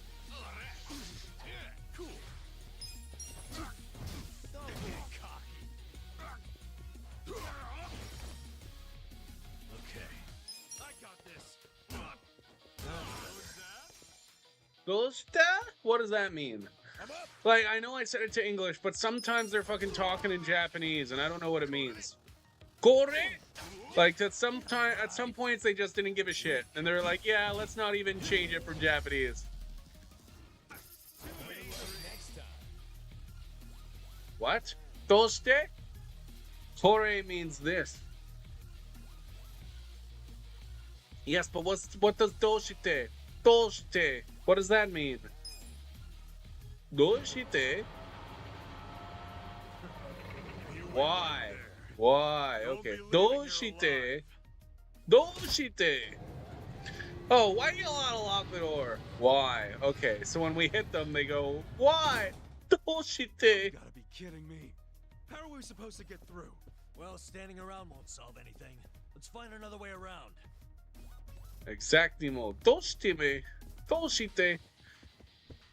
Cool. Don't get cocky. Okay. I got this. Gosta? What does that mean? Like, I know I said it to English, but sometimes they're fucking talking in Japanese, and I don't know what it means. Kore? Like, at some points, they just didn't give a shit. And they're like, yeah, let's not even change it from Japanese. What? Doste? Kore means this. Yes, but what does doshite? Doshite. What does that mean? Doshite? Why? Why? Okay. Doshite. Doshite. Oh, why do you lock the door? Why? Okay, so when we hit them, they go, why? Doshite. You gotta be kidding me. How are we supposed to get through? Well, standing around won't solve anything. Let's find another way around. Exactimo. Doshite. Doshite.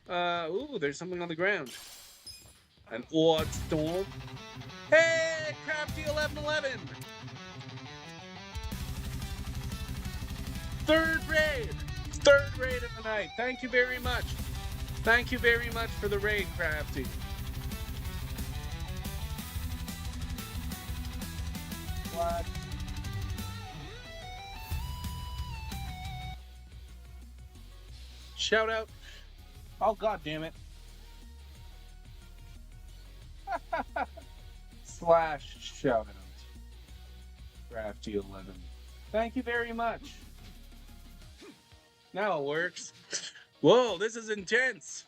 Ooh, there's something on the ground. An odd storm. Hey, Crafty 1111. Third raid of the night. Thank you very much. Thank you very much for the raid, Crafty. What? Shout out. Oh, god damn it. Slash shout out. Crafty 11. Thank you very much. Now it works. Whoa, this is intense.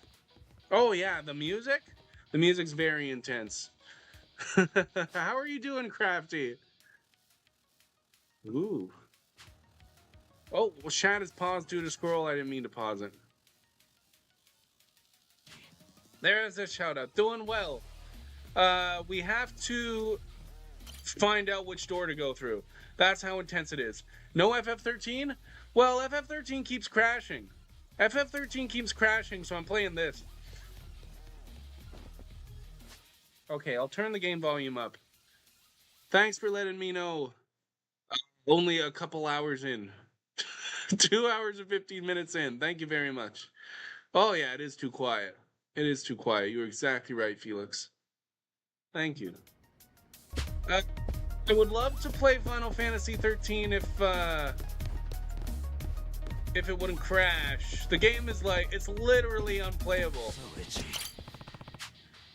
Oh yeah, the music? The music's very intense. How are you doing, Crafty? Ooh. Oh, well, chat is paused due to scroll. I didn't mean to pause it. There's a shout out. Doing well. We have to find out which door to go through. That's how intense it is. No FF13? Well, FF13 keeps crashing. FF13 keeps crashing, so I'm playing this. Okay, I'll turn the game volume up. Thanks for letting me know. Only a couple hours in. 2 hours and 15 minutes in. Thank you very much. Oh yeah, it is too quiet. It is too quiet. You're exactly right, Felix. Thank you. I would love to play Final Fantasy 13 if it wouldn't crash. The game is like, it's literally unplayable. So itchy.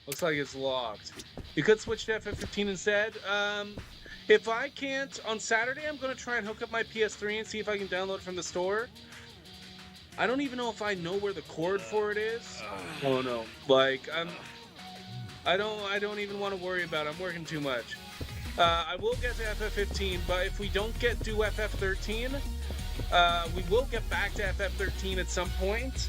Looks like it's locked. You could switch to FF15 instead. If I can't, on Saturday, I'm going to try and hook up my PS3 and see if I can download it from the store. I don't even know if I know where the cord for it is. Oh no. Like, I don't even want to worry about it. I'm working too much. I will get to FF15, but if we don't do FF13, we will get back to FF13 at some point.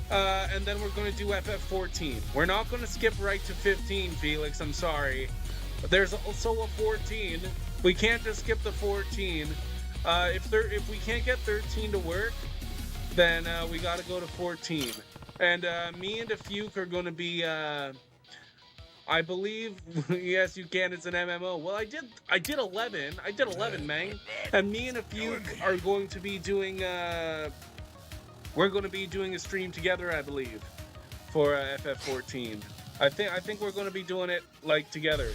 And then we're going to do FF14. We're not going to skip right to 15, Felix. I'm sorry. There's also a 14. We can't just skip the 14. If we can't get 13 to work, then we got to go to 14. And me and Defuke are going to be... I believe, yes, you can. It's an MMO. Well, I did 11. I did 11, man. And me and a few are going to be doing. We're going to be doing a stream together, I believe, for FF14. I think we're going to be doing it like together.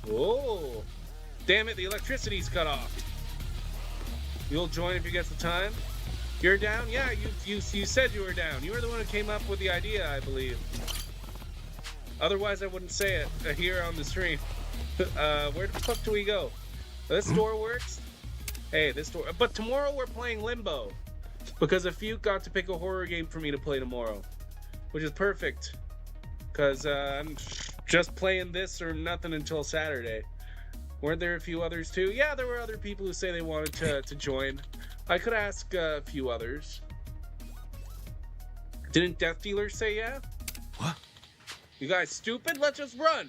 Oh, damn it! The electricity's cut off. You'll join if you get the time. You're down? Yeah, you said you were down. You were the one who came up with the idea, I believe. Otherwise, I wouldn't say it here on the stream. Where the fuck do we go? This door works? Hey, this door... But tomorrow we're playing Limbo. Because a few got to pick a horror game for me to play tomorrow. Which is perfect. Because I'm just playing this or nothing until Saturday. Weren't there a few others too? Yeah, there were other people who say they wanted to join. I could ask a few others. Didn't Death Dealer say yeah? What? You guys stupid? Let's just run!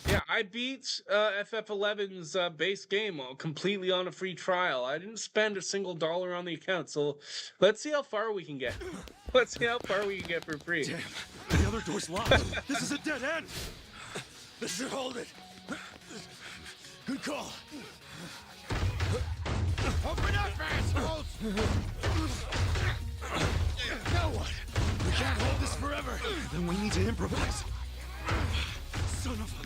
Yeah, I beat FF11's base game completely on a free trial. I didn't spend a single dollar on the account, so let's see how far we can get. Let's see how far we can get for free. Damn, the other door's locked. This is a dead end. This should hold it. Good call. Open up, assholes! Now what? We can't hold this forever. Then we need to improvise. Son of a...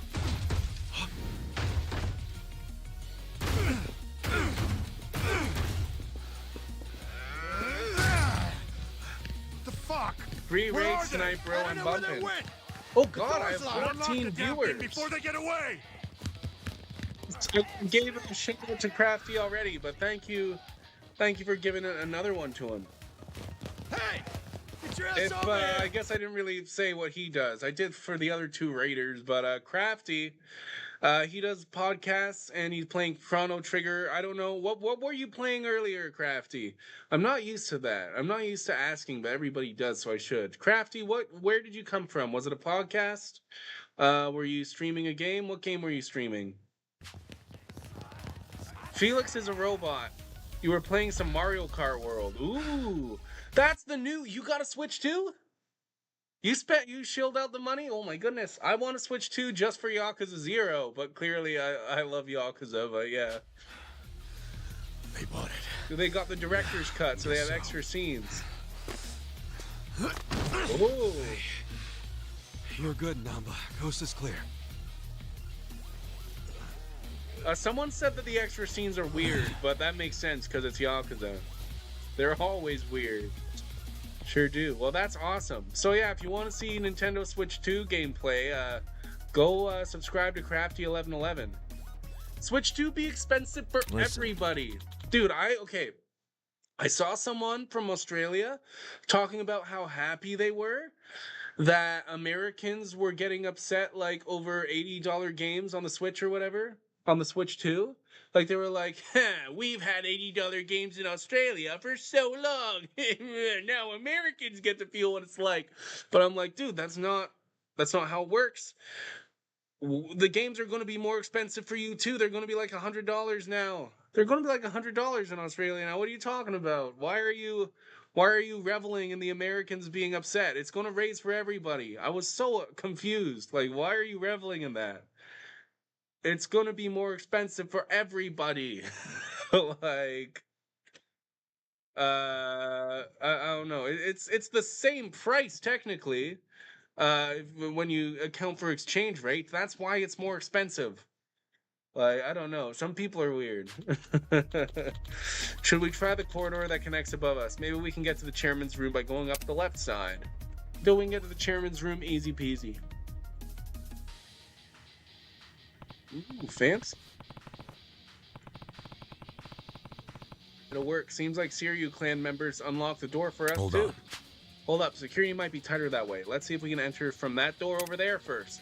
The fuck? Free Where raid are they? snipe, bro. I don't I'm know where they bumping. went. Oh god, I have Unlock 14 the damn thing viewers. before they get away. I gave a shout out to Crafty already, but thank you for giving another one to him. Hey! Get your ass over here! I guess I didn't really say what he does. I did for the other two raiders, but Crafty, he does podcasts and he's playing Chrono Trigger. I don't know what were you playing earlier, Crafty? I'm not used to that. I'm not used to asking, but everybody does, so I should. Crafty, where did you come from? Was it a podcast? Were you streaming a game? What game were you streaming? Felix is a robot. You were playing some Mario Kart World. Ooh, that's the new. You got a Switch too? You shilled out the money? Oh my goodness. I want to Switch 2 just for Yakuza 0, but clearly I love Yakuza, but yeah. They bought it. They got the director's cut, so they have extra scenes. Oh. You're good, Namba. Coast is clear. Someone said that the extra scenes are weird, but that makes sense because it's Yakuza. They're always weird. Sure do. Well, that's awesome. So yeah, if you want to see Nintendo Switch 2 gameplay, go subscribe to Crafty1111. Switch 2 be expensive for everybody. Dude, I saw someone from Australia talking about how happy they were that Americans were getting upset like over $80 games on the Switch or whatever. On the Switch 2, like they were like, we've had $80 games in Australia for so long. Now Americans get to feel what it's like. But I'm like, dude, that's not how it works. The games are going to be more expensive for you too. They're going to be like $100 now. They're going to be like $100 in Australia now. What are you talking about? Why are you reveling in the Americans being upset? It's going to raise for everybody. I was so confused. Like, why are you reveling in that? It's gonna be more expensive for everybody. Like, I don't know. It's the same price technically. When you account for exchange rate, that's why it's more expensive. Like, I don't know. Some people are weird. Should we try the corridor that connects above us? Maybe we can get to the chairman's room by going up the left side. Though we can get to the chairman's room easy peasy. Ooh, fancy. It'll work. Seems like Siryu clan members unlocked the door for us Hold too. on. Hold up. Security might be tighter that way. Let's see if we can enter from that door over there first.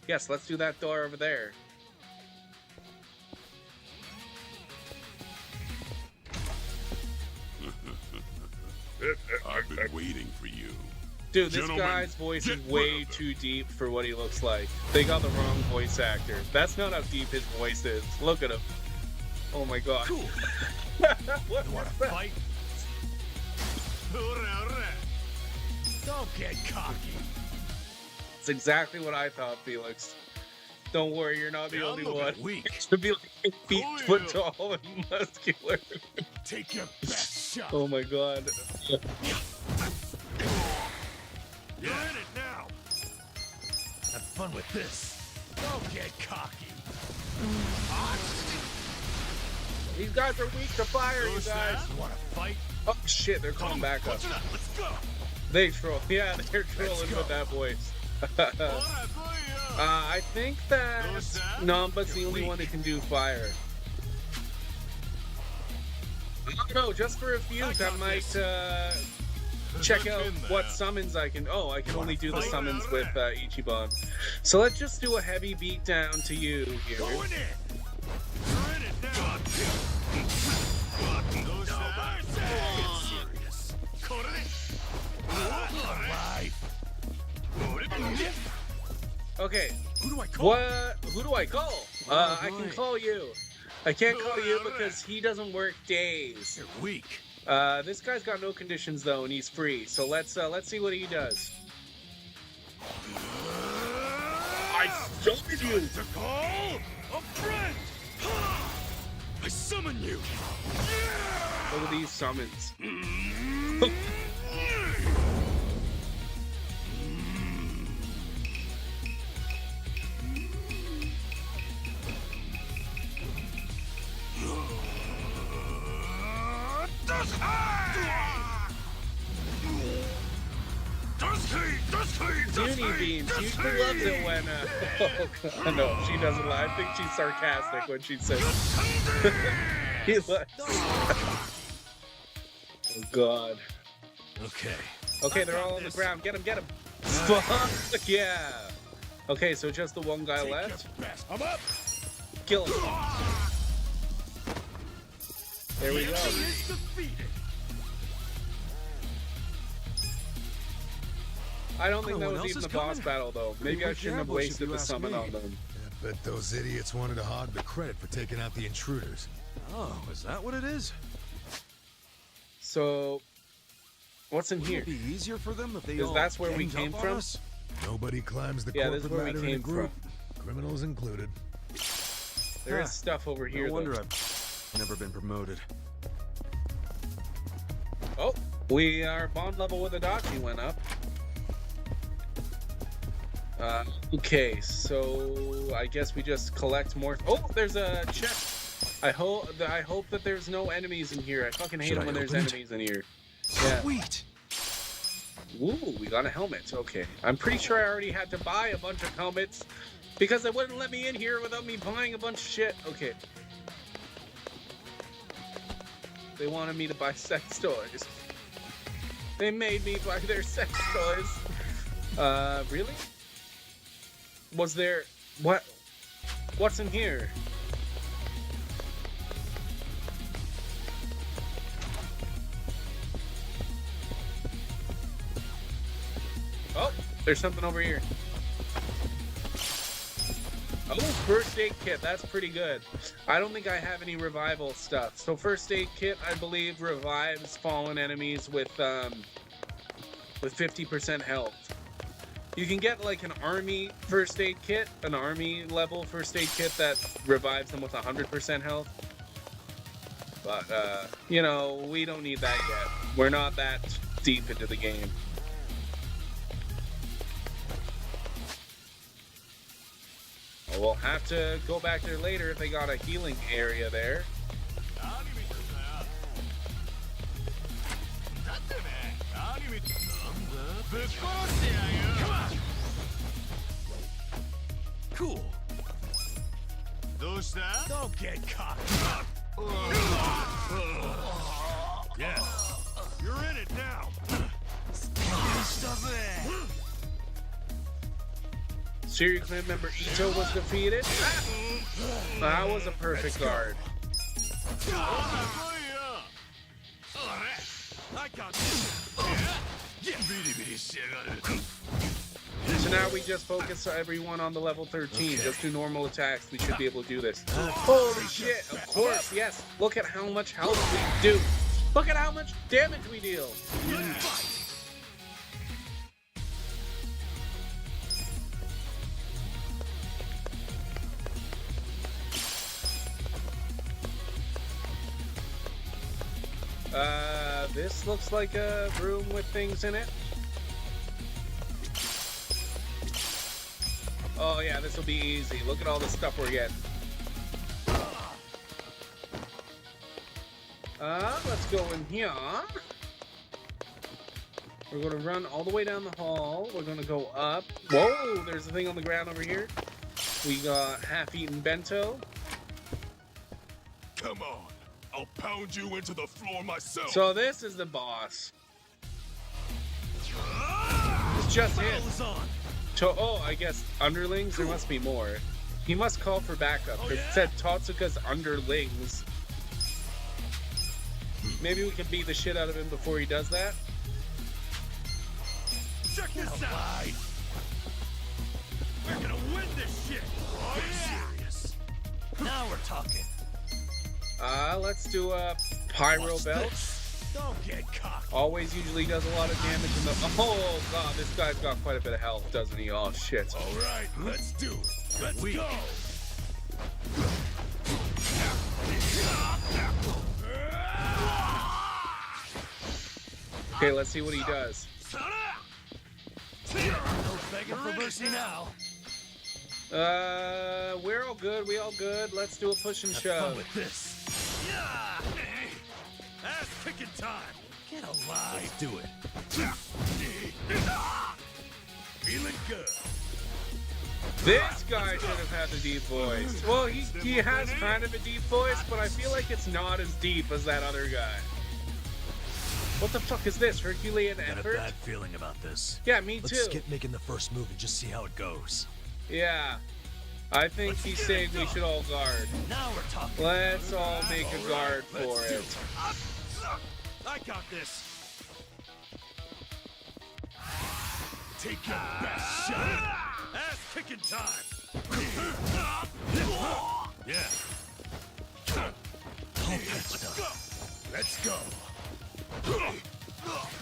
Yes, let's do that door over there. I've been waiting for you. Dude, this Gentlemen, guy's voice is get way rid of too deep for what he looks like. They got the wrong voice actor. That's not how deep his voice is. Look at him. Oh my god. Cool. What You want was to that? fight? Don't get cocky. It's exactly what I thought, Felix. Don't worry, you're not the Yeah, only I'm one. looking weak. To be like 8 feet Oh, foot yeah. tall and muscular. Take your best shot. Oh my god. You're in it now. Have fun with this. Don't get cocky. These guys are weak to fire, you guys. You want to fight? Oh shit, they're coming back up. What's it up? Let's go. They troll. Yeah, they're trolling go. with that voice. I think that Namba's the only one that can do fire. I don't know, just for a few, I might check out what summons I can. Oh, I can only do the summons with Ichiban. So let's just do a heavy beat down to you here. Going in. You're in it now. Get serious. Okay, Who do I call? what? Who do I call? I can call you. I can't call you because he doesn't work days. You're weak. This guy's got no conditions though, and he's free. So let's see what he does. I summoned you. To call a friend. I summon you. Look at these summons. Uni beans. She loves it when. Oh god, no, she doesn't lie. I think she's sarcastic when she says. He loves. Oh god. Okay. Okay, they're all on the ground. Get him, get him. Fuck yeah. Okay, so just the one guy left. I'm up. Kill him. There we go. I don't think No that one was else even is the boss coming. battle though. Maybe I Pretty shouldn't have ambush, if wasted you the ask summon me. on them. I bet those idiots wanted to hog the credit for taking out the intruders. Oh, is that what it is? So, what's in Wouldn't here? it be easier for them if they Because all that's where we ganged came up on from? us? Nobody climbs the Yeah, this is corporate where we ladder in a came group, criminals included. There is Huh. stuff over here No wonder though. I've never been promoted. Oh, our bond level with Adachi went up. Okay, so I guess we just collect more. Oh, there's a chest. I hope that there's no enemies in here. I fucking hate Should it I when there's open it? enemies in here. Yeah. Sweet. Ooh, we got a helmet. Okay. I'm pretty sure I already had to buy a bunch of helmets because they wouldn't let me in here without me buying a bunch of shit. Okay. They wanted me to buy sex toys. They made me buy their sex toys. Really? Was there... What? What's in here? Oh, there's something over here. Oh, first aid kit. That's pretty good. I don't think I have any revival stuff. So first aid kit, I believe, revives fallen enemies with 50% health. You can get like an army first aid kit, an army level first aid kit that revives them with 100% health. But, you know, we don't need that yet. We're not that deep into the game. We'll have to go back there later if they got a healing area there. Cool. Don't get caught. Yeah. You're in it now. Serial Clan member Ito was defeated. That was a perfect guard. I got this. So now we just focus everyone on the level 13. Just do normal attacks. We should be able to do this. Holy shit, of course, yes. Look at how much health we do. Look at how much damage we deal. This looks like a room with things in it. Oh yeah, this will be easy. Look at all the stuff we're getting. Let's go in here. We're gonna run all the way down the hall. We're gonna go up. Whoa, there's a thing on the ground over here. We got half-eaten bento. Come on. I'll pound you into the floor myself. So this is the boss. It's just him. Oh, I guess underlings? There must be more. He must call for backup. It said Tatsuka's underlings. Maybe we can beat the shit out of him before he does that. Check this out. We're gonna win this shit. Serious. Now we're talking. Let's do a pyro belt. Don't get cocked. Always usually does a lot of damage in the. Oh god, this guy's got quite a bit of health, doesn't he? Oh shit. All right, let's do it. Let's go. Okay, let's see what he does. No begging for mercy now. We're all good. We all good. Let's do a push and Fun shove. with this. Ass kicking time. Get alive. Let's do it. Feeling good. This guy should have had the deep voice. Well, he has kind of a deep voice, but I feel like it's not as deep as that other guy. What the fuck is this? Herculean Got a effort? bad feeling about this. Yeah, me Let's too. skip making the first move and just see how it goes. Yeah. I think he's saying we should all guard. Now we're talking. Let's all make a guard for it. I got this. Take your best shot. Ass kicking time. Yeah. Let's go.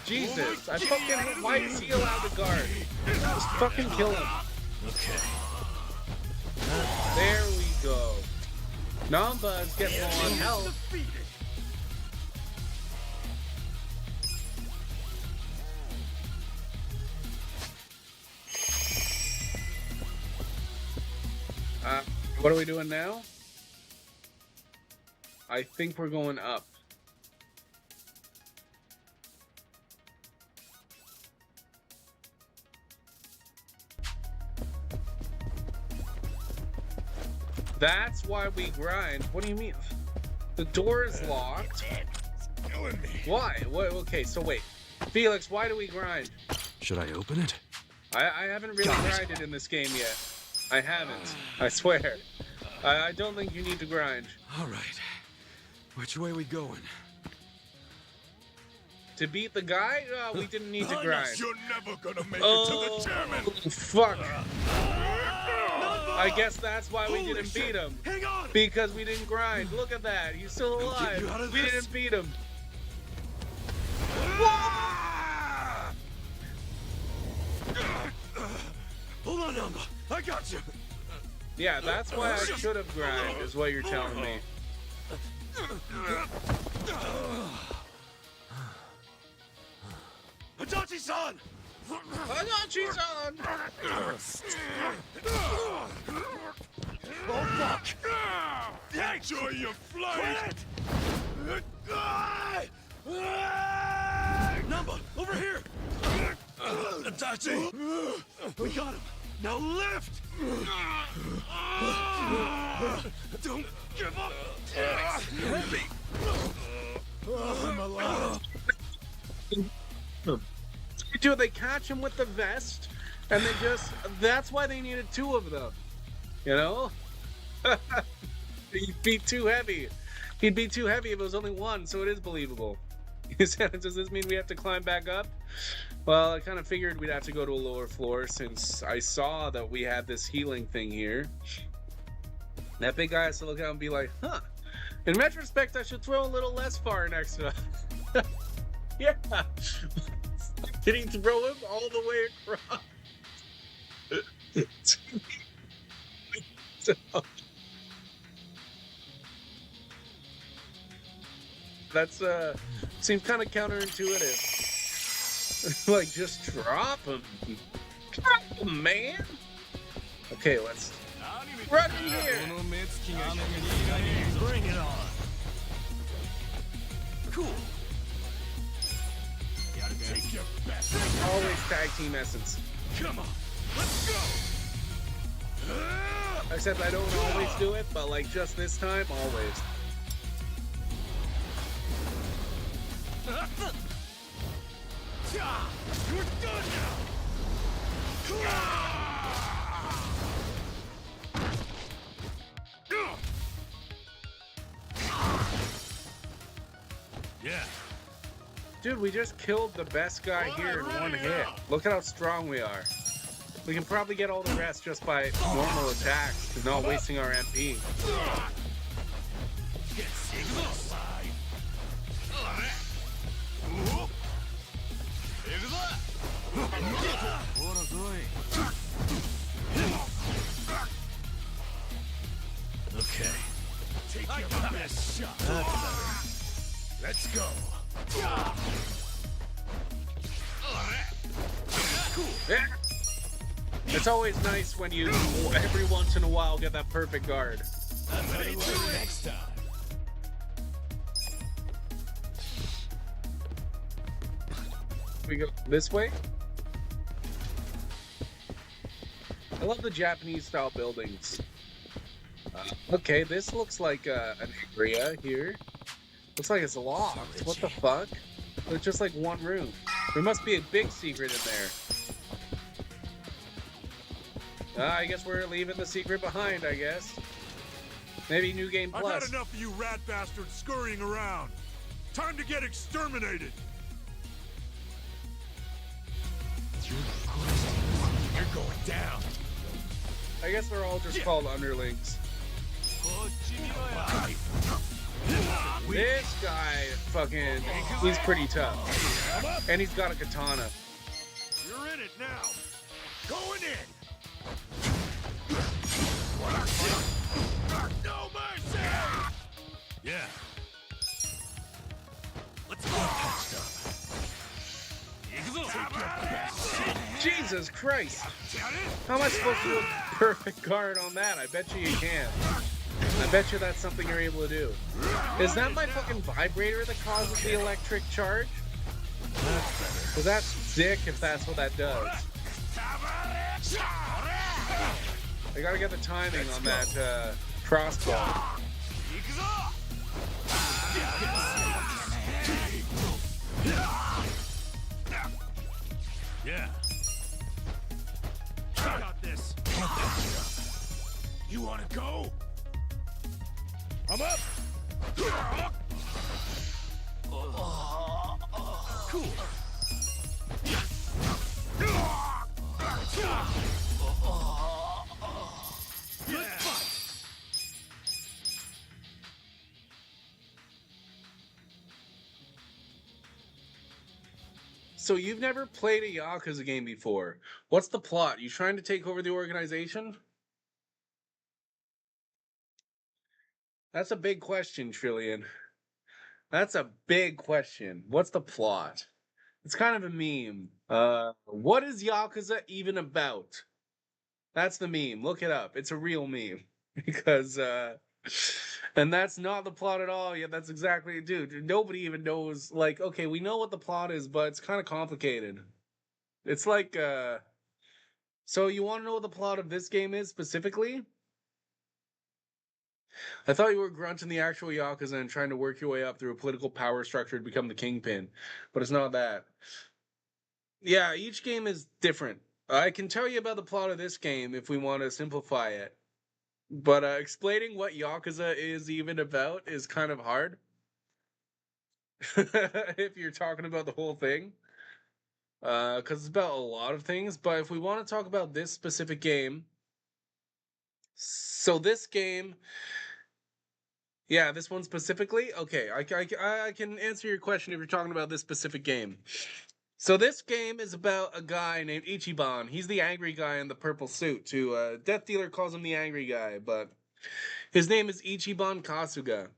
Jesus, I fucking hate. Why is he allowed to guard? Just fucking kill him. Okay. There we go. Namba's getting low on health. What are we doing now? I think we're going up. That's why we grind. What do you mean? The door is locked. Killing me. Why? What? Okay, so wait. Felix, why do we grind? Should I open it? I haven't really grinded in this game yet. I haven't. I swear. I don't think you need to grind. All right. Which way we going? To beat the guy? We didn't need to grind. You're never gonna make Oh, it to the chairman. fuck. I guess that's why we didn't beat him. Hang on. Because we didn't grind. Look at that. He's still alive. you out of We this. didn't beat him. Hold on, Namba. I got you. Yeah, that's why I should have grind, is what you're telling me. Adachi-san! Adachi-san! Oh, fuck! Enjoy your flight! Numba, over here! Adachi! We got him! Now lift! Don't give up! Help me! I'm alive! Dude, they catch him with the vest, and they that's why they needed two of them. You know? He'd be too heavy. He'd be too heavy if it was only one, so it is believable. He said, does this mean we have to climb back up? Well, I kind of figured we'd have to go to a lower floor since I saw that we had this healing thing here. That big guy has to look out and be like, huh. In retrospect, I should throw a little less far next to him. Yeah. Did he throw him all the way across? That's seems kind of counterintuitive. Like, just drop him. Drop him, man. Okay, let's run in here. Bring it on! Cool! Gotta take your best. Always tag team essence. Come on, let's go! Except I don't always do it, but like just this time, always. You're done now! Yeah. Dude, we just killed the best guy here in one hit. Look at how strong we are. We can probably get all the rest just by normal attacks and not wasting our MP. Get sick of okay. Take your best shot. Let's go. Cool. Yeah. It's always nice when you, every once in a while, get that perfect guard. I'm ready for next time. We go this way. I love the Japanese style buildings. Okay, this looks like an area here. Looks like it's locked. What the fuck? It's just like one room. There must be a big secret in there. I guess we're leaving the secret behind, I guess. Maybe New Game I've Plus. had enough of you rat bastards scurrying around. Time to get exterminated. You're going down. I guess they're all just called underlings. This guy, fucking, he's pretty tough. And he's got a katana. You're in it now. Going in. No mercy. Yeah. Let's get patched up. Jesus Christ! How am I supposed to do a perfect guard on that? I bet you can. I bet you that's something you're able to do. Is that my fucking vibrator that causes the electric charge? Because that's sick if that's what that does. I gotta get the timing on that crossbow. Yeah. I got this. You wanna go? I'm up. Cool. Let's fight. So you've never played a Yakuza game before. What's the plot? You trying to take over the organization? That's a big question, Trillion. That's a big question. What's the plot? It's kind of a meme. What is Yakuza even about? That's the meme. Look it up. It's a real meme. Because and that's not the plot at all. Yeah, that's exactly, dude. Nobody even knows. Like, okay, we know what the plot is, but it's kind of complicated. It's like so you want to know what the plot of this game is specifically? I thought you were grunting the actual Yakuza and trying to work your way up through a political power structure to become the kingpin, but it's not that. Yeah, each game is different. I can tell you about the plot of this game if we want to simplify it, but explaining what Yakuza is even about is kind of hard if you're talking about the whole thing, because it's about a lot of things. But if we want to talk about this specific game, so this game, yeah, this one specifically, okay, I can answer your question if you're talking about this specific game. So this game is about a guy named Ichiban. He's the angry guy in the purple suit. Too. Death Dealer calls him the angry guy, but his name is Ichiban Kasuga.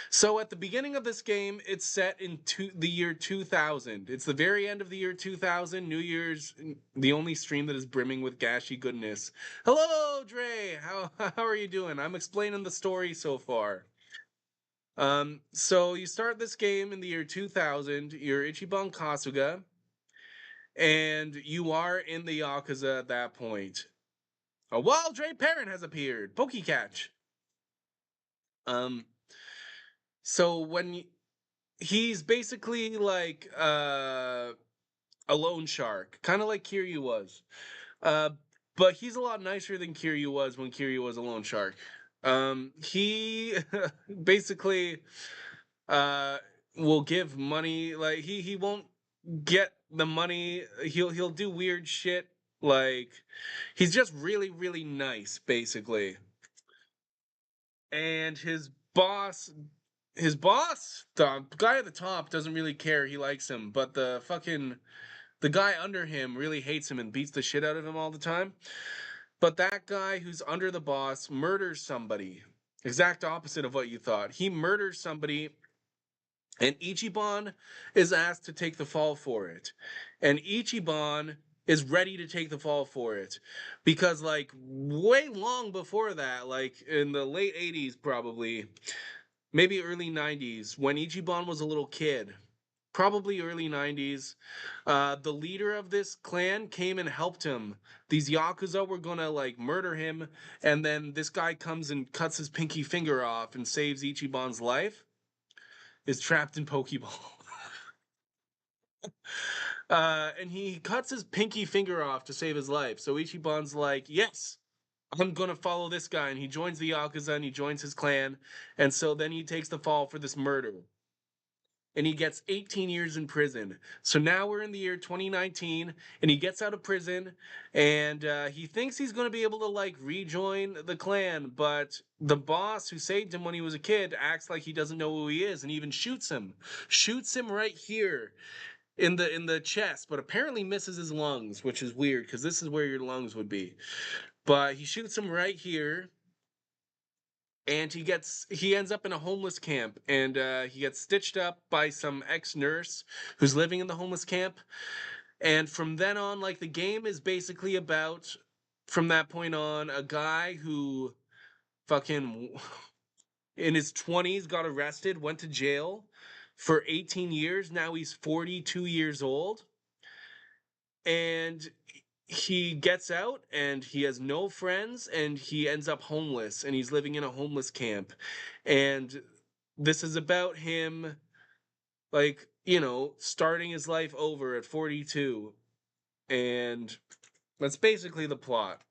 So at the beginning of this game, it's set in the year 2000. It's the very end of the year 2000. New Year's, the only stream that is brimming with gashy goodness. Hello, Dre. How are you doing? I'm explaining the story so far. So you start this game in the year 2000. You're Ichiban Kasuga, and you are in the Yakuza at that point. A wild Dre Parent has appeared. Pokecatch. Um, so he's basically like a loan shark, kind of like Kiryu was. Uh, but he's a lot nicer than Kiryu was when Kiryu was a loan shark. He basically uh will give money, like he won't get the money. He'll do weird shit, like he's just really really nice basically. And his boss, the guy at the top, doesn't really care. He likes him, but the guy under him really hates him and beats the shit out of him all the time. But that guy who's under the boss murders somebody. Exact opposite of what you thought. He murders somebody, and Ichiban is asked to take the fall for it. And Ichiban is ready to take the fall for it. Because, like, way long before that, like in the late 80s, probably, maybe early 90s, when Ichiban was a little kid, probably early 90s, the leader of this clan came and helped him. These Yakuza were gonna, like, murder him, and then this guy comes and cuts his pinky finger off and saves Ichiban's life. Is trapped in Pokeball. And he cuts his pinky finger off to save his life. So Ichiban's like, yes, I'm gonna follow this guy. And he joins the Yakuza and he joins his clan. And so then he takes the fall for this murder. And he gets 18 years in prison. So now we're in the year 2019, and he gets out of prison, and he thinks he's going to be able to like rejoin the clan, but the boss who saved him when he was a kid acts like he doesn't know who he is, and even shoots him right here in the chest, but apparently misses his lungs, which is weird because this is where your lungs would be. But he shoots him right here, and he ends up in a homeless camp, and he gets stitched up by some ex-nurse who's living in the homeless camp. And from then on, like, the game is basically about, from that point on, a guy who fucking in his 20s got arrested, went to jail for 18 years. Now he's 42 years old, and he gets out and he has no friends, and he ends up homeless, and he's living in a homeless camp. And this is about him, like, starting his life over at 42. And that's basically the plot.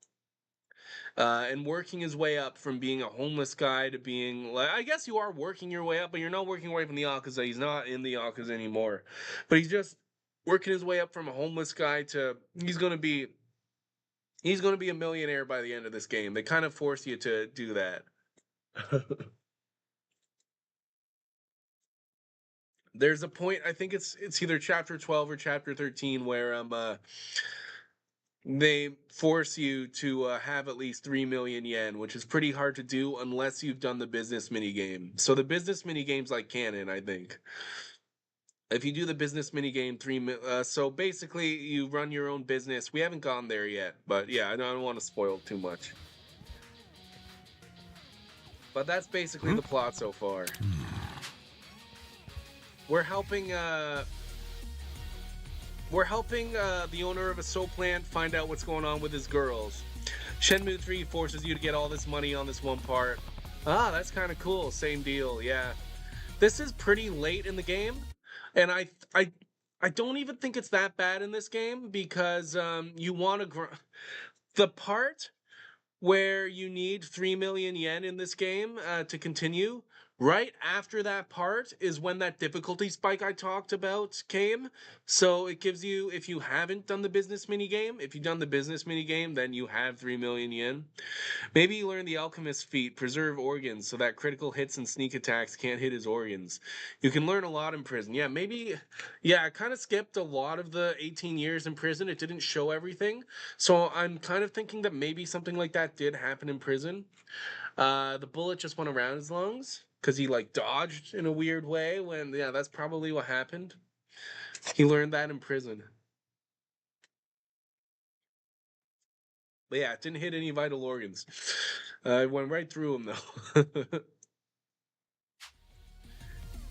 And working his way up from being a homeless guy to being, like, I guess you are working your way up, but you're not working away from the Yakuza. He's not in the Yakuza anymore. But he's just working his way up from a homeless guy to he's gonna be a millionaire by the end of this game. They kind of force you to do that. There's a point, I think it's either chapter 12 or chapter 13, where they force you to have at least 3 million yen, which is pretty hard to do unless you've done the business minigame. So the business minigame's like canon, I think. If you do the business minigame, so basically you run your own business. We haven't gone there yet, but yeah, I don't want to spoil too much. But that's basically the plot so far. We're helping the owner of a soap plant find out what's going on with his girls. Shenmue 3 forces you to get all this money on this one part. Ah, that's kind of cool. Same deal, yeah. This is pretty late in the game, and I don't even think it's that bad in this game because you want to the part where you need 3 million yen in this game to continue. Right after that part is when that difficulty spike I talked about came. So it gives you, if you haven't done the business minigame, if you've done the business minigame, then you have 3 million yen. Maybe you learn the alchemist feat, preserve organs, so that critical hits and sneak attacks can't hit his organs. You can learn a lot in prison. Yeah, maybe, I kind of skipped a lot of the 18 years in prison. It didn't show everything. So I'm kind of thinking that maybe something like that did happen in prison. The bullet just went around his lungs because he like dodged in a weird way when, that's probably what happened. He learned that in prison. But yeah, it didn't hit any vital organs. It went right through him though.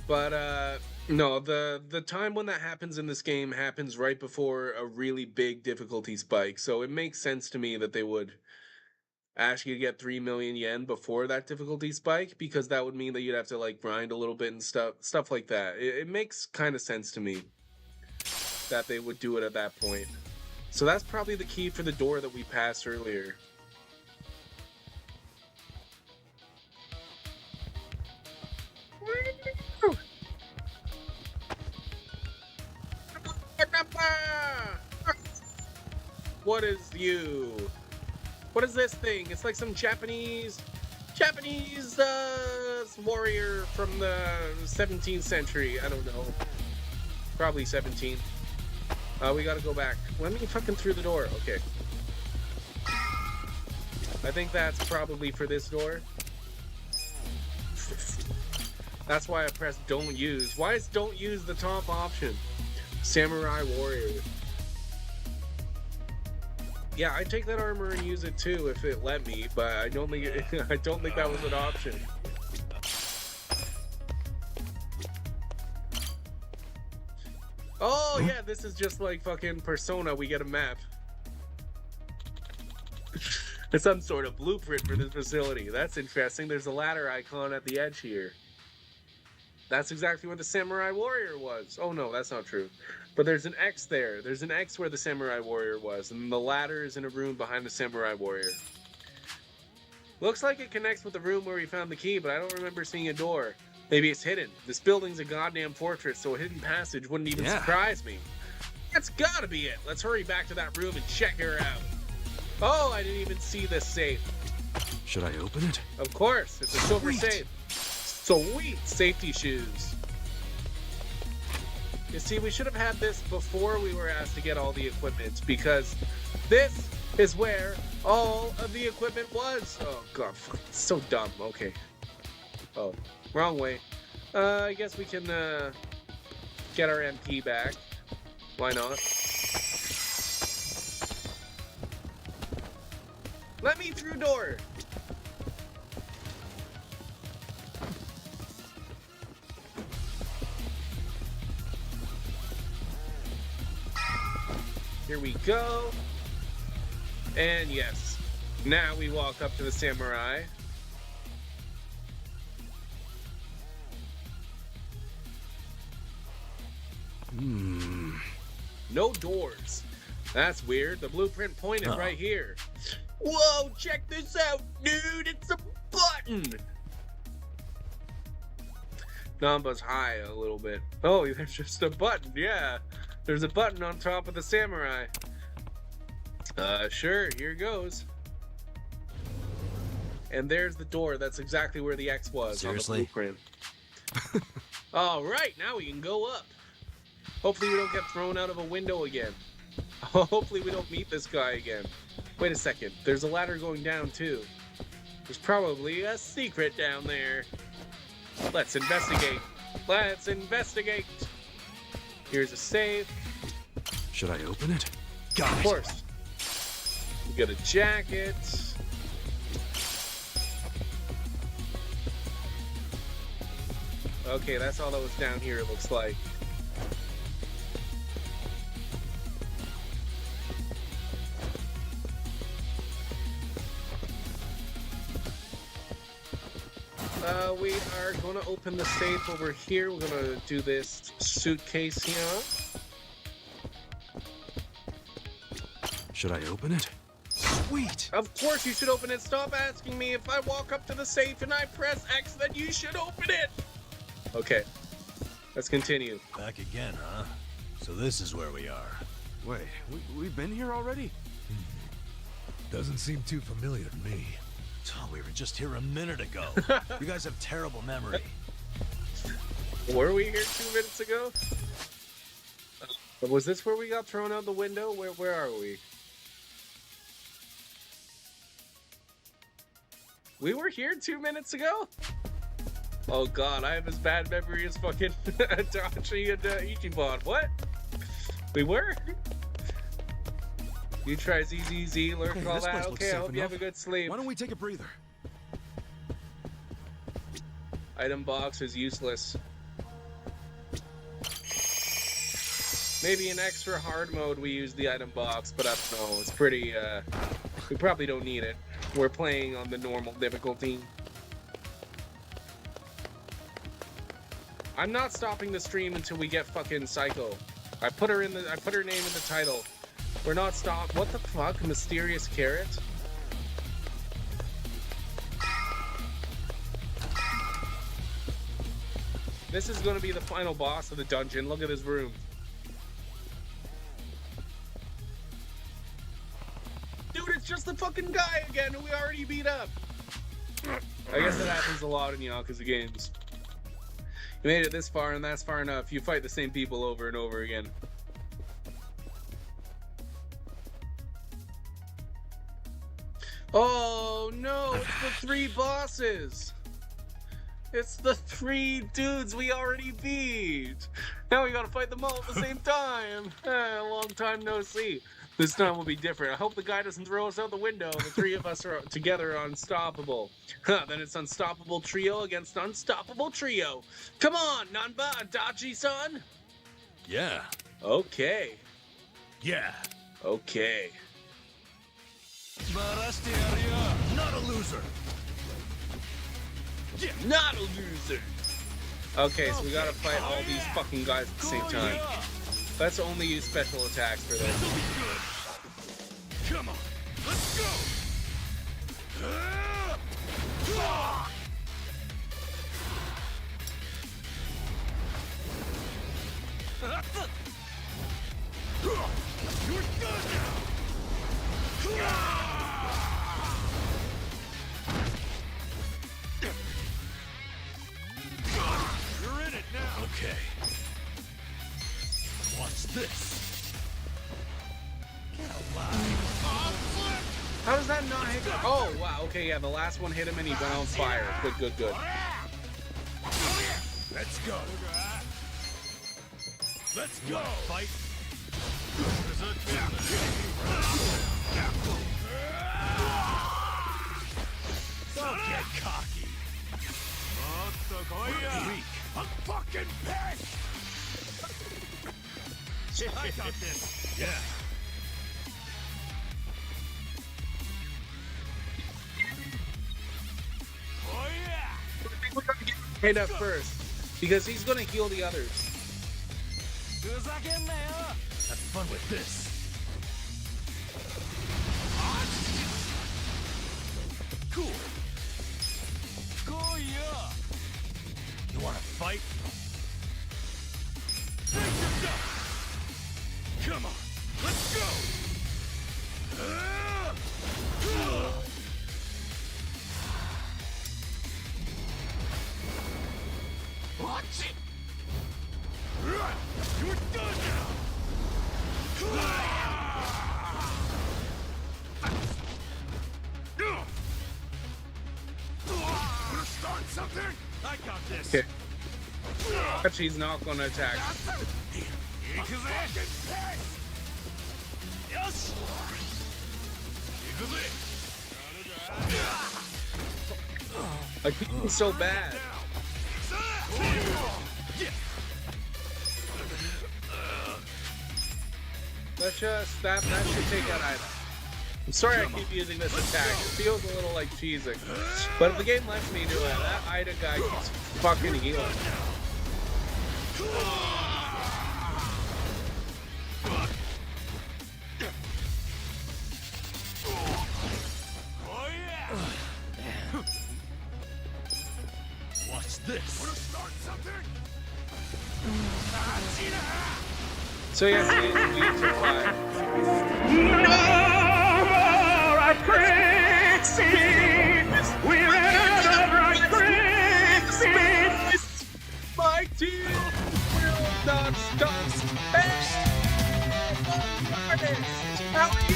But no, the time when that happens in this game happens right before a really big difficulty spike. So it makes sense to me that they would ask you to get 3 million yen before that difficulty spike, because that would mean that you'd have to like grind a little bit and stuff like that. It makes kind of sense to me that they would do it at that point. So that's probably the key for the door that we passed earlier. What is you? What is this thing? It's like some Japanese warrior from the 17th century. I don't know. Probably 17th. We gotta go back. Let me fucking through the door. Okay. I think that's probably for this door. That's why I pressed don't use. Why is don't use the top option? Samurai warrior. Yeah, I'd take that armor and use it too if it let me, but I don't think that was an option. Oh yeah, this is just like fucking Persona. We get a map. It's some sort of blueprint for this facility. That's interesting. There's a ladder icon at the edge here. That's exactly where the samurai warrior was. Oh no, that's not true. But there's an X there. There's an X where the samurai warrior was, and the ladder is in a room behind the samurai warrior. Looks like it connects with the room where we found the key, but I don't remember seeing a door. Maybe it's hidden. This building's a goddamn fortress, so a hidden passage wouldn't even surprise me. That's gotta be it. Let's hurry back to that room and check her out. Oh, I didn't even see this safe. Should I open it? Of course, it's a silver safe. Sweet safety shoes. You see, we should have had this before we were asked to get all the equipment, because this is where all of the equipment was. Oh god, it's so dumb. Okay. Oh, wrong way. I guess we can get our MP back. Why not? Let me through door. Here we go. And yes, now we walk up to the samurai. No doors. That's weird. The blueprint pointed right here. Whoa, check this out, dude. It's a button. Namba's high a little bit. Oh, there's just a button. Yeah. There's a button on top of the samurai. Sure, here goes. And there's the door. That's exactly where the X was. Seriously? On the blueprint. All right, now we can go up. Hopefully we don't get thrown out of a window again. Hopefully we don't meet this guy again. Wait a second. There's a ladder going down too. There's probably a secret down there. Let's investigate. Let's investigate. Here's a safe. Should I open it? Got Of it. course. We got a jacket. Okay, that's all that was down here, it looks like. We are going to open the safe over here. We're going to do this suitcase here. Should I open it? Sweet! Of course you should open it. Stop asking me. If I walk up to the safe and I press X, then you should open it. Okay, let's continue. Back again, huh? So this is where we are. Wait, we've been here already? Doesn't seem too familiar to me. Oh, we were just here a minute ago. You guys have terrible memory. Were we here 2 minutes ago? Was this where we got thrown out the window? Where are we? We were here 2 minutes ago? Oh god, I have as bad memory as fucking Itachi and Ichiban. What? We were? You try ZZZ, lurk Hey, all this place that. looks Okay, I safe hope you have a enough. good sleep. Why don't we take a breather? Item box is useless. Maybe in extra hard mode we use the item box, but I don't know. It's pretty, we probably don't need it. We're playing on the normal difficulty. I'm not stopping the stream until we get fucking Saeko. I put her name in the title. We're not stop. What the fuck? Mysterious carrot? This is gonna be the final boss of the dungeon. Look at his room. Dude, it's just the fucking guy again who we already beat up. I guess that happens a lot in Yakuza games. You made it this far and that's far enough. You fight the same people over and over again. Oh no, it's the 3 bosses! It's the 3 dudes we already beat! Now we gotta fight them all at the same time! Long time no see. This time will be different. I hope the guy doesn't throw us out the window. The 3 of us are together unstoppable. Then it's unstoppable trio against unstoppable trio. Come on, Nanba Adachi-san! Yeah. Okay. Yeah. Okay. Not a loser. Not a loser! Okay, so we gotta fight all these fucking guys at the same time. Let's only use special attacks for this. Come on, let's go! You're done now! You're in it now! Okay. Watch this. How does that not hit? Oh, wow, okay, yeah, the last one hit him and he went on fire. Good, good, good. Let's go. Let's go! Fight. Don't get cocky. Weak. A fucking pig! I got this. Yeah. Oh yeah! We're gonna get hit up first because he's gonna heal the others. Have fun with this. Cool! You wanna fight? Come on, let's go! What? You're done now! I got this. Okay. Actually, he's not gonna attack. Like, he's so bad. Let's just that should take out Ida. I'm sorry I keep using this attack. It feels a little like cheesing. But if the game lets me do it, that Ida guy keeps fucking healing. Oh yeah! Watch this. Wanna start something? So yes, we survive. My team will not stop. Hey, how are you?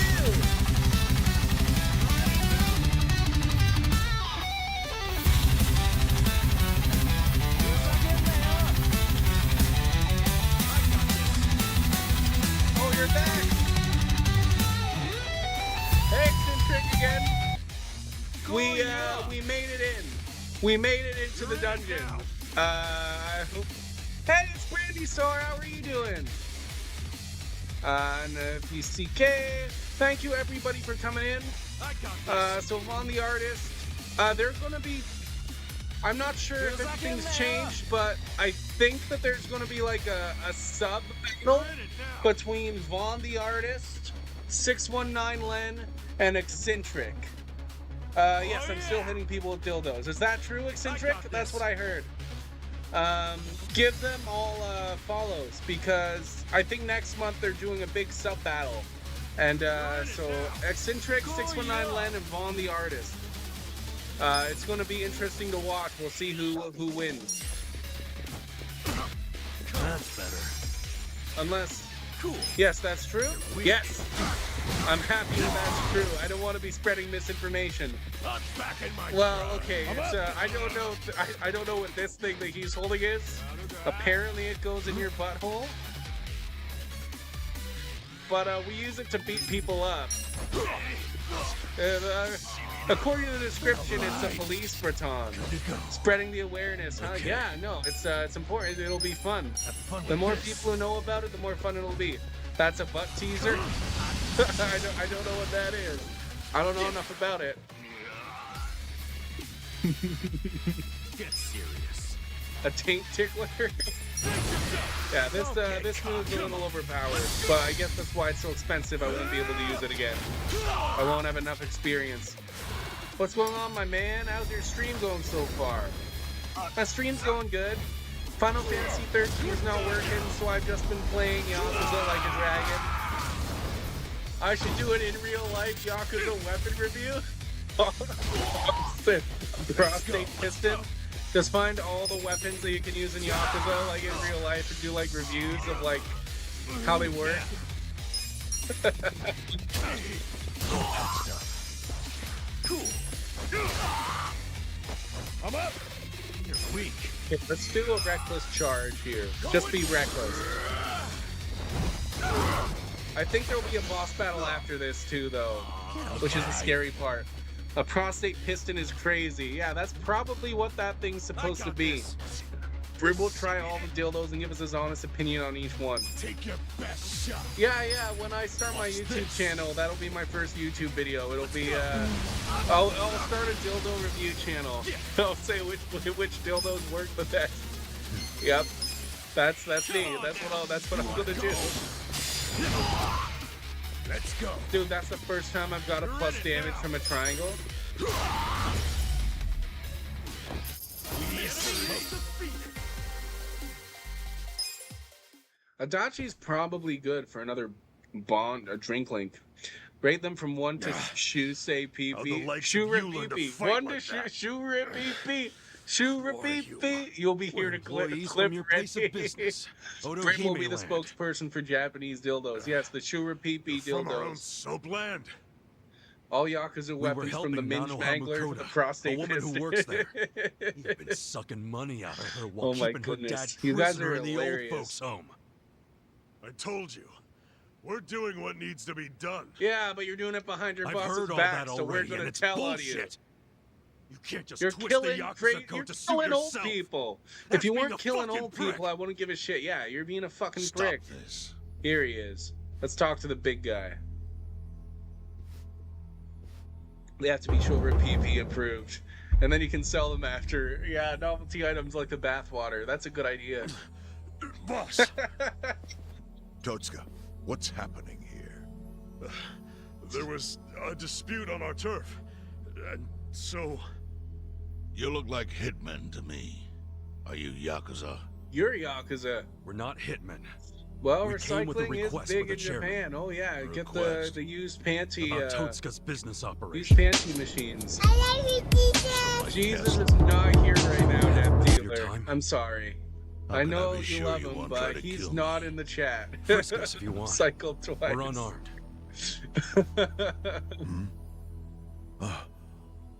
Oh, you're back. Hey, Eccentric again. We made it in. We made it into the dungeon. I hope. Hey, it's Brandy Star. How are you doing? And PCK. Thank you everybody for coming in. So Vaughn the artist. There's gonna be. I'm not sure if anything's changed, but I think that there's gonna be like a sub battle between Vaughn the artist, 619 Len, and Eccentric. Yes, I'm still hitting people with dildos. Is that true, Eccentric? That's what I heard. Give them all follows, because I think next month they're doing a big sub battle. And so Eccentric, 619 Len, and Vaughn the artist. It's going to be interesting to watch. We'll see who wins. That's better. Unless... Cool. Yes, that's true? Yes! I'm happy that that's true. I don't want to be spreading misinformation. I'm back in my Well, okay, it's, I don't know. I don't know what this thing that he's holding is. Apparently, it goes in your butthole. But we use it to beat people up. And, according to the description, it's a police baton. Spreading the awareness, huh? Okay. Yeah, no, it's important. It'll be fun. Have fun The with more this. people who know about it, the more fun it'll be. That's a butt teaser. I don't know what that is. I don't know enough about it. Get serious. A taint tickler. Yeah, this move's a little overpowered, but I guess that's why it's so expensive. I won't be able to use it again. I won't have enough experience. What's going on, my man? How's your stream going so far? My stream's going good. Final Fantasy 13 is not working, so I've just been playing Yakuza like a dragon. I should do it in real life Yakuza weapon review. Prostate piston. Just find all the weapons that you can use in Yakuza, like in real life, and do like reviews of like how they work. Cool. I'm up. You're weak. Okay, let's do a reckless charge here. Just be reckless. I think there'll be a boss battle after this too, though, which is the scary part. A prostate piston is crazy. Yeah, that's probably what that thing's supposed to be. Brim will try all the dildos and give us his honest opinion on each one. Take your best shot. Yeah, when I start my YouTube channel, that'll be my first YouTube video. It'll be, I'll start a dildo review channel. I'll say which dildos work the best. Yep. That's me. That's what I'm gonna do. Let's go. Dude, that's the first time I've got a plus damage from a triangle. Adachi's probably good for another bond or drink link. Rate them from 1 to shoe say How the PP. likes Shoe of rip you learn to PP. fight 1 like to that? shoe rip PP. Shoe rip PP. You'll be here to clip Employees from your place of ready. business. Brim will be the Land. spokesperson for Japanese dildos. Yes, the shoe rip PP From our own dildos. soap land. All Yakuza We were weapons from the helping minge Nanoha mangler to the Makoto, prostate a woman who piston. works there. You've been sucking money out of her while Oh my keeping her dad goodness. You guys prisoner are in the old hilarious. folks' home. I told you. We're doing what needs to be done. Yeah, but you're doing it behind your I've boss's heard all back, that so we're already, gonna and it's tell on you. bullshit. You can't just You're twist killing the Yakuza great. code You're to suit killing old yourself. people. That's If you being weren't a killing fucking old prick. people, I wouldn't give a shit. Yeah, you're being a fucking Stop prick. this. Here he is. Let's talk to the big guy. They have to be Shoulder PP approved. And then you can sell them after. Yeah, novelty items like the bathwater. That's a good idea. Boss! Totsuka, what's happening here? There was a dispute on our turf. And so... You look like hitmen to me. Are you Yakuza? You're Yakuza. We're not hitmen. Well, We came with a recycling is request big for the in chairman. Japan. Oh yeah, A get request. the used panty About Totsuka's business used operation. panty machines. Like Jesus Castle. is not here right now, Death Your Dealer. time? I'm sorry. How I can know be you sure love you him, won't try but to he's kill not me? in the chat. Frisk us if you want. Cycled twice. We're unarmed.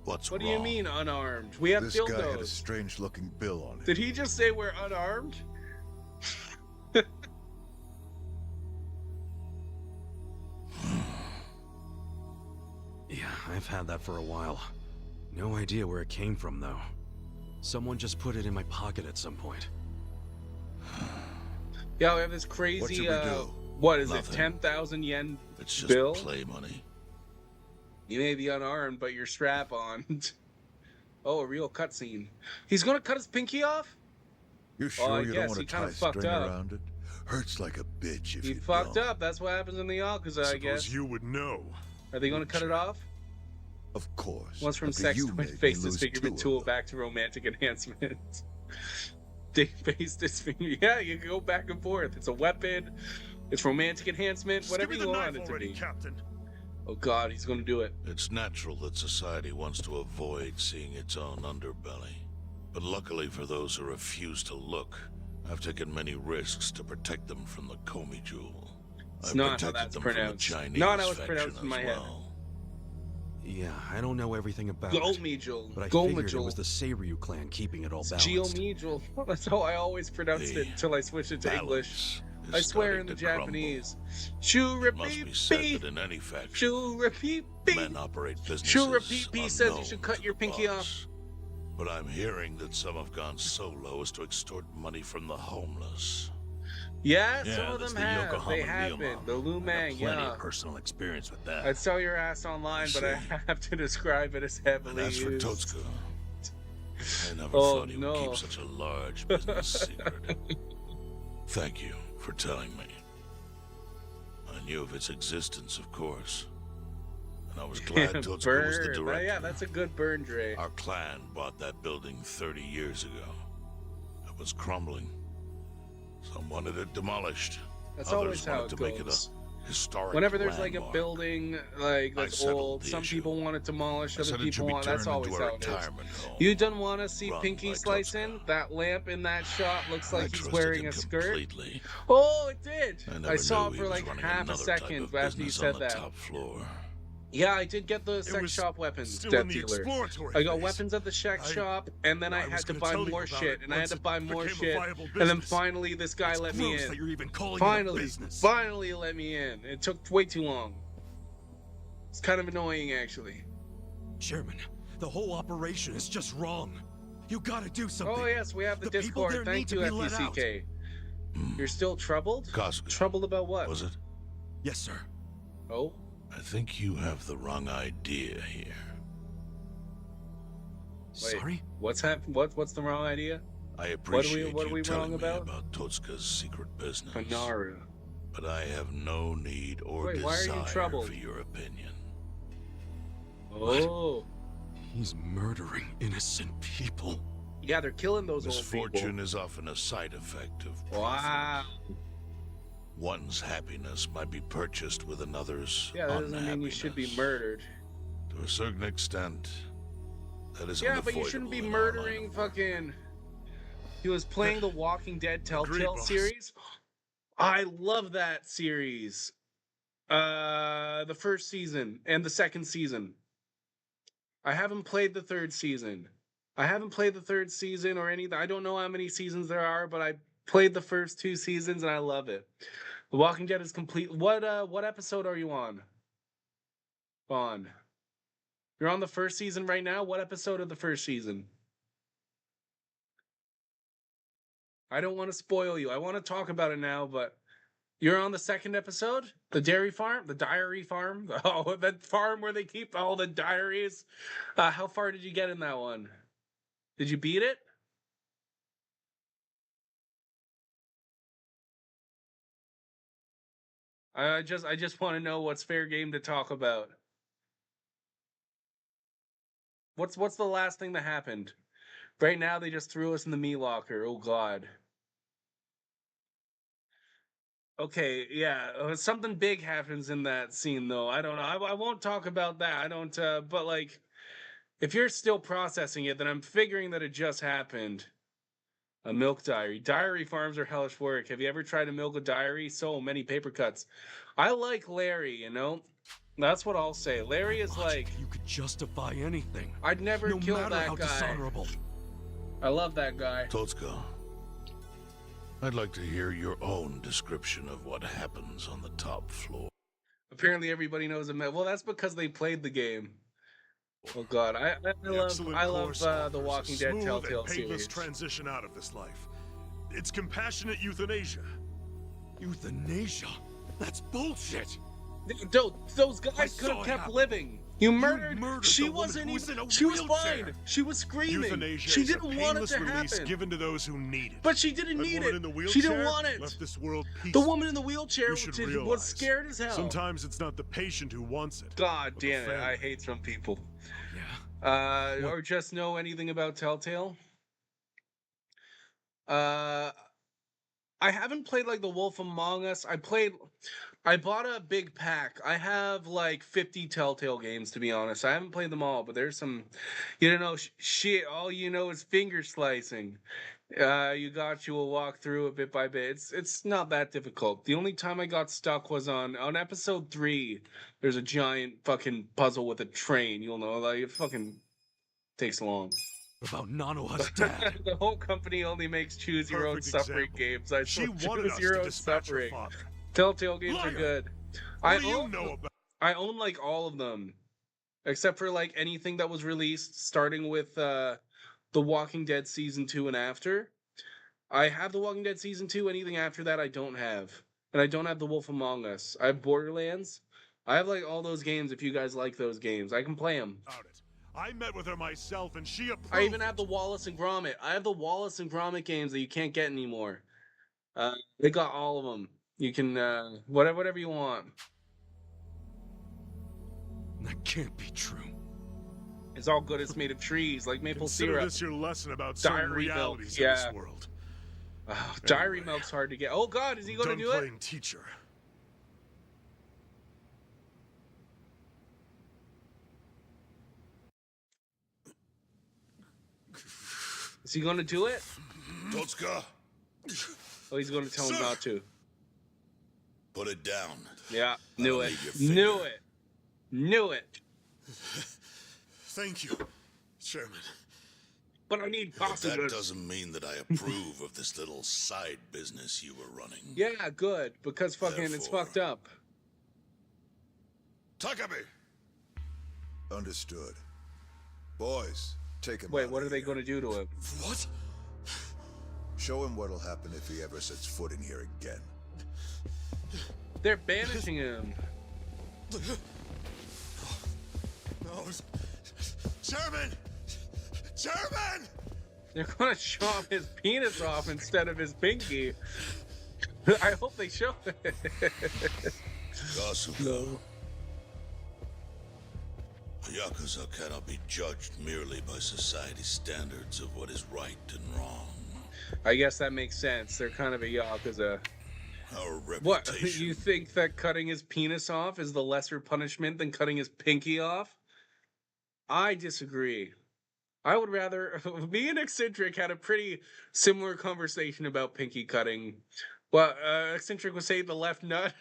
What's What do wrong? you mean unarmed? We have This guy had a dildos. strange-looking bill on him. Did he just say we're unarmed? Yeah, I've had that for a while. No idea where it came from, though. Someone just put it in my pocket at some point. Yeah, we have this crazy, What should we do? what is Nothing. it, 10,000 yen It's just bill? play money. You may be unarmed, but you're strap-on. Oh, a real cutscene. He's gonna cut his pinky off? You sure I you guess don't want he to tie kinda fucked string up. around it? Hurts like a bitch if He you fucked don't. up. That's what happens in the Yakuza, I Suppose guess. you would know. Are they gonna cut it off? Of course. Once from After sex you to made me face lose disfigurement 2 of tool them. back to romantic enhancement. They face disfigurement. Yeah, you can go back and forth. It's a weapon. It's romantic enhancement. Just Whatever give me you the want knife it to already, be. Captain. Oh God, he's gonna do it. It's natural that society wants to avoid seeing its own underbelly. But luckily for those who refuse to look, I've taken many risks to protect them from the Komi jewel. It's I've not how protected that's them pronounced. from the Chinese Not how it's faction pronounced in my as head. well. Yeah, I don't know everything about it. Gomijul. But I figured it Gomijul. was the Seiryu clan keeping it all It's balanced. Geomijul. That's how I always pronounced it The until I switched it to English. Balance I is swear in starting the to crumble. Japanese. It must be said Shurapipi. that in any faction, Shurapipi. men operate businesses Shurapipi says you unknown should cut to your the pinky boss. But I'm hearing that some have gone so low as to extort money from the homeless. Yeah, Yeah, some of that's them the have. Yokohama They have been. Lyuma. The I got Lumang, plenty yeah. of personal experience with that. I'd sell your ass online, but I see. have to describe it as And heavily as for used. Totsuka, I never Oh, thought he would no. keep such a large business secret. Thank you for telling me. I knew of its existence, of course. And I was glad Totsuka was the Burn. director. Yeah, that's a good burn, Dre. Our clan bought that building 30 years ago. It was crumbling. Some wanted it demolished. That's Others always how wanted it to make it goes. a historic Whenever there's like a landmark. building like I that's settled old, the some issue. people want it demolished, I other said it should people be want. turned That's always into a how it is. retirement home. You don't want to see run Pinky by slicing? Totsuka. That lamp in that shot looks I like he's trusted wearing him a skirt. completely. Oh, it did. I I never saw knew it he for was like running half a another type second of after you business said on the that. top floor. Yeah, I did get the sex was shop weapons, Still Death in the Dealer. exploratory I got phase. weapons at the sex I- shop, and then I was had to gonna buy tell you more about shit, it and I had once to it buy more became a shit, viable and then business. finally this guy It's let me gross in. that you're even calling it a Finally, business. finally let me in. It took way too long. It's kind of annoying, actually. Chairman, the whole operation is just wrong. You gotta do something. Oh yes, we have the The people Discord. there Thank need you, to be let out. FFXII. You're still troubled? Kasuga, Troubled about what? was it? Yes, sir. Oh, I think you have the wrong idea here. Wait. Sorry? what's happened? What's the wrong idea? I appreciate what are we you telling wrong me about? about Totsuka's secret business. Panaru. But I have no need or Wait, why are you desire troubled? for your opinion. Oh, He's murdering innocent people. yeah, they're killing those old Misfortune people. is often a side effect of profit. Wow. One's happiness might be purchased with another's Yeah, that doesn't mean you should be unhappiness. murdered. To a certain extent, that is Yeah, but you shouldn't be unavoidable in our line murdering of work. fucking. He was playing the Walking Dead Agreed, Telltale boss. series. I love that series. The first season and the second season. I haven't played the third season. I haven't played the third season or any. I don't know how many seasons there are, but I played the first 2 seasons and I love it. The Walking Dead is complete. What episode are you on? On. You're on the first season right now? What episode of the first season? I don't want to spoil you. I want to talk about it now, but you're on the second episode? The dairy farm? The diary farm? Oh, that farm where they keep all the diaries? How far did you get in that one? Did you beat it? I just want to know what's fair game to talk about. What's the last thing that happened? Right now they just threw us in the meat locker. Oh god. Okay, yeah, something big happens in that scene though. I don't know. I won't talk about that. I don't but like if you're still processing it, then I'm figuring that it just happened. A milk diary. Diary farms are hellish work. Have you ever tried to milk a diary? So many paper cuts. I like Larry, you know? That's what I'll say. Larry is like... You could justify anything. I'd never no kill matter that how guy. dishonorable. I love that guy. Totska, I'd like to hear your own description of what happens on the top floor. Apparently everybody knows him. Well, that's because they played the game. Oh god, I love the Walking Dead Telltale series. Transition out of this life. It's compassionate euthanasia. Euthanasia? That's bullshit. Those guys could have kept living. You murdered. She wasn't even. She was fine. She was screaming. Euthanasia she is didn't a want it painless to release happen. given to those who need it. But she didn't That need woman it. in the wheelchair She didn't want it. Left this world The peaceful. woman in the wheelchair was scared as hell. Sometimes it's not the patient who wants it. God damn it! I hate some people. Or just know anything about Telltale. I haven't played like The Wolf Among Us. I bought a big pack. I have like 50 Telltale games, to be honest. I haven't played them all, but there's some, you know, shit. All you know is finger slicing. You will walk through it bit by bit. It's not that difficult. The only time I got stuck was on episode 3. There's a giant fucking puzzle with a train. You'll know, like it fucking takes long. About Nanoha's dad. The whole company only makes choose your own suffering games. I She wanted choose us your to own dispatch her suffering. father. Telltale games are Liar! good. What do you know about? I own like all of them, except for like anything that was released starting with The Walking Dead season 2 and after. I have The Walking Dead season 2. Anything after that, I don't have, and I don't have The Wolf Among Us. I have Borderlands. I have like all those games. If you guys like those games, I can play them. I met with her myself, and she approved. I even have the Wallace and Gromit. I have the Wallace and Gromit games that you can't get anymore. They got all of them. You can whatever you want. That can't be true. It's all good. It's made of trees, like maple Consider syrup. this your lesson about certain Diary milk. realities Yeah. of this world. Diary milk's hard to get. Oh God, is he going to do it? Playing teacher. Is he going to do it? Totska, Oh, he's going to tell him not to. put it down. Yeah, knew it. need your finger. Knew it. Knew it. Thank you, Chairman. But I need But pasta. that doesn't mean that I approve of this little side business you were running. Yeah, good. Because fucking it's Therefore- fucked up. Takabe! Understood. Boys, take him Wait, out what of are they here. going to do to him? What? Show him what'll happen if he ever sets foot in here again. They're banishing him. No, Chairman! Chairman! They're going to chop his penis off instead of his pinky. I hope they show it. Kasuga. No. A Yakuza cannot be judged merely by society's standards of what is right and wrong. I guess that makes sense. They're kind of a Yakuza. Our What? reputation. You think that cutting his penis off is the lesser punishment than cutting his pinky off? I disagree. I would rather... Me and Eccentric had a pretty similar conversation about pinky cutting. Well, Eccentric was saying the left nut.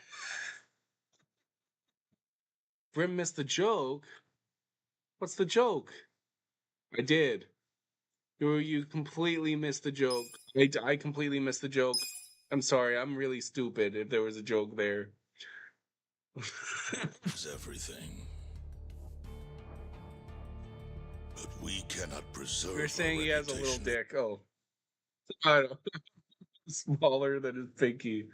Grim missed the joke. What's the joke? I did. You completely missed the joke. I completely missed the joke. I'm sorry. I'm really stupid if there was a joke there. Is everything. But we cannot preserve. You're saying our he has a little reputation. dick. Oh, I don't. Smaller than his pinky.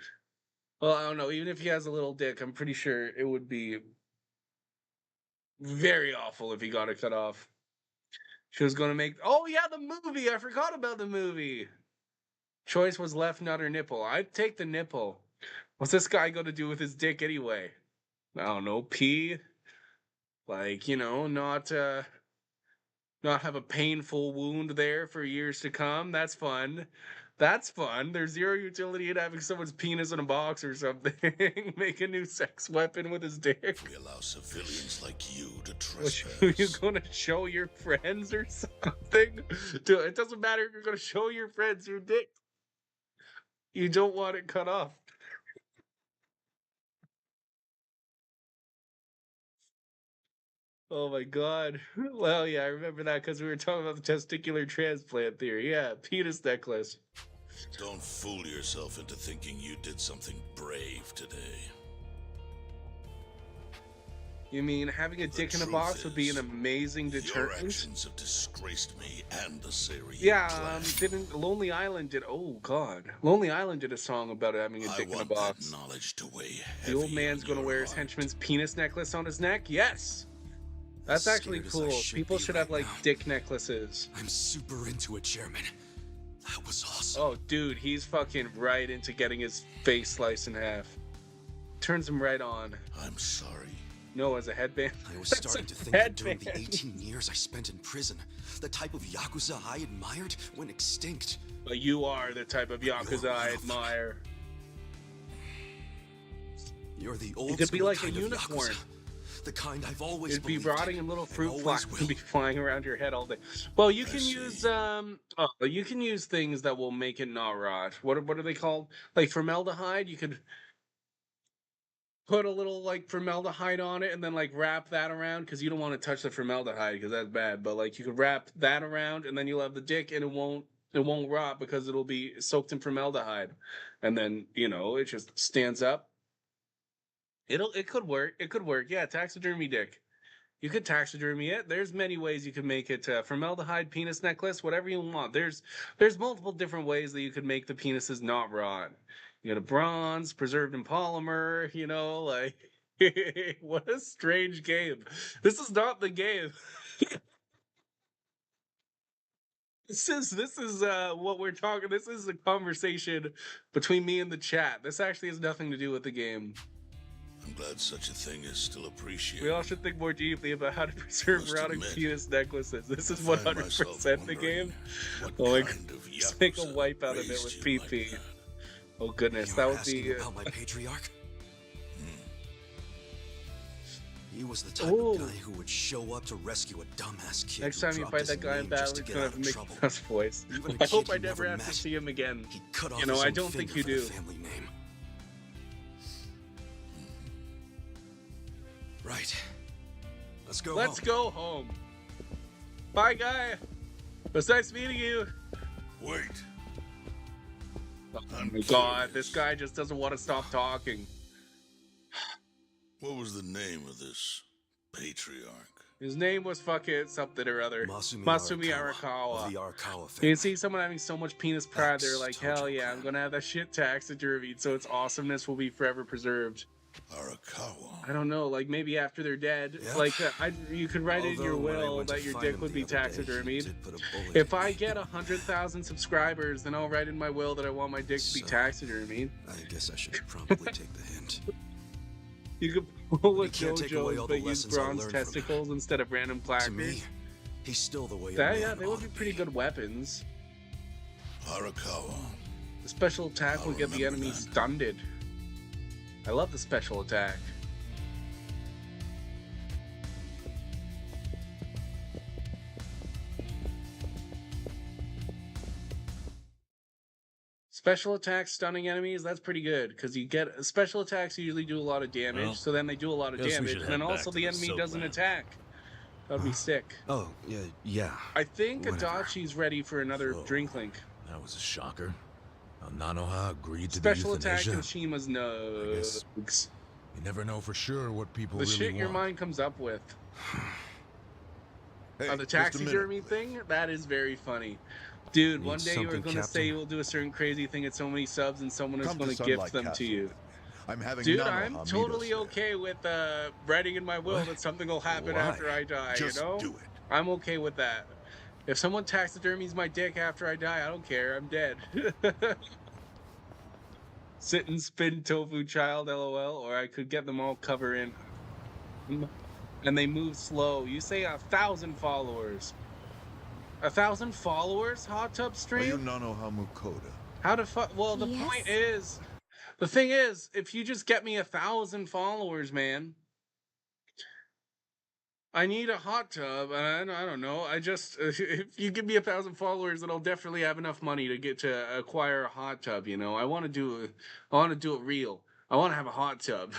Well, I don't know. Even if he has a little dick, I'm pretty sure it would be very awful if he got it cut off. She was going to make. Oh yeah, the movie. I forgot about the movie. Choice was left nut or nipple. I'd take the nipple. What's this guy going to do with his dick anyway? I don't know. Pee. Like, you know, not have a painful wound there for years to come. That's fun. That's fun. There's zero utility in having someone's penis in a box or something. Make a new sex weapon with his dick. We allow civilians like you to What, trespass. you gonna show your friends or something? Dude, it doesn't matter if you're gonna show your friends your dick. You don't want it cut off. Oh my god. Well, yeah, I remember that because we were talking about the testicular transplant theory. Yeah, penis necklace. Don't fool yourself into thinking you did something brave today. You mean having a dick in a box would be an amazing Your deterrent? actions have disgraced me and the Saeryu Yeah, clan. didn't Lonely Island did? Oh God, Lonely Island did a song about having a I dick in a want box. that knowledge to weigh The old heavy man's on gonna your wear his heart. henchman's penis necklace on his neck. Yes, that's As actually scared as I cool. should People be should right have like now. dick necklaces. I'm super into it, Chairman. That was awesome. Oh, dude, he's fucking right into getting his face sliced in half. Turns him right on. I'm sorry. No, as a headband. I was That's starting a to think that during the headband. 18 years I spent in prison, the type of Yakuza I admired went extinct. But you are the type of Yakuza I admire. You're the old could be school like a kind of unicorn. Yakuza, the kind I've always It'd be believed rotting in in little and fruit always flies will. and be flying around your head all day. Well, you I can see. use you can use things that will make it not rot. What are they called? Like formaldehyde. You could put a little like formaldehyde on it and then like wrap that around because you don't want to touch the formaldehyde because that's bad. But like you could wrap that around and then you'll have the dick and it won't rot because it'll be soaked in formaldehyde, and then you know it just stands up. It could work. It could work. Yeah, taxidermy dick. You could taxidermy it. There's many ways you could make it. Formaldehyde penis necklace, whatever you want. There's multiple different ways that you could make the penises not rot. You got a bronze, preserved in polymer. You know, like what a strange game. This is not the game. This is what we're talking. This is a conversation between me and the chat. This actually has nothing to do with the game. I'm glad such a thing is still appreciated. We all should think more deeply about how to preserve must rotting admit, penis necklaces. This I is find 100% myself the wondering game. what Oh, like, kind of just make a Yakuza wipe out of it raised with you like PP. that? Oh goodness, You're that would asking be. about my patriarch? He was the type Ooh. of guy who would show up to rescue a dumbass kid. Next who time you dropped fight his that guy in name battle, just he's to gonna get have out a of Mickey trouble. Mouse voice. Even a I hope kid I he never never have to met. see him again. He cut off You know, his I own don't think finger you for the do. family name. Right. Let's go. Let's home. go home. Bye, guy. It was nice meeting you. Wait. Oh I'm my god, curious. this guy just doesn't want to stop talking. What was the name of this patriarch? His name was fucking something or other. Masumi Arakawa. of the Arakawa You family. can see someone having so much penis pride, they're like, hell Ex-Tojo yeah, I'm clan. gonna have that shit taxidermied so its awesomeness will be forever preserved. Arakawa. I don't know, like maybe after they're dead, Yeah. like you could write it in your Although when I will went to that your find dick him would the be other day, he taxidermied. did put a bullet If in I me. get 100,000 subscribers, then I'll write in my will that I want my dick to be So- taxidermied. I guess I should probably take the hint. You could pull a You can't take away all JoJo's the but use lessons I bronze learned from him. testicles instead of random To clackers. me, he's still the way a That, man yeah, they would ought be to pretty good weapons. Arakawa. The special attack I'll would get the remember enemy that. stunned. I love the special attack. Special attacks stunning enemies, that's pretty good, because you get special attacks usually do a lot of damage, Well, so then they do a lot of guess we damage, should and then head back also to the the enemy soap doesn't lamp. attack. That would be sick. Oh, yeah. I think Whatever. Adachi's ready for another So, drink link. That was a shocker. Nanoha agreed to Special the attack euthanasia. and Shima's guess- nugs. You never know for sure what people The really shit want. your mind comes up with. Hey, On the just a minute, taxidermy please. thing, that is very funny. Dude, Need one day you were something, going to say Captain? you will do a certain crazy thing at so many subs and someone is Come going to to gift Sunlight them Castle. to you. I'm having Dude, Nanoha I'm meet totally us okay with writing in my will What? that something will happen Why? after I die, there. Just you know? do it. I'm okay with that. If someone taxidermies my dick after I die, I don't care. I'm dead. Sit and spin tofu child, lol, or I could get them all cover in. And they move slow. You say 1,000 followers. 1,000 followers, Hot Tub Are you Stream? Nanoha Mukoda? How to well, the Yes. point is, the thing is, if you just get me 1,000 followers, man, I need a hot tub, and I don't know. I just if you give me 1,000 followers, then I'll definitely have enough money to get to acquire a hot tub. You know, I want to do it real. I want to have a hot tub.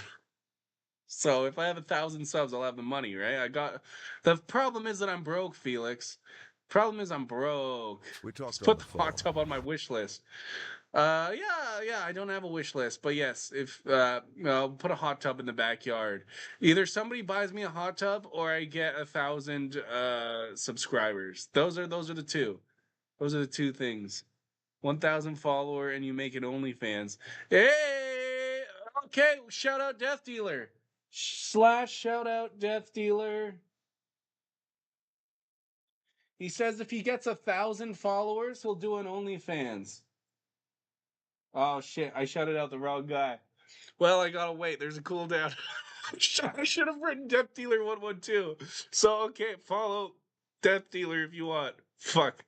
So if I have 1,000 subs, I'll have the money, right? The problem is that I'm broke, Felix. Problem is I'm broke. We talked Just on put the the hot phone. tub on my wish list. Yeah, I don't have a wish list, but yes, if I'll put a hot tub in the backyard. Either somebody buys me a hot tub or I get 1,000 subscribers. Those are the two. Those are the two things. 1,000 follower and you make it OnlyFans. Hey, okay. Shout out Death Dealer. / shout out Death Dealer. He says if he gets 1,000 followers, he'll do an OnlyFans. Oh shit, I shouted out the wrong guy. Well, I gotta wait. There's a cooldown. I should have written Death Dealer 112. So okay, follow Death Dealer if you want. Fuck.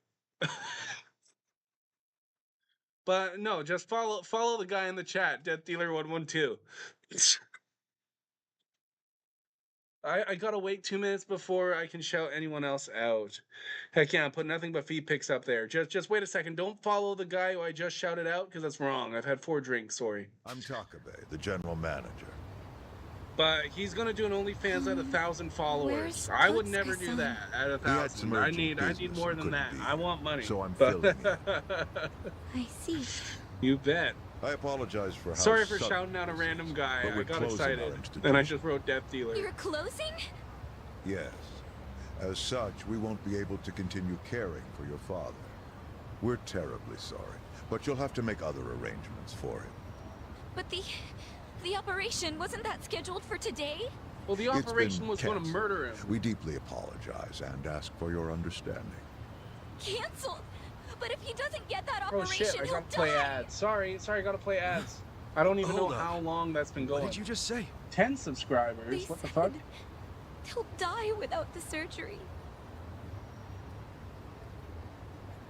But no, just follow the guy in the chat, Death Dealer 112. I gotta wait 2 minutes before I can shout anyone else out. Heck yeah, put nothing but feed pics up there. Just wait a second. Don't follow the guy who I just shouted out because that's wrong. I've had 4 drinks. Sorry. I'm Takabe, the general manager. But he's gonna do an OnlyFans at 1,000 followers. where's I would never do Tatsuka-san? that at He had some 1,000. I urgent need business more and than that. couldn't be I want money. so I'm But- filling in. I see. You bet. I apologize for how Sorry for sudden shouting out a this random is, guy. but I we're got closing our excited. institution. And I just wrote Death Dealer. You're closing? Yes. As such, we won't be able to continue caring for your father. We're terribly sorry, but you'll have to make other arrangements for him. But the operation, wasn't that scheduled for today? Well, the It's operation been was going to canceled. murder him. We deeply apologize and ask for your understanding. Canceled? But if he doesn't get that Oh operation, shit, I he'll gotta play die. ads. Sorry, I gotta play ads. I don't even know Hold up. how long that's been What going. did you just say? 10 subscribers? They What the said fuck? He'll die without the surgery.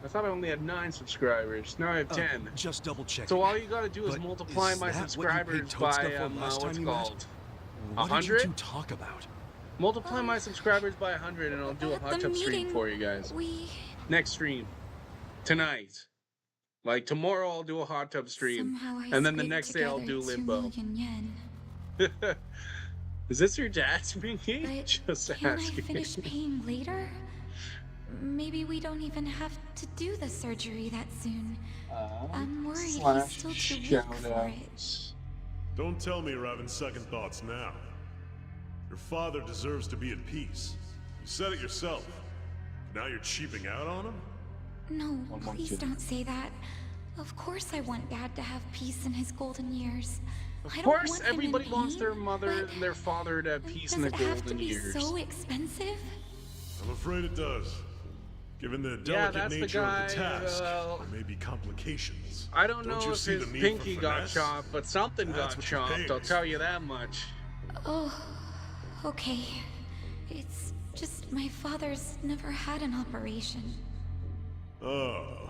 I thought I only had 9 subscribers. Now I have 10. Just double check. So all you gotta do is But multiply is my that what you subscribers paid by, Toadstuff for last what's time it you met? called? What did 100? you two talk about? Multiply my subscribers by 100 and I'll do a At hot the tub stream meeting, for you guys. We Next stream. Tonight. Like tomorrow I'll do a hot tub stream. somehow I And then the scraped next day I'll together do 2 Limbo. million yen. Is this your dad's ringing? But Just can I asking. finish paying later? Maybe we don't even have to do the surgery that soon. I'm worried he's still too weak for it. Don't tell me you're having second thoughts now. Your father deserves to be at peace. You said it yourself. Now you're cheaping out on him? No, please don't say that. Of course I want Dad to have peace in his golden years. Of I don't course, want him in everybody wants their pain, mother but and their father to have peace in does their it have to golden be years. so expensive? I'm afraid it does. Given the Yeah, delicate that's the nature guy, of the task, well, there may be complications. I don't Don't know you if see the his need pinky for got finesse? chopped, but something That's got what you're chopped, paying I'll me tell you that much. Oh, okay. It's just my father's never had an operation. Oh.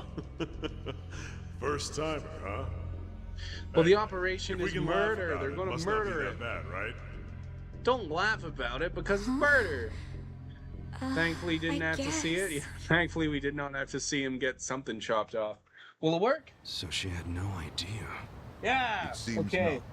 First timer, huh? Well, Hey, the operation if we is can laugh murder. about They're it, going to must not be murder that him. bad, right? Don't laugh about it because it's murder. Thankfully, didn't I have to see it. guess. Yeah, thankfully, we did not have to see him get something chopped off. Will it work? So she had no idea. Yeah. It seems Okay. not.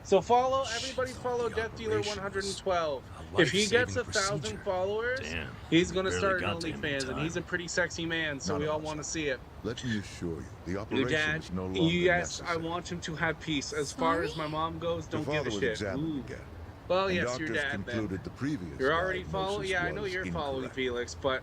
So everybody Thought follow the Death Dealer operation was 112. a If he gets life-saving 1,000 procedure. followers, Damn, he's we gonna barely start got to him in OnlyFans, and time. he's a pretty sexy man, so None we of all us want to are. see it. Let me assure you, the Your operation dad, is no longer yes, necessary. I want him to have peace. As far as my mom goes, Your don't give father a was shit. examined Ooh. again. Well, and yes, your doctors dad concluded then. the previous You're already following? diagnosis Yeah, I know was you're following, incorrect. Felix, but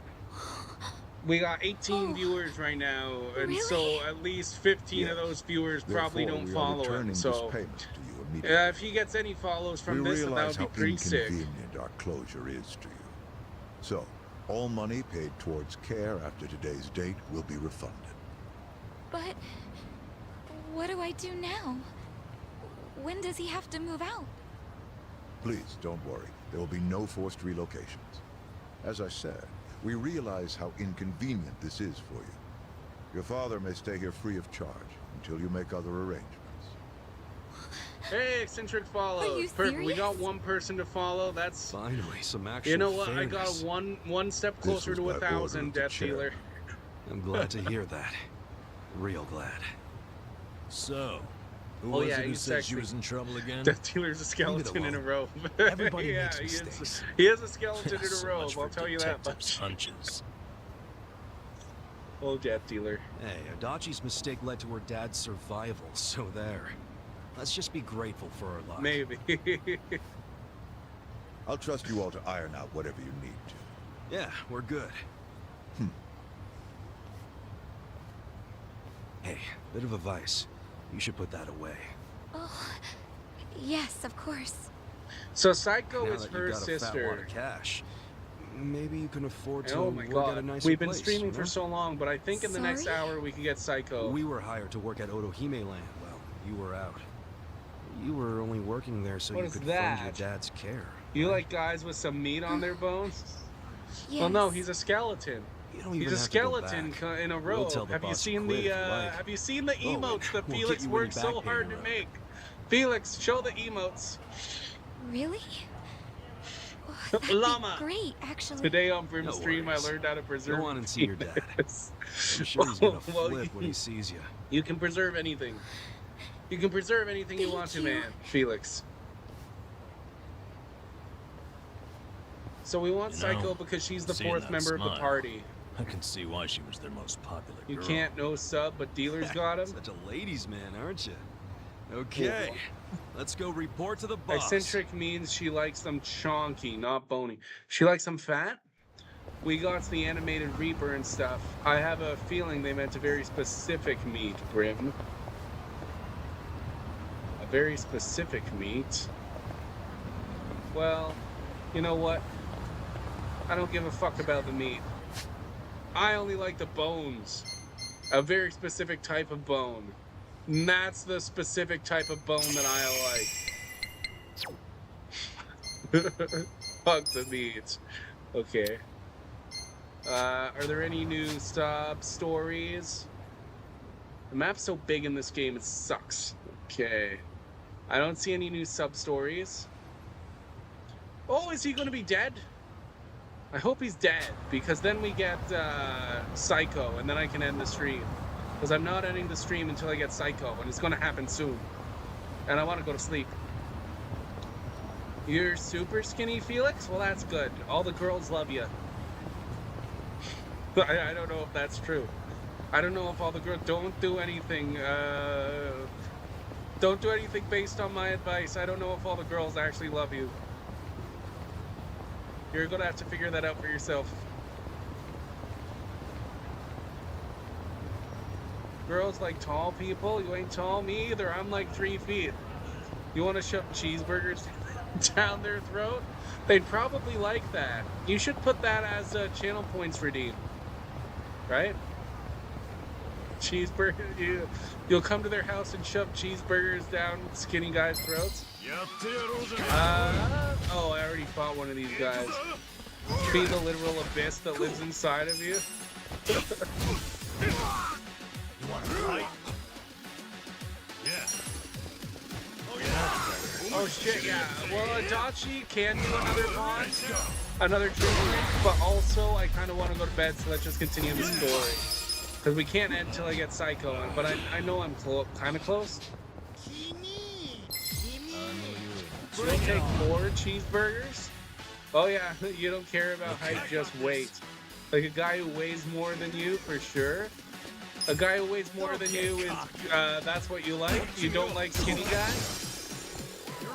we got 18 viewers right now, and so really? at least 15 of Yes. those viewers probably Therefore, don't we are follow returning him. this So payment to you immediately. if he gets any follows from we this, then that realize would be how pretty sick. inconvenient our closure is to you. So, all money paid towards care after today's date will be refunded. But what do I do now? When does he have to move out? Please, don't worry. There will be no forced relocations. As I said, we realize how inconvenient this is for you. Your father may stay here free of charge until you make other arrangements. Hey, eccentric follows. Are you Perfect. We got serious? one person to follow. That's Finally, some actual you know what? I fairness. got one step This closer was to by order 1,000, of the Death Dealer. chairman. I'm glad to hear that. Real glad. So, who Oh, was yeah, it who he's said she sexy. was in trouble again? Death Dealer's a skeleton in a robe. Everybody yeah, makes he is. mistakes. He is a skeleton in a So robe. much I'll for tell you that detectives' much. hunches. Oh, Death Dealer. Hey, Adachi's mistake led to her dad's survival, so there. Let's just be grateful for her luck. Maybe. I'll trust you all to iron out whatever you need to. Yeah, we're good. Hey, bit of advice. You should put that away. Oh, yes, of course. So Saeko Now is that her you've got a fat wad of sister. cash, maybe you can afford to Oh my work at a god. nicer We've been place, streaming you for know? so long, but I think in the next Sorry? hour we can get Saeko. We were hired to work at Otohime Land. Well, you were out. You were only working there so What you is could fund your that? dad's care. You like guys with some meat on their bones? Yes. Well, no, he's a skeleton. You don't He's even a have to go skeleton back. in a We'll robe. tell the Have you boss you seen quit the if you like. Have you seen the Oh, and emotes that we'll get Felix you any worked so back pay hard you to owe. make? Felix, show the emotes. Really? Oh, that'd be Llama. great, actually. Today on Brim No Stream, worries. I learned how to preserve. Go on and see your dad. penis. I'm sure he's gonna Well, flip when he sees you. You can preserve anything. You can preserve anything you Thank want to, you. man. Felix. So we want You know, Saeko because she's the seeing fourth that member of the smile, party. I can see why she was their most popular You girl. can't no sub, but dealers got him. Such a ladies' man, aren't you? Okay, let's go report to the boss. Eccentric means she likes them chonky, not bony. She likes them fat? We got the animated Reaper and stuff. I have a feeling they meant a very specific meat, Brim. A very specific meat. Well, you know what? I don't give a fuck about the meat. I only like the bones. A very specific type of bone. And that's the specific type of bone that I like. Fuck the meat. Okay. Are there any new sub stories? The map's so big in this game, it sucks. Okay. I don't see any new sub stories. Oh, is he gonna be dead? I hope he's dead, because then we get Saeko, and then I can end the stream. Because I'm not ending the stream until I get Saeko, and it's gonna happen soon. And I want to go to sleep. You're super skinny, Felix? Well, that's good. All the girls love you. I don't know if that's true. I don't know if all the girls... Don't do anything, don't do anything based on my advice. I don't know if all the girls actually love you. You're gonna have to figure that out for yourself. Girls like tall people? You ain't tall, me either. I'm like 3 feet. You wanna shove cheeseburgers down their throat? They'd probably like that. You should put that as channel points redeemed. Right? Cheeseburger. You'll come to their house and shove cheeseburgers down skinny guys' throats? Oh, I already fought one of these guys. Be the literal abyss that lives inside of you. You want to fight? Yeah. Oh yeah. Oh shit, yeah. Well, Adachi can do another pawn, another training, but also I kind of want to go to bed, so let's just continue the story. Because we can't end until I get Saeko in, but I know I'm kind of close. Should I take 4 cheeseburgers? Oh yeah, you don't care about height, just weight. Like a guy who weighs more than you, for sure. A guy who weighs more than you is, that's what you like? You don't like skinny guys?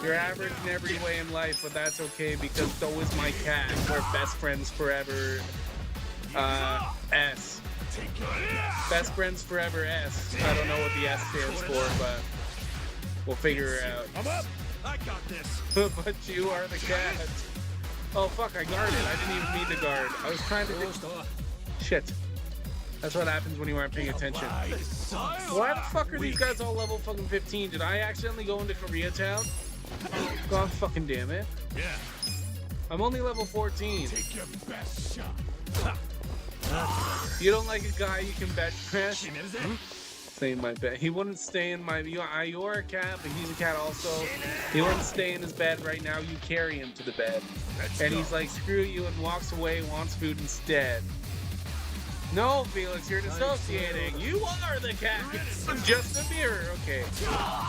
You're average in every way in life, but that's okay because so is my cat. We're best friends forever. S. Best friends forever S. I don't know what the S stands for, but we'll figure it out. I'm up. I got this. But you are the cat. Oh fuck, I guarded. I didn't even need to guard. I was trying to do... Shit. That's what happens when you aren't paying attention. Why the fuck are these guys all level fucking 15? Did I accidentally go into Koreatown? God fucking damn it. Yeah. I'm only level 14. Take your best shot. You don't like a guy you can bet crash? Stay in my bed. He wouldn't stay in my... You're a cat, but he's a cat also. He wouldn't stay in his bed right now. You carry him to the bed. And he's like, screw you, and walks away, wants food instead. No, Felix, you're dissociating. You are the cat. Just a mirror. Okay.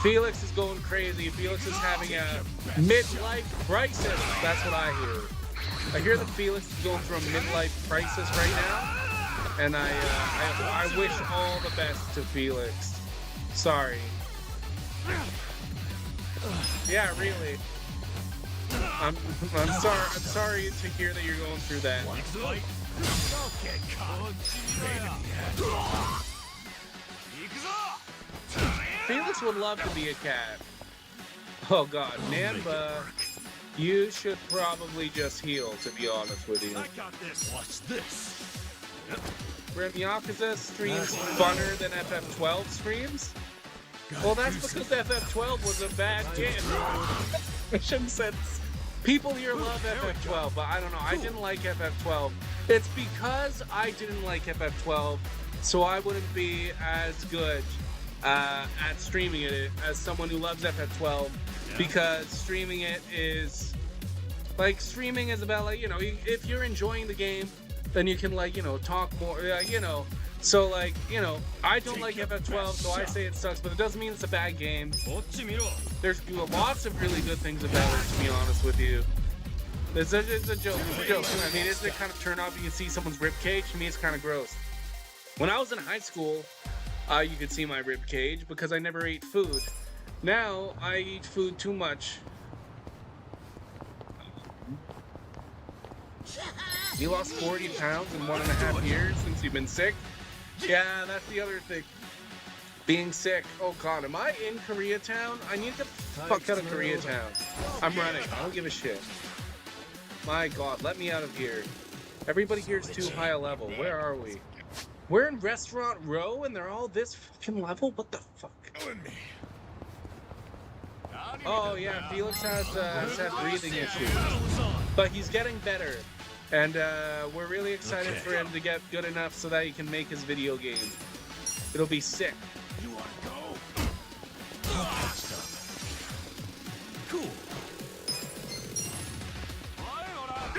Felix is going crazy. Felix is having a midlife crisis. That's what I hear. I hear that Felix is going through a midlife crisis right now. And I wish all the best to Felix. Sorry. Yeah, really. I'm sorry. I'm sorry to hear that you're going through that. Felix would love to be a cat. Oh god, Namba, you should probably just heal, to be honest with you. I got this. Watch this. Grim Yakuza streams funner than FF12 streams? Well, that's because FF12 was a bad game. I shouldn't have said people here love FF12, but I don't know. I didn't like FF12. It's because I didn't like FF12, so I wouldn't be as good at streaming it as someone who loves FF12, because streaming it is like, streaming is about, like, you know, if you're enjoying the game, then you can, like, you know, talk more, you know. So, like, you know, I don't like FF12, so I say it sucks, but it doesn't mean it's a bad game. There's lots of really good things about it, to be honest with you. It's a joke. It's a joke. I mean, it's a kind of turn off. You can see someone's ribcage. To me, it's kind of gross. When I was in high school, you could see my ribcage because I never ate food. Now, I eat food too much. You lost 40 pounds in 1.5 years since you've been sick? Yeah, that's the other thing. Being sick. Oh god, am I in Koreatown? I need to get the fuck out of Koreatown. I'm running. I don't give a shit. My god, let me out of here. Everybody here is too high a level. Where are we? We're in Restaurant Row and they're all this fucking level? What the fuck? Oh yeah, Felix has had breathing issues. But he's getting better. And we're really excited for him to get good enough so that he can make his video game. It'll be sick. You want to go? Cool.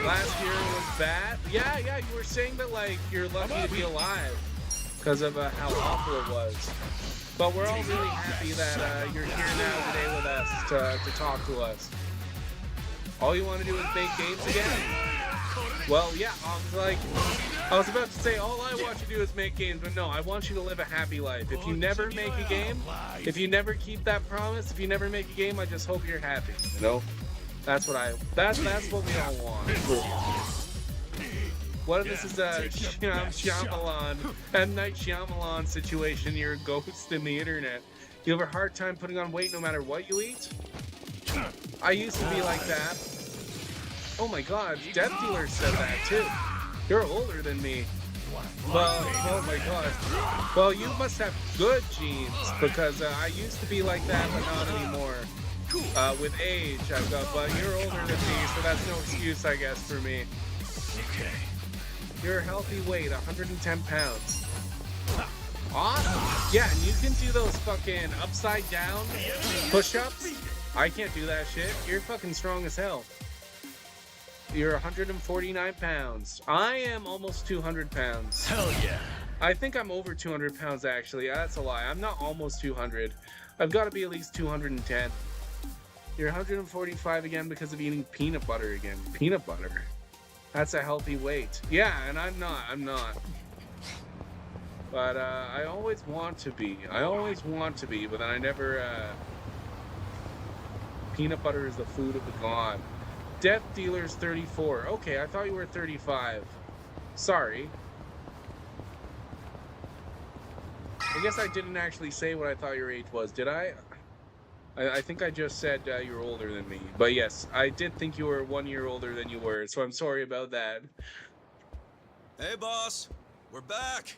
Last year was bad. Yeah, you were saying that, like, you're lucky to be alive because of how awful it was. But we're all really happy that you're here now today with us to talk to us. All you want to do is make games again? Well, yeah, I was about to say, all I want you to do is make games, but no, I want you to live a happy life. If you never make a game, if you never keep that promise, if you never make a game, I just hope you're happy, you know? That's what that's what we all want. What if this is a Shyamalan, M. Night Shyamalan situation, you're a ghost in the internet? You have a hard time putting on weight no matter what you eat? I used to be like that. Oh my god, Death Dealer said that too. You're older than me. Well, oh my god. Well, you must have good genes, because I used to be like that, but not anymore. With age, I've got, but you're older than me, so that's no excuse, I guess, for me. Okay. You're a healthy weight, 110 pounds. Awesome. Yeah, and you can do those fucking upside down push-ups. I can't do that shit. You're fucking strong as hell. You're 149 pounds. I am almost 200 pounds. Hell yeah. I think I'm over 200 pounds, actually. That's a lie. I'm not almost 200. I've got to be at least 210. You're 145 again because of eating peanut butter again. Peanut butter. That's a healthy weight. Yeah, and I'm not. But I always want to be. But then I never... Peanut butter is the food of the god. Death dealer's 34. Okay, I thought you were 35. Sorry. I guess I didn't actually say what I thought your age was, did I? I think I just said you were older than me. But yes, I did think you were 1 year older than you were, so I'm sorry about that. Hey, boss. We're back.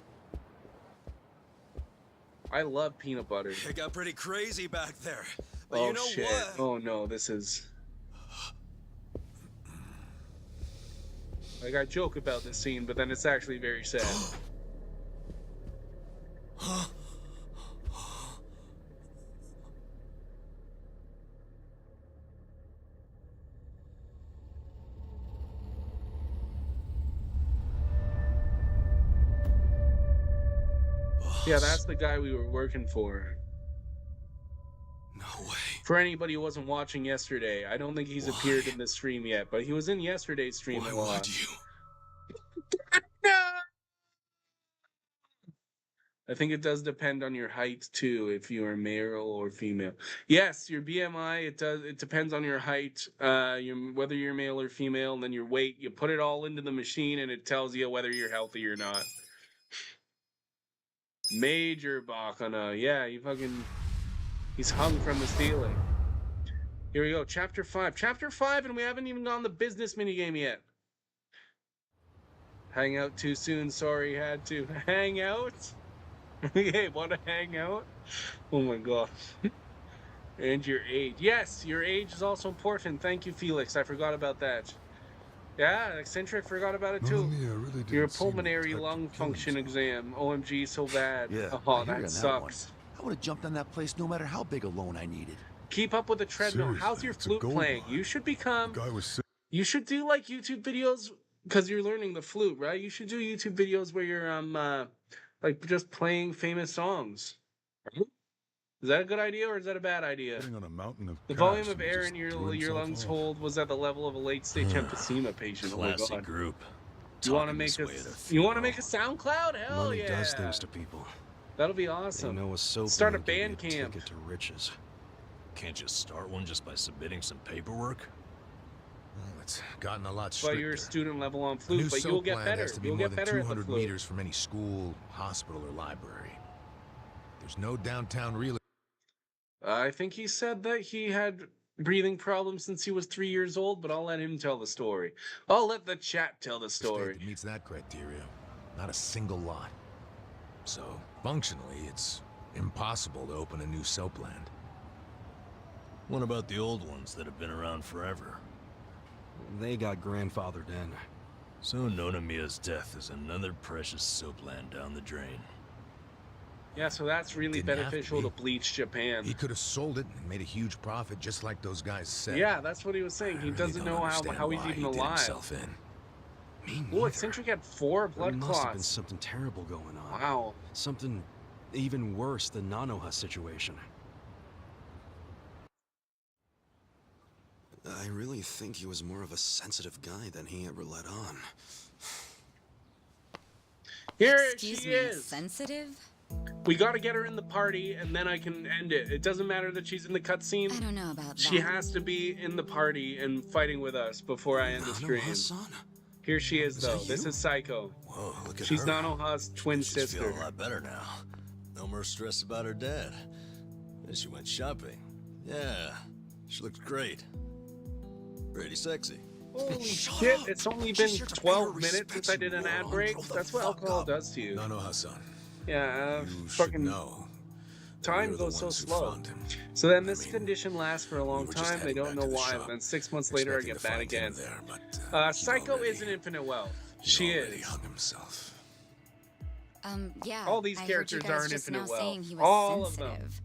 I love peanut butter. It got pretty crazy back there. But Oh, you know shit. what? Oh, no, this is... Like, I joke about this scene, but then it's actually very sad. Yeah, that's the guy we were working for. No way. For anybody who wasn't watching yesterday, I don't think he's appeared in this stream yet, but he was in yesterday's stream a lot. No! I think it does depend on your height too, if you are male or female. Yes, your BMI, it depends on your height, whether you're male or female, and then your weight. You put it all into the machine and it tells you whether you're healthy or not. Major Bakana. Yeah, he's hung from the ceiling. Here we go, Chapter 5. Chapter 5, and we haven't even gone the business minigame yet. Hang out too soon, sorry, had to. Hang out? Hey, want to hang out? Oh my gosh. And your age. Yes, your age is also important. Thank you, Felix. I forgot about that. Yeah, Eccentric forgot about it too. Your pulmonary lung function exam. OMG, so bad. Yeah, oh, that sucks. I would have jumped on that place no matter how big a loan I needed. Keep up with the treadmill. Seriously, How's your it's a flute gold playing? mine. You should become... Guy was sick. You should do like YouTube videos because you're learning the flute, right? You should do YouTube videos where you're like just playing famous songs. Is that a good idea or is that a bad idea? Sitting on a mountain of The cash volume of and air just in your threw lungs himself off. hold was at the level of a late-stage emphysema patient. Oh my Classy god! group. You want to Talking make this a way at a you want to funeral. make a SoundCloud? Hell Money yeah! does things to people. That'll be They awesome. know a soap Start a line can band be camp. ticket to riches. Can't you start one just by submitting some paperwork? Well, it's gotten a lot But stricter. you're student level on A flute, new but soap you'll get plant better. has to be You'll more get than better at the 200 flute. meters from any school, hospital, or library. There's no downtown real. I think he said that he had breathing problems since he was 3 years old, but I'll let him tell the story. I'll let the chat tell the story. That meets that criteria. Not a single lot. So, functionally, it's impossible to open a new soap land. What about the old ones that have been around forever? They got grandfathered in. So Nonamiya's death is another precious soap land down the drain. Yeah, so that's really Didn't have to beneficial to be. Bleach Japan. He could have sold it and made a huge profit just like those guys said. Yeah, that's what he was saying. He I really doesn't don't know understand how he's why even he did alive. himself in. Me Oh, neither. Eccentric had 4 There blood must have been clots. something terrible going on. Wow. Something even worse than Nanoha's situation. I really think he was more of a sensitive guy than he ever let on. Here Excuse she me, is. sensitive? We gotta get her in the party, and then I can end it. It doesn't matter that she's in the cutscene. I don't know about She that. has to be in the party and fighting with us before I end the stream. Nanoha-san? Here she is, Is though. that This you? is Saeko. Whoa, look at She's her. Nanoha's twin She's sister. feeling a lot better now. No more stress about her dad. And she went shopping. Yeah, she looked great. Pretty sexy. Holy Shut shit, up. it's only She's been here to pay 12 her minutes respects, since I you did an ad moron. break. Grow the That's what fuck alcohol up. does to you. Nanoha-san, Yeah, you should fucking know. that time we're the goes so ones who slow. found him. So then I this mean, condition lasts for a long were just time. They heading don't back know to the why. shop, Then 6 months later, I expecting get to bad find him again. there, but, Saeko already- is an infinite wealth. he She already is. hung himself. Yeah. All these I heard characters you guys are an just infinite now wealth. saying he was All of them. sensitive.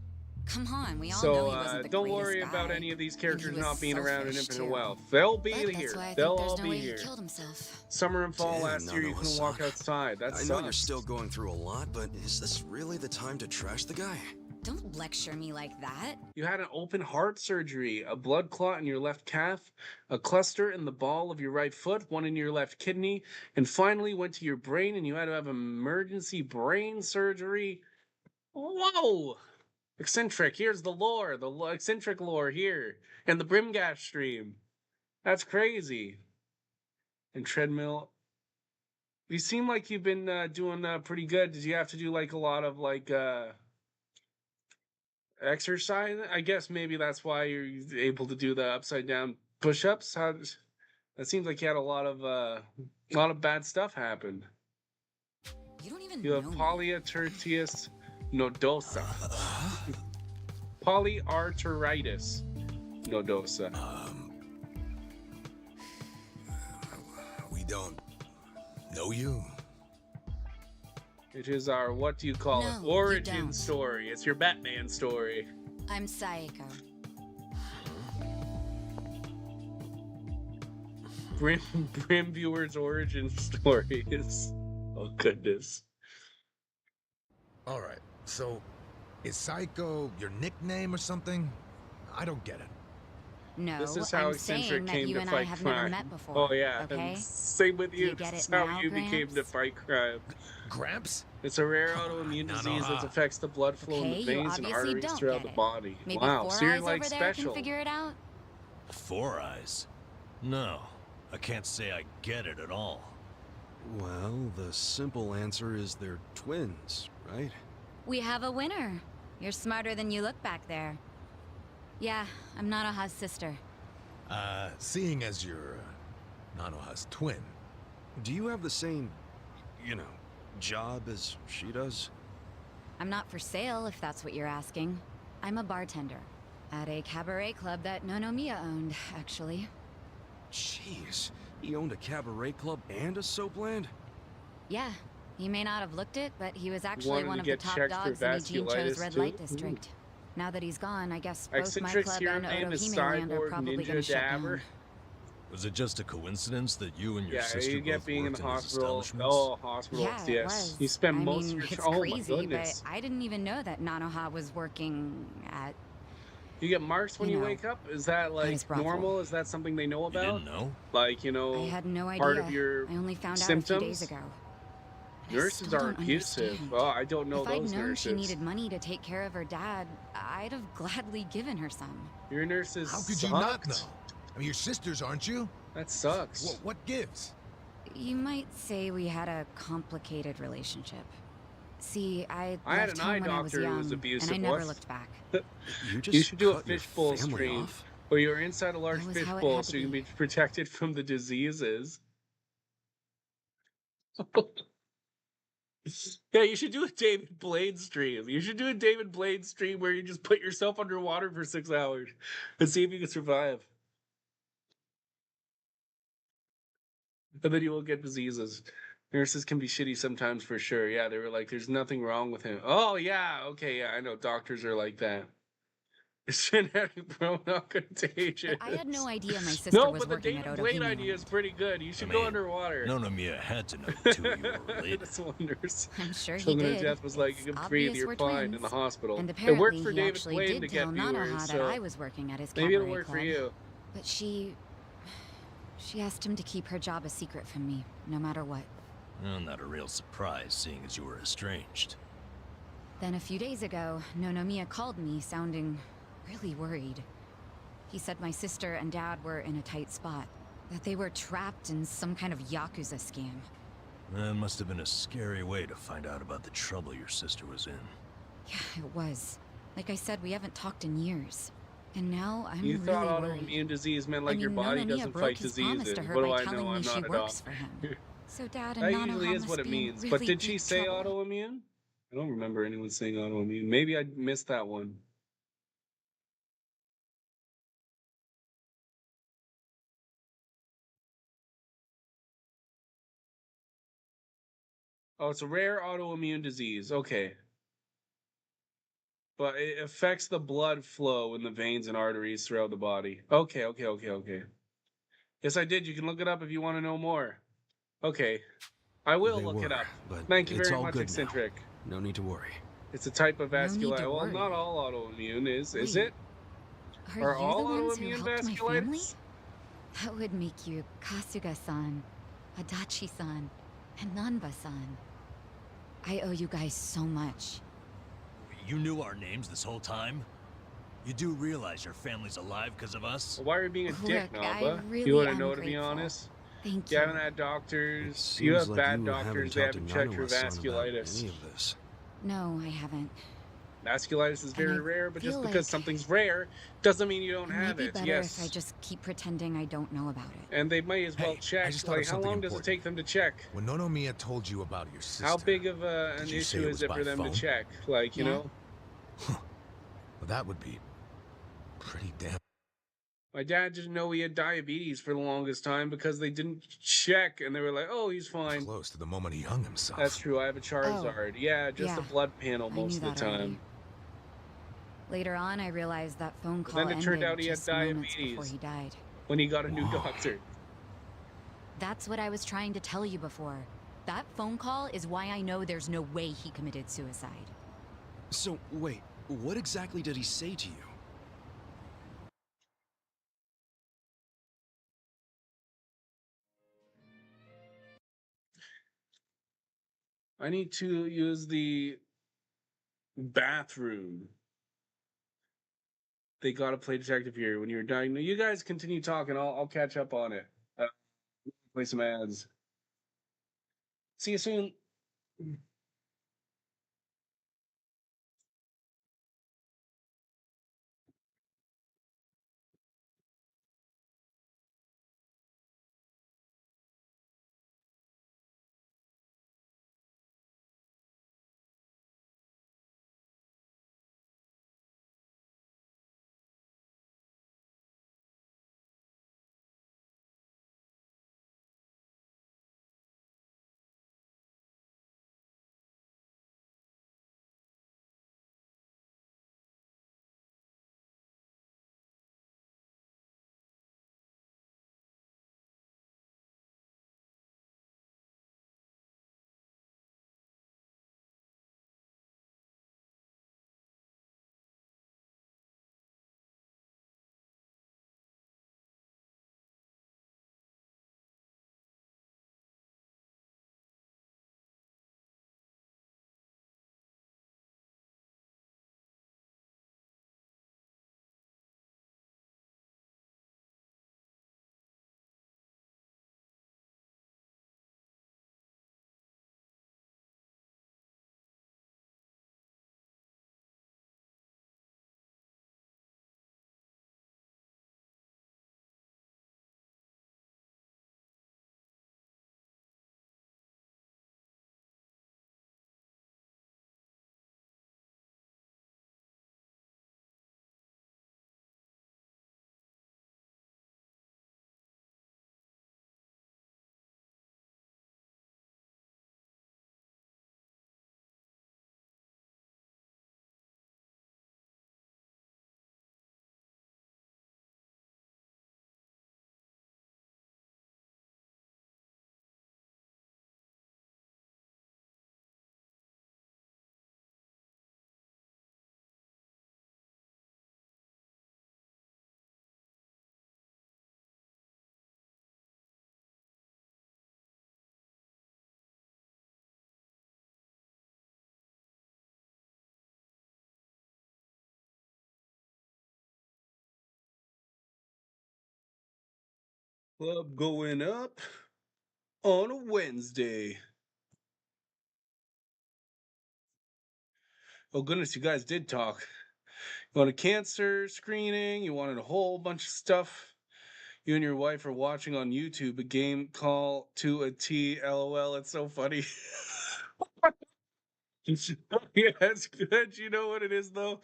Come on, we all So know he wasn't the don't greatest worry about guy. any of these And he characters was not being around in selfish, Infinite too. Wealth. They'll be But that's here. why I They'll think there's all no be way here. he killed himself. Summer and fall Damn, last year, you couldn't walk Nano-san. outside. That I sucks. know you're still going through a lot, but is this really the time to trash the guy? Don't lecture me like that. You had an open heart surgery, a blood clot in your left calf, a cluster in the ball of your right foot, one in your left kidney, and finally went to your brain and you had to have emergency brain surgery. Whoa! Eccentric, here's the lore, eccentric lore here, and the Brimgash stream. That's crazy. And treadmill. You seem like you've been doing pretty good. Did you have to do like a lot of like exercise? I guess maybe that's why you're able to do the upside down push-ups. That seems like you had a lot of bad stuff happen. You don't even You have know me. polyarteritis nodosa. Polyarteritis nodosa. We don't know you. It is our, what do you call No, it? you Origin don't. story. It's your Batman story. I'm Saeko. Brim viewer's origin story is, oh goodness. All right, so is Saeko your nickname or something? I don't get it. No, This is how I'm Eccentric saying that came you to and I fight have crime. never met before. Oh yeah, Okay? and same with Do you. you get This is it how now, you became to Gramps? fight crime. Gramps? It's a rare Come on, autoimmune no, disease no. that affects the blood flow in Okay, the you veins and obviously arteries don't throughout get the it. body. Maybe Wow, Four so you're Eyes like over there special. can figure it out. Four Eyes? No, I can't say I get it at all. Well, the simple answer is they're twins, right? We have a winner. You're smarter than you look back there. Yeah, I'm Nanoha's sister. Seeing as you're Nanoha's twin, Do you have the same, you know, job as she does? I'm not for sale, if that's what you're asking. I'm a bartender. At a cabaret club that Nonomiya owned, actually. Jeez, he owned a cabaret club and a soapland? Yeah, you may not have looked it, but he was actually Wanted one to of the get top checked for dogs in Eugene Cho's vasculitis, Red too? Light District. Now that he's gone, I guess both my Eccentric's club hero and name is Otohime Land are Cyborg probably Ninja gonna shut Dabber. down. Was it just a coincidence that you and your Yeah, sister you get both being in worked the in his hospital. establishments? Oh, hospitals, Yeah, it yes. was. You spend I most mean, of your it's oh crazy, my goodness. but I didn't even know that Nanoha was working at. You get marks when you you know, wake up? Is that like his brothel. normal? Is that something they know You about? didn't know? Like, you I know, had no idea. part of your I only found out a symptoms? few days ago. I Nurses still are don't abusive. understand. Oh, I don't know If I'd those known nurses. she needed money to take care of her dad, I'd have gladly given her some. Your nurses how could sucked? you not know? I mean, you're sisters, aren't you? That sucks. What gives? You might say we had a complicated relationship. See, I had left an home eye when I was doctor who young, was abusive and I never once. looked back. You should do a cut your fishbowl family stream off? where you're inside a large That was how it fishbowl had so to you can be. be protected from the diseases. Yeah, you should do a David Blaine stream. You should do a David Blaine stream where you just put yourself underwater for 6 hours and see if you can survive. And then you won't get diseases. Nurses can be shitty sometimes for sure. Yeah, they were like, there's nothing wrong with him. Oh, yeah, okay, yeah, I know. Doctors are like that. It's genetic, bro, not contagious. But I had no idea my sister No, was but the working David at Blaine Otohime idea is Land. pretty good. You should I go mean, underwater. Nonomiya had to know the two of you were related. That's one nurse. I'm sure he Children of did. Death was like, It's you can breathe, obvious you're we're fine in twins. the hospital. And It apparently worked for he David actually Blaine did to tell get Nanoha viewers, that so I was working at his maybe it'll cabaret work for club. you. But she asked him to keep her job a secret from me, no matter what. Well, not a real surprise, seeing as you were estranged. Then a few days ago, Nonomiya called me, sounding really worried. He said my sister and dad were in a tight spot, that they were trapped in some kind of Yakuza scam. That must have been a scary way to find out about the trouble your sister was in. Yeah, it was. Like I said, we haven't talked in years. And now I'm You really thought worried. autoimmune disease meant like I mean, your body Nonomiya doesn't broke fight his promise diseases. to her What do by I telling know? me I'm she not a works doctor. for him. So Dad and That Nanoha usually is must what it be in means. really But did she deep say trouble. autoimmune? I don't remember anyone saying autoimmune. Maybe I missed that one. Oh, it's a rare autoimmune disease. Okay. But it affects the blood flow in the veins and arteries throughout the body. Okay. Yes, I did. You can look it up if you want to know more. Okay. I will They look it were, up. but Thank you it's very all much, good now. Eccentric. No need to worry. It's a type of No need vasculitis. to Well, worry. not all autoimmune is Wait, it? Are Are you the all ones who autoimmune helped my family? vasculitis? That would make you Kasuga-san, Adachi-san, and Nanba-san. I owe you guys so much. You knew our names this whole time? You do realize your family's alive because of us? Why are you being a dick, Look, I Namba? really You wouldn't am know, to be grateful. honest. Thank You you. haven't had doctors. It You seems have like bad you doctors. They haven't haven't talked checked to your Nanawa-san about vasculitis. any of this. No, I haven't. Vasculitis is very And I rare, but just feel because like something's rare doesn't mean you don't It have might be it. better Yes. if I just keep pretending I don't know about it. And they might as well Hey, check. I just thought of Like, how something long does it important. take them to check? When Nonomiya told you about your sister, How big of an did you say issue it is was it by for them phone? to check? Like, you Yeah. know? Well, that would be pretty damn. My dad didn't know he had diabetes for the longest time because they didn't check and they were like, oh, he's fine. Close to the moment he hung himself. That's true. I have a Charizard. Yeah, just a yeah. blood panel I most knew of the that already. time. Later on, I realized that phone But call then it turned ended out he had just moments before diabetes he died. when he got a new Whoa. doctor. That's what I was trying to tell you before. That phone call is why I know there's no way he committed suicide. So, wait, what exactly did he say to you? I need to use the bathroom. They gotta play detective here when you're dying. You guys continue talking. I'll catch up on it. Play some ads. See you soon. Club going up on a Wednesday. Oh goodness, you guys did talk. You want a cancer screening? You wanted a whole bunch of stuff. You and your wife are watching on YouTube a game call to a T. LOL. It's so funny. Yeah, it's good. You know what it is though?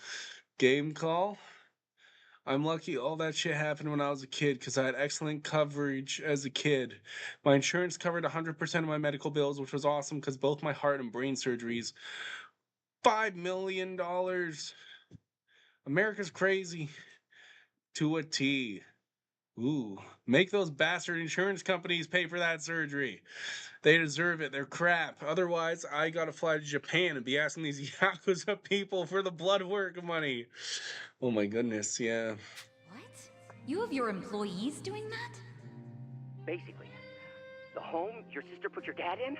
Game call. I'm lucky all that shit happened when I was a kid because I had excellent coverage as a kid. My insurance covered 100% of my medical bills, which was awesome because both my heart and brain surgeries, $5 million. America's crazy to a T. Ooh, make those bastard insurance companies pay for that surgery. They deserve it. They're crap. Otherwise, I gotta fly to Japan and be asking these Yakuza people for the blood work money. Oh my goodness, yeah. What? You have your employees doing that? Basically, the home your sister put your dad in,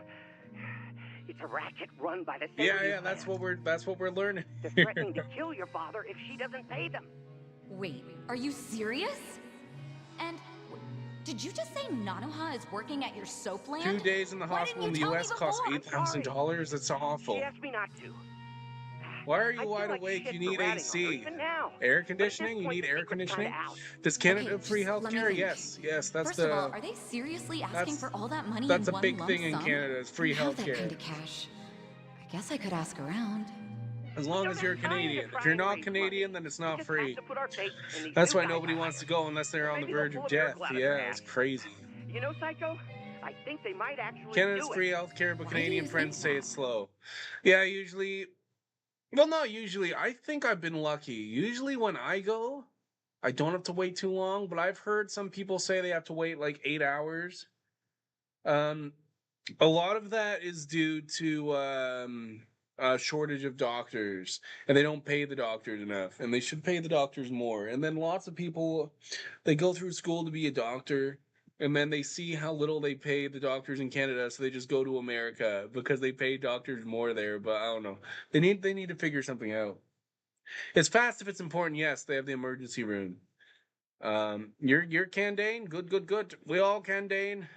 it's a racket run by the Yeah, that's what we're learning. They're threatening to kill your father if she doesn't pay them. Wait, are you serious? And did you just say Nanoha is working at your soap land? 2 days in the hospital in the US costs $8,000. That's awful. She asked me not to. Why are you wide awake? You need AC. Air conditioning? You need air conditioning? Does Canada have free healthcare? Yes, that's First of all, are they seriously asking for all that money that's in a one big lump thing in sum? Canada, is free I don't have that healthcare. kind of cash. I guess I could ask around. As long as you're Canadian. If you're not Canadian, then it's not free. That's why nobody wants to go unless they're on the verge of death. Yeah, it's crazy. You know, Saeko, I think they might actually Canada's do free it. healthcare, but Why do Canadian you friends think say it's slow. Yeah, usually. Well, not usually. I think I've been lucky. Usually when I go, I don't have to wait too long, but I've heard some people say they have to wait like 8 hours. A lot of that is due to a shortage of doctors, and they don't pay the doctors enough, and they should pay the doctors more. And then lots of people, they go through school to be a doctor, and then they see how little they pay the doctors in Canada, so they just go to America because they pay doctors more there. But I don't know. They need to figure something out. It's fast if it's important. Yes, they have the emergency room. You're Candane. Good. We all Candane.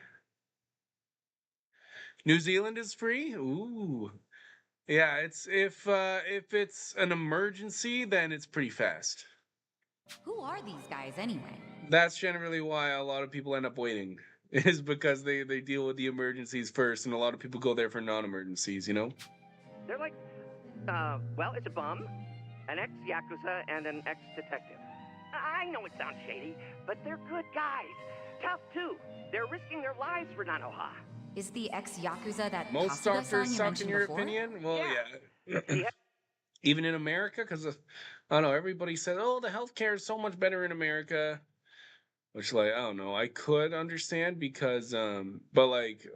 New Zealand is free. Ooh, yeah. It's if it's an emergency, then it's pretty fast. Who are these guys anyway? That's generally why a lot of people end up waiting. Is because they deal with the emergencies first, and a lot of people go there for non-emergencies. You know. They're like, well, it's a bum, an ex-Yakuza, and an ex-detective. I know it sounds shady, but they're good guys. Tough, too. They're risking their lives for Nanoha. Is the ex-Yakuza that Most Kasuga-san doctors you suck, in mentioned your before? opinion? Well, yeah. Even in America, because I don't know. Everybody says, "Oh, the healthcare is so much better in America," which, like, I don't know. I could understand because, but like,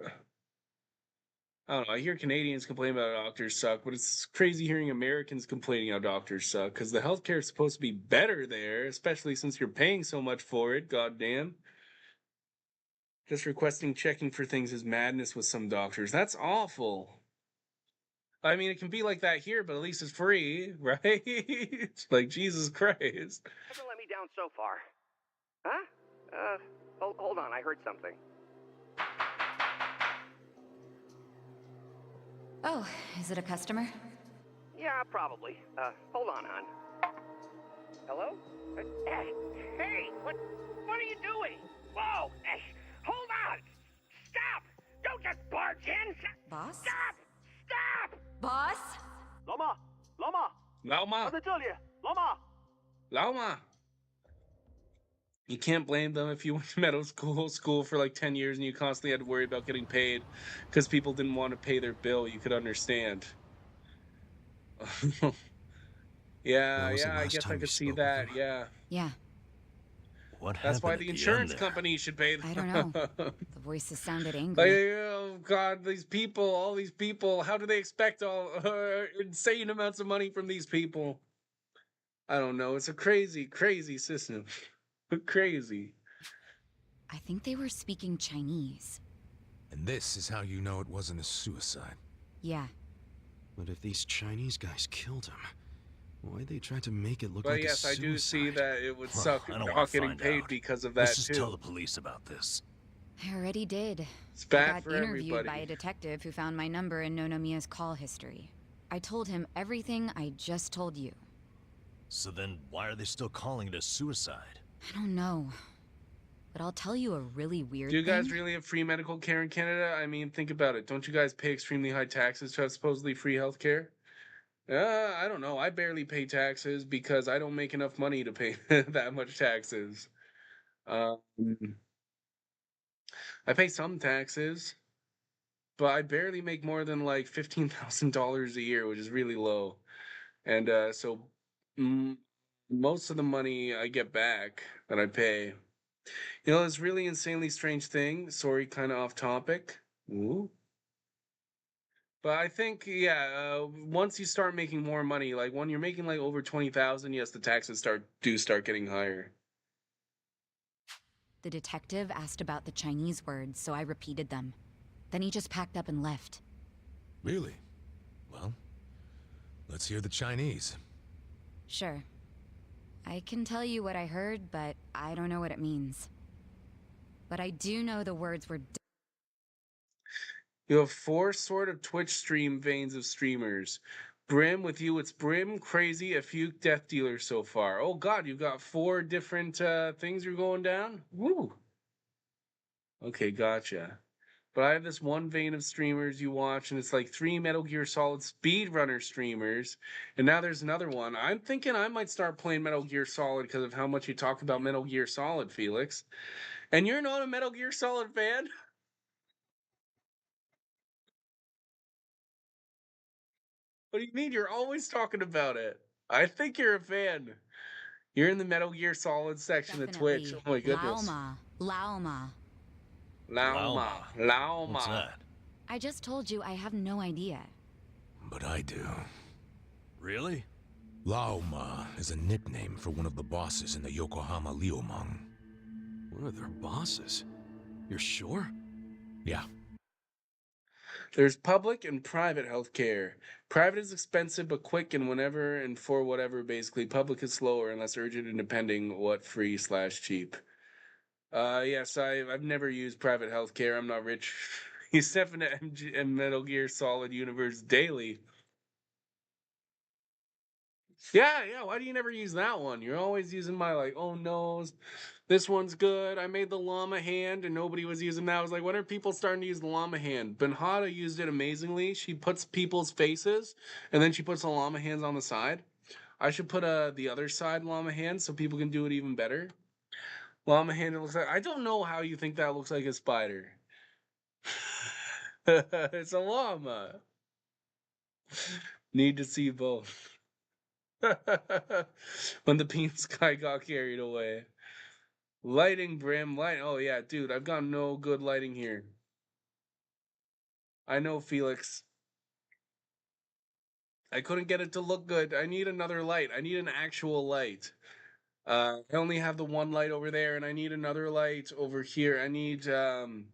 I don't know. I hear Canadians complain about how doctors suck, but it's crazy hearing Americans complaining how doctors suck because the healthcare is supposed to be better there, especially since you're paying so much for it. Goddamn. Just requesting checking for things is madness with some doctors. That's awful. I mean, it can be like that here, but at least it's free, right? Like, Jesus Christ. Never let me down so far. Huh? Hold on. I heard something. Oh, is it a customer? Yeah, probably. Hold on, hon. Hello? Hey, what are you doing? Whoa! Hold on! Stop! Don't just barge in! Boss? Stop! Boss? Loma! Lauma! Lauma! You can't blame them if you went to medical school for like 10 years and you constantly had to worry about getting paid because people didn't want to pay their bill. You could understand. Yeah, I guess I could see that. Yeah. What That's happened why at the the insurance end there? company should pay them. I don't know. The voices sounded Like, angry. oh God, all these people, how do they expect all insane amounts of money from these people? I don't know. It's a crazy system. Crazy. I think they were speaking Chinese. And this is how you know it wasn't a suicide. Yeah. But if these Chinese guys killed him, why'd they try to make it look But like yes, a I suicide? do see that it would suck I don't not wanna getting find paid out. because of that Let's just too. tell the police about this. I already did. It's bad I got for interviewed everybody. by a detective who found my number in Nonomiya's call history. I told him everything I just told you. So then why are they still calling it a suicide? I don't know. But I'll tell you a really weird Do you guys thing. really have free medical care in Canada? I mean, think about it. Don't you guys pay extremely high taxes to have supposedly free health care? I don't know. I barely pay taxes because I don't make enough money to pay that much taxes. I pay some taxes, but I barely make more than like $15,000 a year, which is really low. And so Most of the money I get back that I pay. You know, this really insanely strange thing. Sorry, kind of off topic. Ooh. But I think, yeah, once you start making more money, like when you're making like over 20,000, yes, the taxes start getting higher. The detective asked about the Chinese words, so I repeated them. Then he just packed up and left. Really? Well, let's hear the Chinese. Sure. I can tell you what I heard, but I don't know what it means. But I do know the words were... You have four sort of Twitch stream veins of streamers. Brim, with you, it's Brim, Crazy, a few Death Dealers so far. Oh god, you've got four different things you're going down? Woo! Okay, gotcha. But I have this one vein of streamers you watch, and it's like 3 Metal Gear Solid speedrunner streamers, and now there's another one. I'm thinking I might start playing Metal Gear Solid because of how much you talk about Metal Gear Solid, Felix. And you're not a Metal Gear Solid fan? What do you mean? You're always talking about it. I think you're a fan. You're in the Metal Gear Solid section of Twitch. Oh my goodness. Laoma. Laoma. Laoma. Laoma. What's that? I just told you I have no idea. But I do. Really? Laoma is a nickname for one of the bosses in the Yokohama Liumang. One of their bosses? You're sure? Yeah. There's public and private healthcare. Private is expensive but quick and whenever and for whatever, basically. Public is slower and less urgent and depending what free/cheap. Yes, I've never used private healthcare. I'm not rich. He's stepping at and Metal Gear Solid Universe daily. Yeah, why do you never use that one? You're always using my like, oh no, this one's good. I made the llama hand and nobody was using that. I was like, when are people starting to use the llama hand? Benhada used it amazingly. She puts people's faces and then she puts the llama hands on the side. I should put the other side llama hand so people can do it even better. Llama hand, it looks like, I don't know how you think that looks like a spider. It's a llama. Need to see both. When the pink sky got carried away. Lighting, Brim, light. Oh yeah, dude, I've got no good lighting here. I know, Felix. I couldn't get it to look good. I need another light. I need an actual light. I only have the one light over there, and I need another light over here. I need some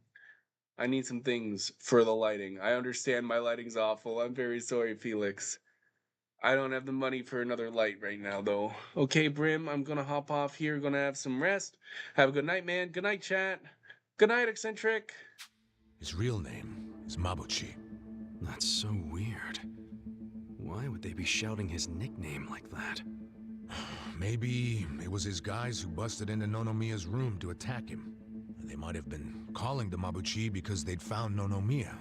things for the lighting. I understand my lighting's awful. I'm very sorry, Felix. I don't have the money for another light right now, though. Okay, Brim, I'm gonna hop off here. Gonna have some rest. Have a good night, man. Good night, chat. Good night, Eccentric. His real name is Mabuchi. That's so weird. Why would they be shouting his nickname like that? Maybe it was his guys who busted into Nonomiya's room to attack him. They might have been calling to Mabuchi because they'd found Nonomiya.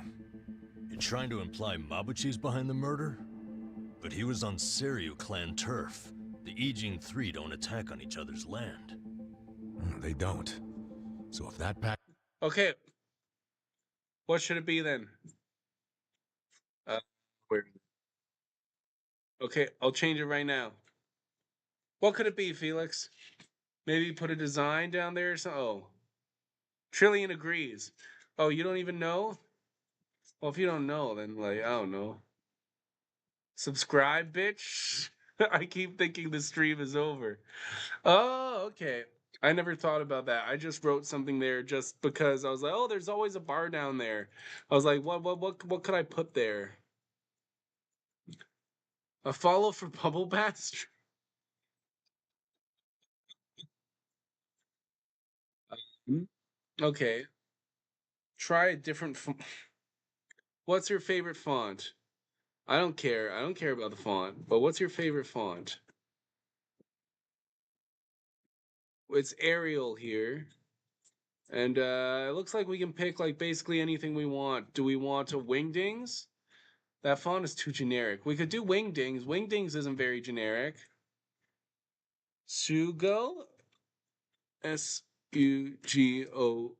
You're trying to imply Mabuchi's behind the murder? But he was on Seiryu clan turf. The Ijin Three don't attack on each other's land. They don't. So if that pack... Okay. What should it be then? Where? Okay, I'll change it right now. What could it be, Felix? Maybe put a design down there or something? Oh. Trillion agrees. Oh, you don't even know? Well, if you don't know, then, like, I don't know. Subscribe, bitch? I keep thinking the stream is over. Oh, okay. I never thought about that. I just wrote something there just because I was like, oh, there's always a bar down there. I was like, what could I put there? A follow for Bubble Bath? Okay. Try a different What's your favorite font? I don't care. I don't care about the font. But what's your favorite font? It's Arial here. And it looks like we can pick like basically anything we want. Do we want a Wingdings? That font is too generic. We could do Wingdings. Wingdings isn't very generic. Sugo? Sugoe.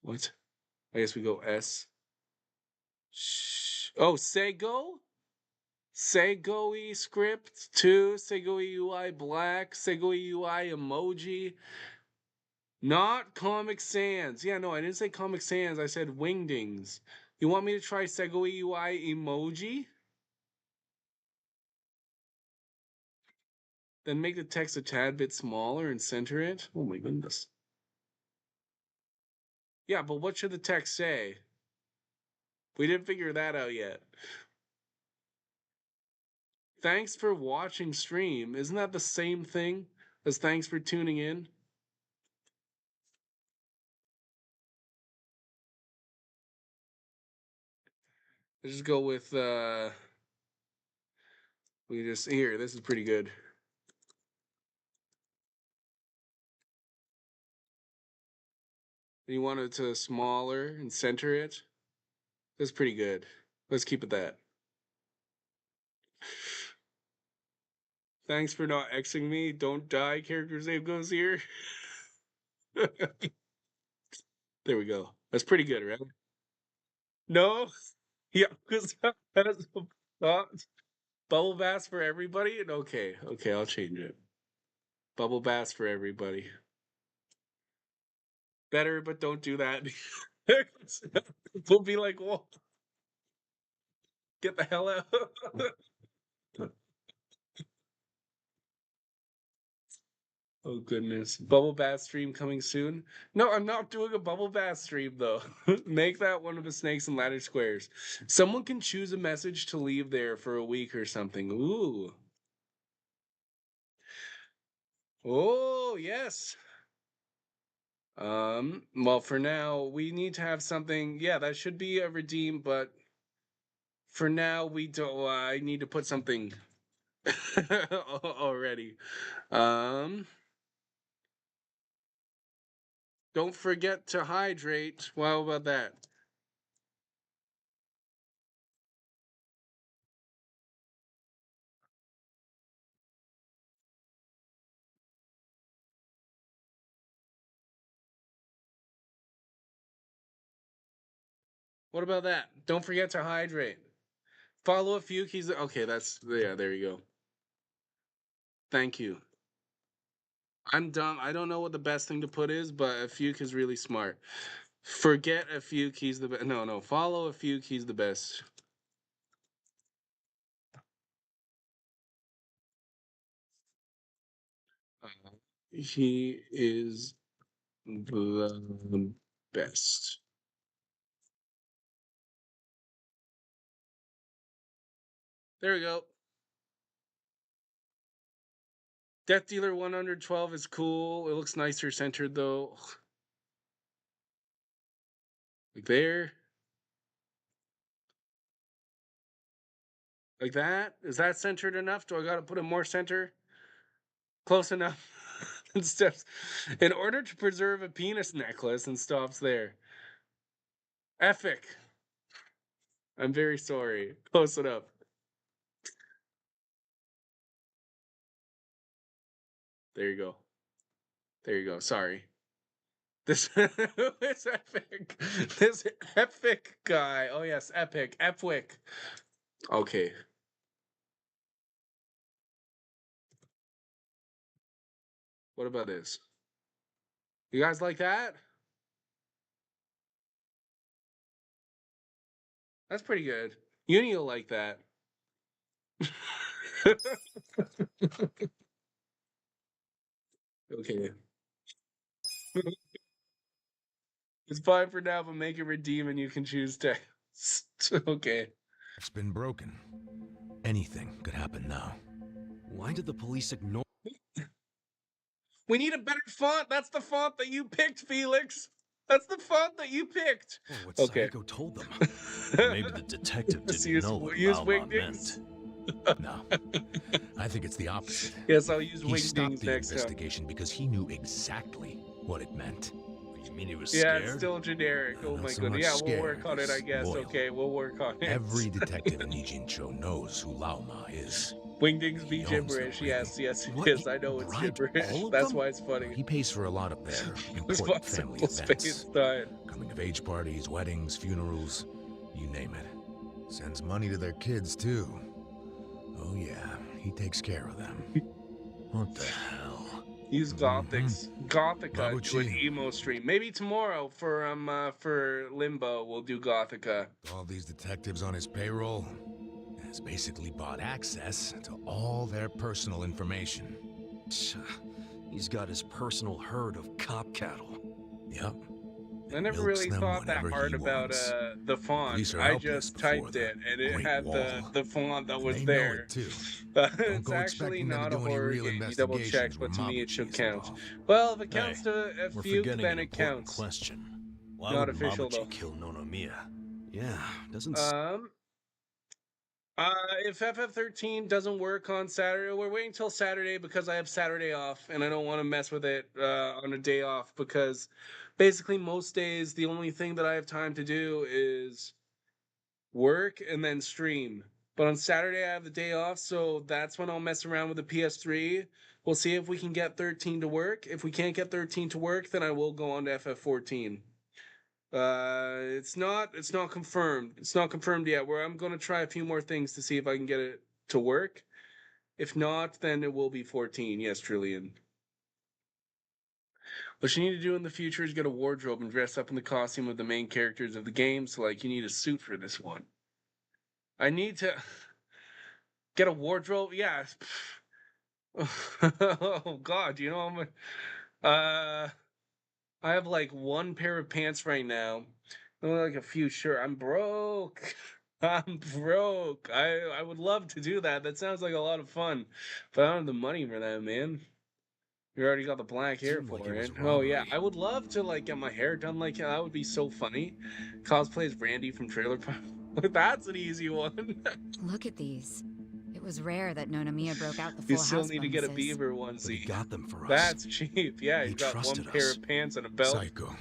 What? I guess we go S. Oh, Saego? Segoi script 2, Segoi UI black, Segoi UI emoji. Not Comic Sans. Yeah, no, I didn't say Comic Sans. I said Wingdings. You want me to try Segoi UI emoji? Then make the text a tad bit smaller and center it? Oh my goodness. Yeah, but what should the text say? We didn't figure that out yet. Thanks for watching stream. Isn't that the same thing as thanks for tuning in? Let's just go with we just here, this is pretty good. You want it to smaller and center it? That's pretty good. Let's keep it that. Thanks for not Xing me. Don't die. Character's name goes here. There we go. That's pretty good, right? No? Yeah, because that's bubble bass for everybody? Okay, I'll change it. Bubble bass for everybody. Better, but don't do that. We'll be like, whoa. Get the hell out. Oh goodness. Bubble bath stream coming soon? No, I'm not doing a bubble bath stream though. Make that one of the snakes and ladder squares. Someone can choose a message to leave there for a week or something. Ooh. Oh, yes. Well, for now, we need to have something. Yeah, that should be a redeem, but for now, we don't. I need to put something already. Don't forget to hydrate. Well, how about that? What about that? Don't forget to hydrate. Follow a few keys. Okay, that's yeah. There you go. Thank you. I'm dumb. I don't know what the best thing to put is, but a few is really smart. Forget a few keys the best. No. Follow a few keys the best. He is the best. There we go. Death Dealer 112 is cool. It looks nicer centered though. Like there. Like that? Is that centered enough? Do I gotta put it more center? Close enough. And steps. In order to preserve a penis necklace and stops there. Epic. I'm very sorry. Close enough. There you go. There you go. Sorry. This is epic. This epic guy. Oh yes, epic. Epic. Okay. What about this? You guys like that? That's pretty good. Uni will like that. Okay. It's fine for now, but make it redeem and you can choose text. Okay. It's been broken. Anything could happen now. Why did the police ignore? We need a better font. That's the font that you picked, Felix. That's the font that you picked. Oh, what Okay. Saeko told them. Maybe the detective didn't know what Laoma meant. No. I think it's the opposite. Yes, I'll use He stopped wingdings the next time. investigation because he knew exactly what it meant. You mean he was Yeah, scared? it's still generic. Oh Not my so goodness. much Yeah, we'll work scared on it, I as guess. loyal. Okay, we'll work on it. Every detective in Ijincho knows who Laoma is. Wingdings be He owns gibberish. them, Yes, it What? is. I know it's Bribed gibberish. all of That's them? why it's funny. He pays for a lot of their important family Responsible events. space time. Coming of age parties, weddings, funerals, you name it. Sends money to their kids, too. Oh yeah, he takes care of them. What the hell? Use Gothica do an Mabuchi. emo stream. Maybe tomorrow for Limbo we'll do Gothica. All these detectives on his payroll has basically bought access to all their personal information. He's got his personal herd of cop cattle. Yep. I never milks really them thought that whenever hard he about wants. the font. Police are I helpless just before typed the it and it Great had Wall. the font that was They know there. it too. It's go actually expecting them to not a do any horror real game. You double checked, investigations but to where me it should Mabuchi's count. involved. Well, if it Hey, counts to a we're fuke, forgetting then an it important counts. question. Why Not would official, Mabuchi though. kill Nonomiya? Yeah, doesn't. If FF13 doesn't work on Saturday, we're waiting till Saturday because I have Saturday off and I don't want to mess with it on a day off because basically most days the only thing that I have time to do is work and then stream. But on Saturday I have the day off, so that's when I'll mess around with the PS3. We'll see if we can get 13 to work. If we can't get 13 to work, then I will go on to FF14. It's not confirmed. It's not confirmed yet. Where I'm gonna try a few more things to see if I can get it to work. If not, then it will be 14. Yes, Trillion. What you need to do in the future is get a wardrobe and dress up in the costume of the main characters of the game. So, like, you need a suit for this one. I need to get a wardrobe. Yeah. Oh God, you know I have like one pair of pants right now. Like a few shirts. I'm broke. I'm broke. I would love to do that. That sounds like a lot of fun, but I don't have the money for that, man. You already got the black hair Seemed like for it was it. a Oh yeah, robbery. I would love to like get my hair done like that. Would be so funny. Cosplay as Randy from Trailer Park. That's an easy one. Look at these. It was rare that Nonomiya broke out the You full still house need to get a bonuses. beaver But he onesie. got them for us. That's cheap. Yeah, He he's got one trusted pair us. of pants and a belt. Saeko. Well,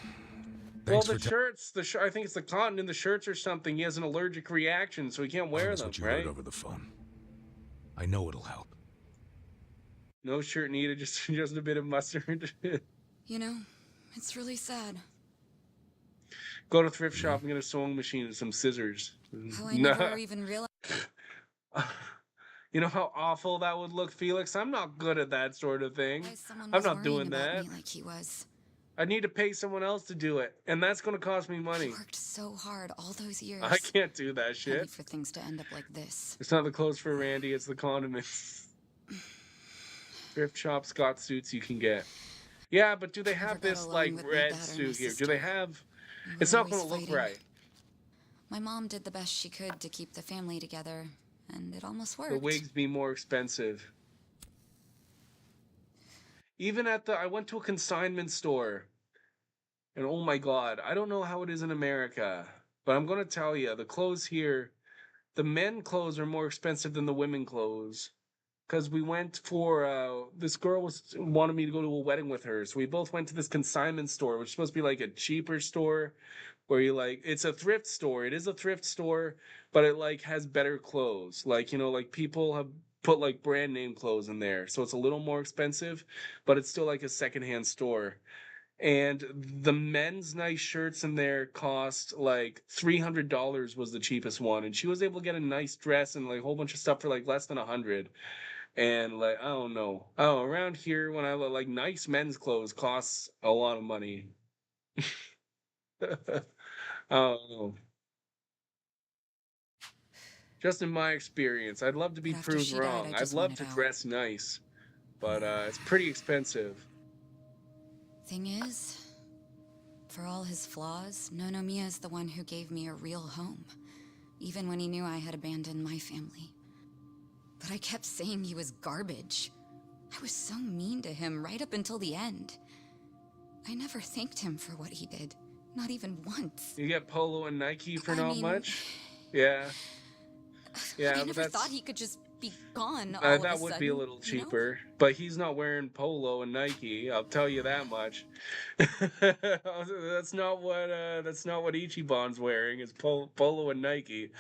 Thanks the for shirts, I think it's the cotton in the shirts or something. He has an allergic reaction, so he can't telling wear us them, what you right? heard over the phone. I know it'll help. No shirt needed, just a bit of mustard. You know, it's really sad. Go to thrift shop and get a sewing machine and some scissors. How I never even realized. You know how awful that would look, Felix? I'm not good at that sort of thing. Someone I'm was not worrying doing about that. me like he was. I need to pay someone else to do it, and that's going to cost me He money. worked so hard all those years. I can't do that Only shit. for things to end up like this. It's not the clothes for Randy, it's the condiments. Thrift shop's got suits you can get. Yeah, but do they have got this along like with my red dad or my suit here? Do sister. they have? We were It's not always going to look fighting. right. My mom did the best she could to keep the family together, and it almost worked. The wigs be more expensive. Even at I went to a consignment store, and oh my God, I don't know how it is in America, but I'm gonna tell you, the clothes here, the men clothes are more expensive than the women clothes. Because we went for this girl wanted me to go to a wedding with her, so we both went to this consignment store, which is supposed to be like a cheaper store, where you like it's a thrift store. It is a thrift store, but it like has better clothes. Like like people have put like brand name clothes in there, so it's a little more expensive, but it's still like a secondhand store. And the men's nice shirts in there cost like $300 was the cheapest one, and she was able to get a nice dress and like a whole bunch of stuff for like less than 100. And like I don't know. Oh, around here when I like nice men's clothes costs a lot of money. I don't know. Just in my experience, I'd love to be But after proved she died, wrong. I I'd just love wanted to out. dress nice, but it's pretty expensive. Thing is, for all his flaws, Nonomiya is the one who gave me a real home, even when he knew I had abandoned my family. But I kept saying he was garbage. I was so mean to him right up until the end. I never thanked him for what he did, not even once. You get Polo and Nike for I not mean, much? Yeah. Yeah, I but never that's thought he could just be gone all of a that would sudden, be a little you know? cheaper, but he's not wearing Polo and Nike. I'll tell you that much. That's not what Ichiban's wearing. Is Polo and Nike.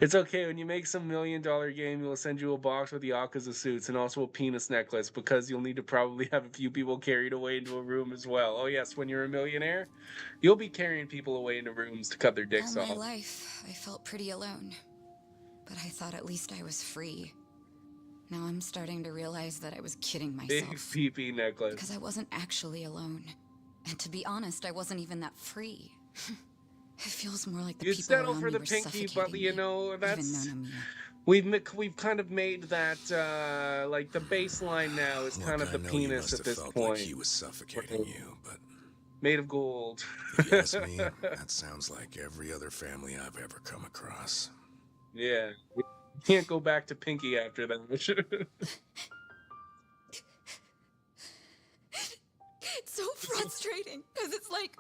It's okay when you make some $1 million game. We'll send you a box with Yakuza suits and also a penis necklace because you'll need to probably have a few people carried away into a room as well. Oh yes, when you're a millionaire, you'll be carrying people away into rooms to cut their dicks All my off. life, I felt pretty alone. But I thought at least I was free. Now I'm starting to realize that I was kidding Big myself. pee-pee necklace. Because I wasn't actually alone. And to be honest, I wasn't even that free. It feels more like the You'd people settle around for me the were pinky, but suffocating you me. know, that's... Even Nonomiya. We've kind of made that, like, the baseline now is kind of the penis at this point. Like he was suffocating you, but made of gold. if you ask me, that sounds like every other family I've ever come across. Yeah. We can't go back to Pinky after that. It's so frustrating, because it's like,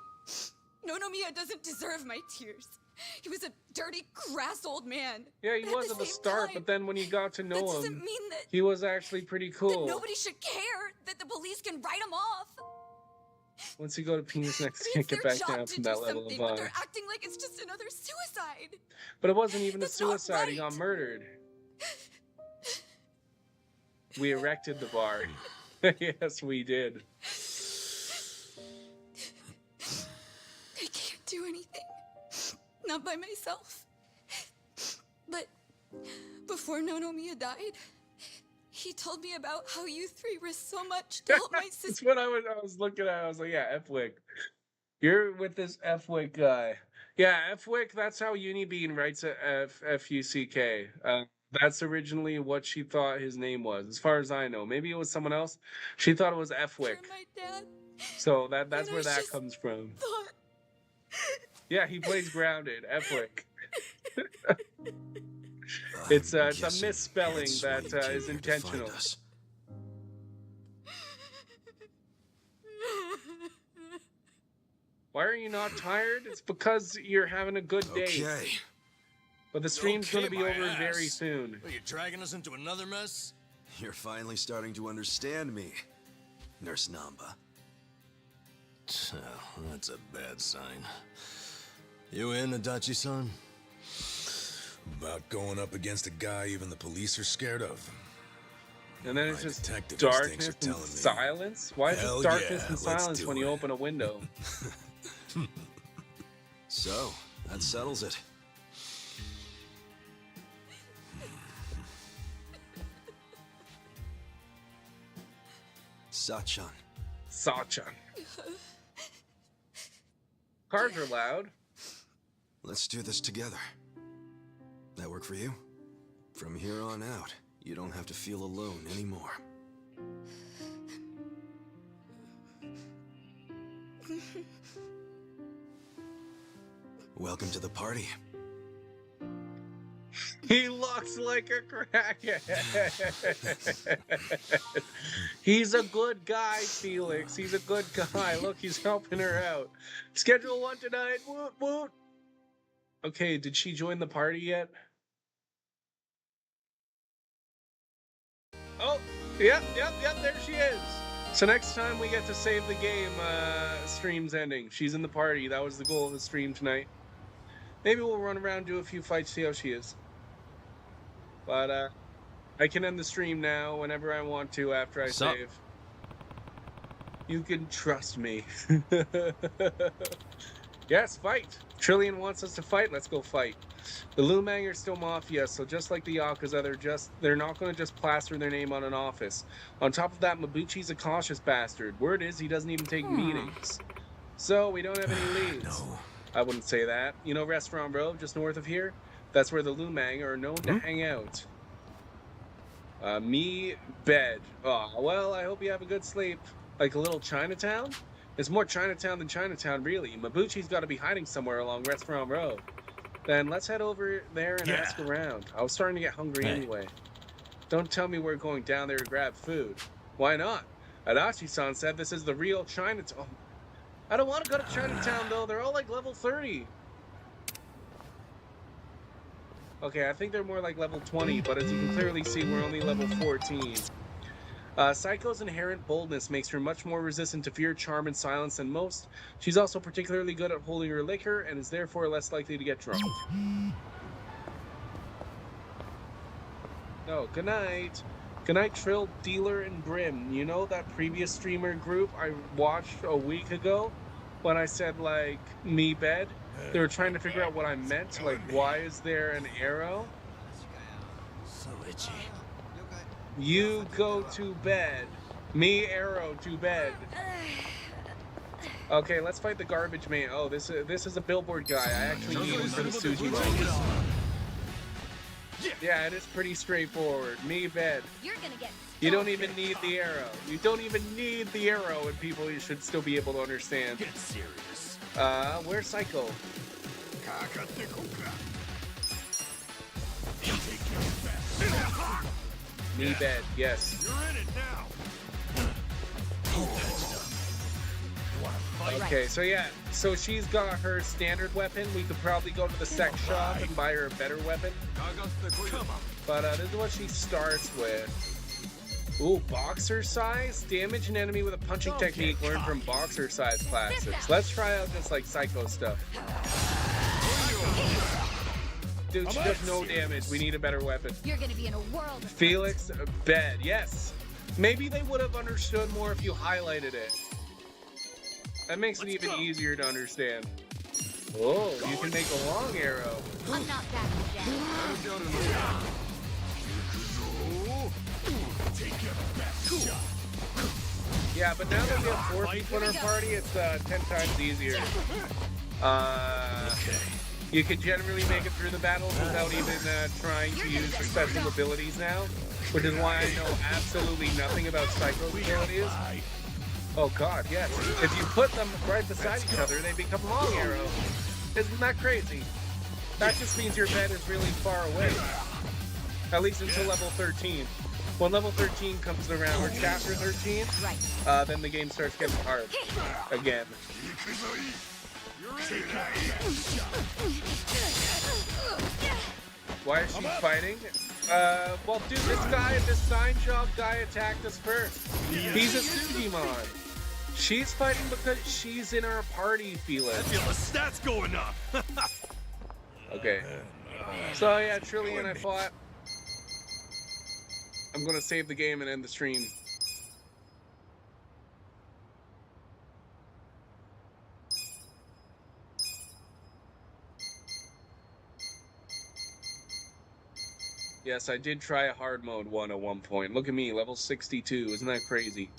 Nonomiya doesn't deserve my tears. He was a dirty, crass old man. Yeah, he was at the start, but then when you got to know doesn't him, mean that, he was actually pretty cool. that nobody should care, that the police can write him off. Once you go to penis next, you It's can't get their back job down to from do that level of something, but vibe. they're acting like it's just another suicide. But it wasn't even a That's not suicide, he got right. murdered. We erected the bar. Yes, we did. I can't do anything. Not by myself. But before Nonomiya died, he told me about how you three risked so much to help my sister. That's what I was looking at. I was like, yeah, F-Wick. You're with this F-Wick guy. Yeah, F-Wick, that's how Unibean writes it, F-U-C-K. That's originally what she thought his name was, as far as I know. Maybe it was someone else. She thought it was F-Wick. My dad. So that's And where I that just comes from. thought- Yeah, he plays grounded. F-Wick. It's a misspelling that is intentional. Why are you not tired? It's because you're having a good day. Okay. But the stream's Okay, gonna be my over ass. very soon. Are you dragging us into another mess? You're finally starting to understand me, Nurse Namba. Oh, that's a bad sign. You in, Adachi-san? About going up against a guy even the police are scared of. And then it's My just detective darkness instincts are and telling me, silence? Why is it hell darkness yeah, and let's silence do when you it. open a window? So, that settles it. Sachan. Sachan. Cards are loud. Let's do this together. That work for you? From here on out, you don't have to feel alone anymore. Welcome to the party. He looks like a crackhead. He's a good guy, Felix. He's a good guy. Look, he's helping her out. Schedule 1 tonight. Woot woot. Okay, did she join the party yet? Oh, yep, there she is. So next time we get to save the game, stream's ending. She's in the party. That was the goal of the stream tonight. Maybe we'll run around, do a few fights, see how she is. But, I can end the stream now whenever I want to after I save. You can trust me. Yes, fight! Trillian wants us to fight, let's go fight. The Lumang are still Mafia, so just like the Yakuza, they're not going to just plaster their name on an office. On top of that, Mabuchi's a cautious bastard. Word is, he doesn't even take meetings. So, we don't have any leads. No. I wouldn't say that. You know Restaurant Row, just north of here? That's where the Lumang are known to hang out. Me, bed. Oh, well, I hope you have a good sleep. Like a little Chinatown? There's more Chinatown than Chinatown, really. Mabuchi's got to be hiding somewhere along Restaurant Row. Then let's head over there and ask around. I was starting to get hungry anyway. Don't tell me we're going down there to grab food. Why not? Adachi-san said this is the real Chinatown. I don't want to go to Chinatown, though. They're all like level 30. Okay, I think they're more like level 20, but as you can clearly see, we're only level 14. Saeko's inherent boldness makes her much more resistant to fear, charm, and silence than most. She's also particularly good at holding her liquor, and is therefore less likely to get drunk. Oh, good night. Good night, Trill, Dealer, and Brim. You know that previous streamer group I watched a week ago? When I said, like, me bed? They were trying to figure out what I meant. Like, why is there an arrow? So itchy. You go to bed. Me, Arrow, to bed. Okay, let's fight the garbage man. Oh, this is a billboard guy. I actually need him for the Suji mode. Yeah, it is pretty straightforward. Me, bed. You're gonna get. You don't even need the arrow. You don't even need the arrow, and people should still be able to understand. Get serious. Where's Saeko? Me, bed. Yes. You're in it now. Okay, so yeah, so she's got her standard weapon. We could probably go to the sex shop and buy her a better weapon. But this is what she starts with. Ooh, boxer size? Damage an enemy with a punching technique learned from boxer size classics. Let's try out just like Saeko stuff. Dude, she does no damage. We need a better weapon. You're gonna be in a world of Felix, bed. Yes. Maybe they would have understood more if you highlighted it. That makes it even easier to understand. Oh, you can make a long arrow. I'm not that Yeah, but now that we have 4 people in our party, it's 10 times easier. You can generally make it through the battles without even trying to use your special abilities now, which is why I know absolutely nothing about Saeko's abilities. Oh god, yes. If you put them right beside each other, they become long arrows. Isn't that crazy? That just means your bed is really far away. At least until level 13. When level 13 comes around, or chapter 13, then the game starts getting hard again. Why is she fighting? Well, dude, this sign job guy attacked us first. He's a Sugimon. She's fighting because she's in our party, Felix. I feel the stats going up. Okay. So yeah, Trillian, I fought. I'm gonna save the game and end the stream. Yes, I did try a hard mode one at one point. Look at me, level 62. Isn't that crazy?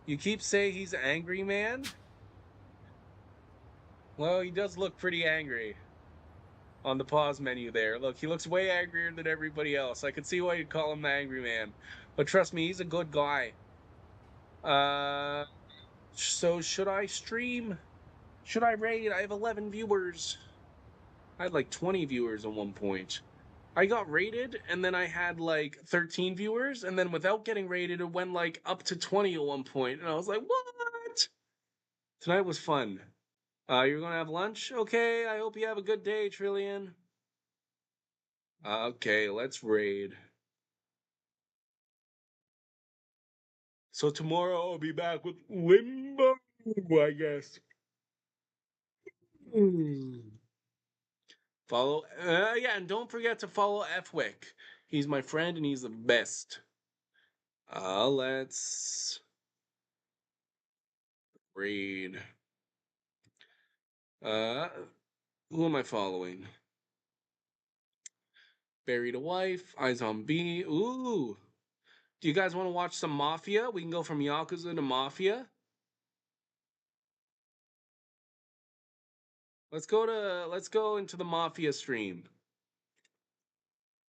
You keep saying he's an angry man? Well, he does look pretty angry on the pause menu there. Look, he looks way angrier than everybody else. I could see why you'd call him the angry man. But trust me, he's a good guy. So should I stream? Should I raid? I have 11 viewers. I had like 20 viewers at one point. I got rated, and then I had like 13 viewers, and then without getting rated, it went like up to 20 at one point, and I was like, what? Tonight was fun. You're gonna have lunch? Okay, I hope you have a good day, Trillian. Okay, let's raid. So tomorrow I'll be back with Limbo, I guess. Follow, yeah, and don't forget to follow FFXII. He's my friend and he's the best. Let's raid. Who am I following? Buried a Wife, Eyes on B. Ooh. Do you guys want to watch some Mafia? We can go from Yakuza to Mafia. Let's go into the Mafia stream.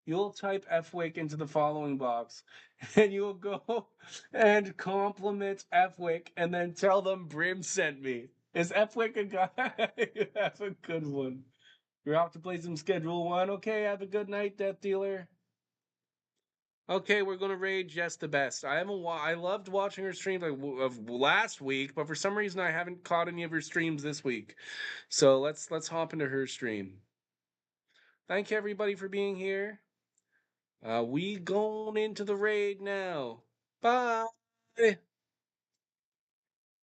You'll type FFXII into the following box, and you'll go and compliment FFXII, and then tell them Brim sent me. Is FFXII a guy? That's a good one. You're off to play some Schedule 1. Okay, have a good night, Death Dealer. Okay, we're gonna raid Jess the Best. I loved watching her stream of last week, but for some reason I haven't caught any of her streams this week. So let's hop into her stream. Thank you everybody for being here. We going into the raid now. Bye.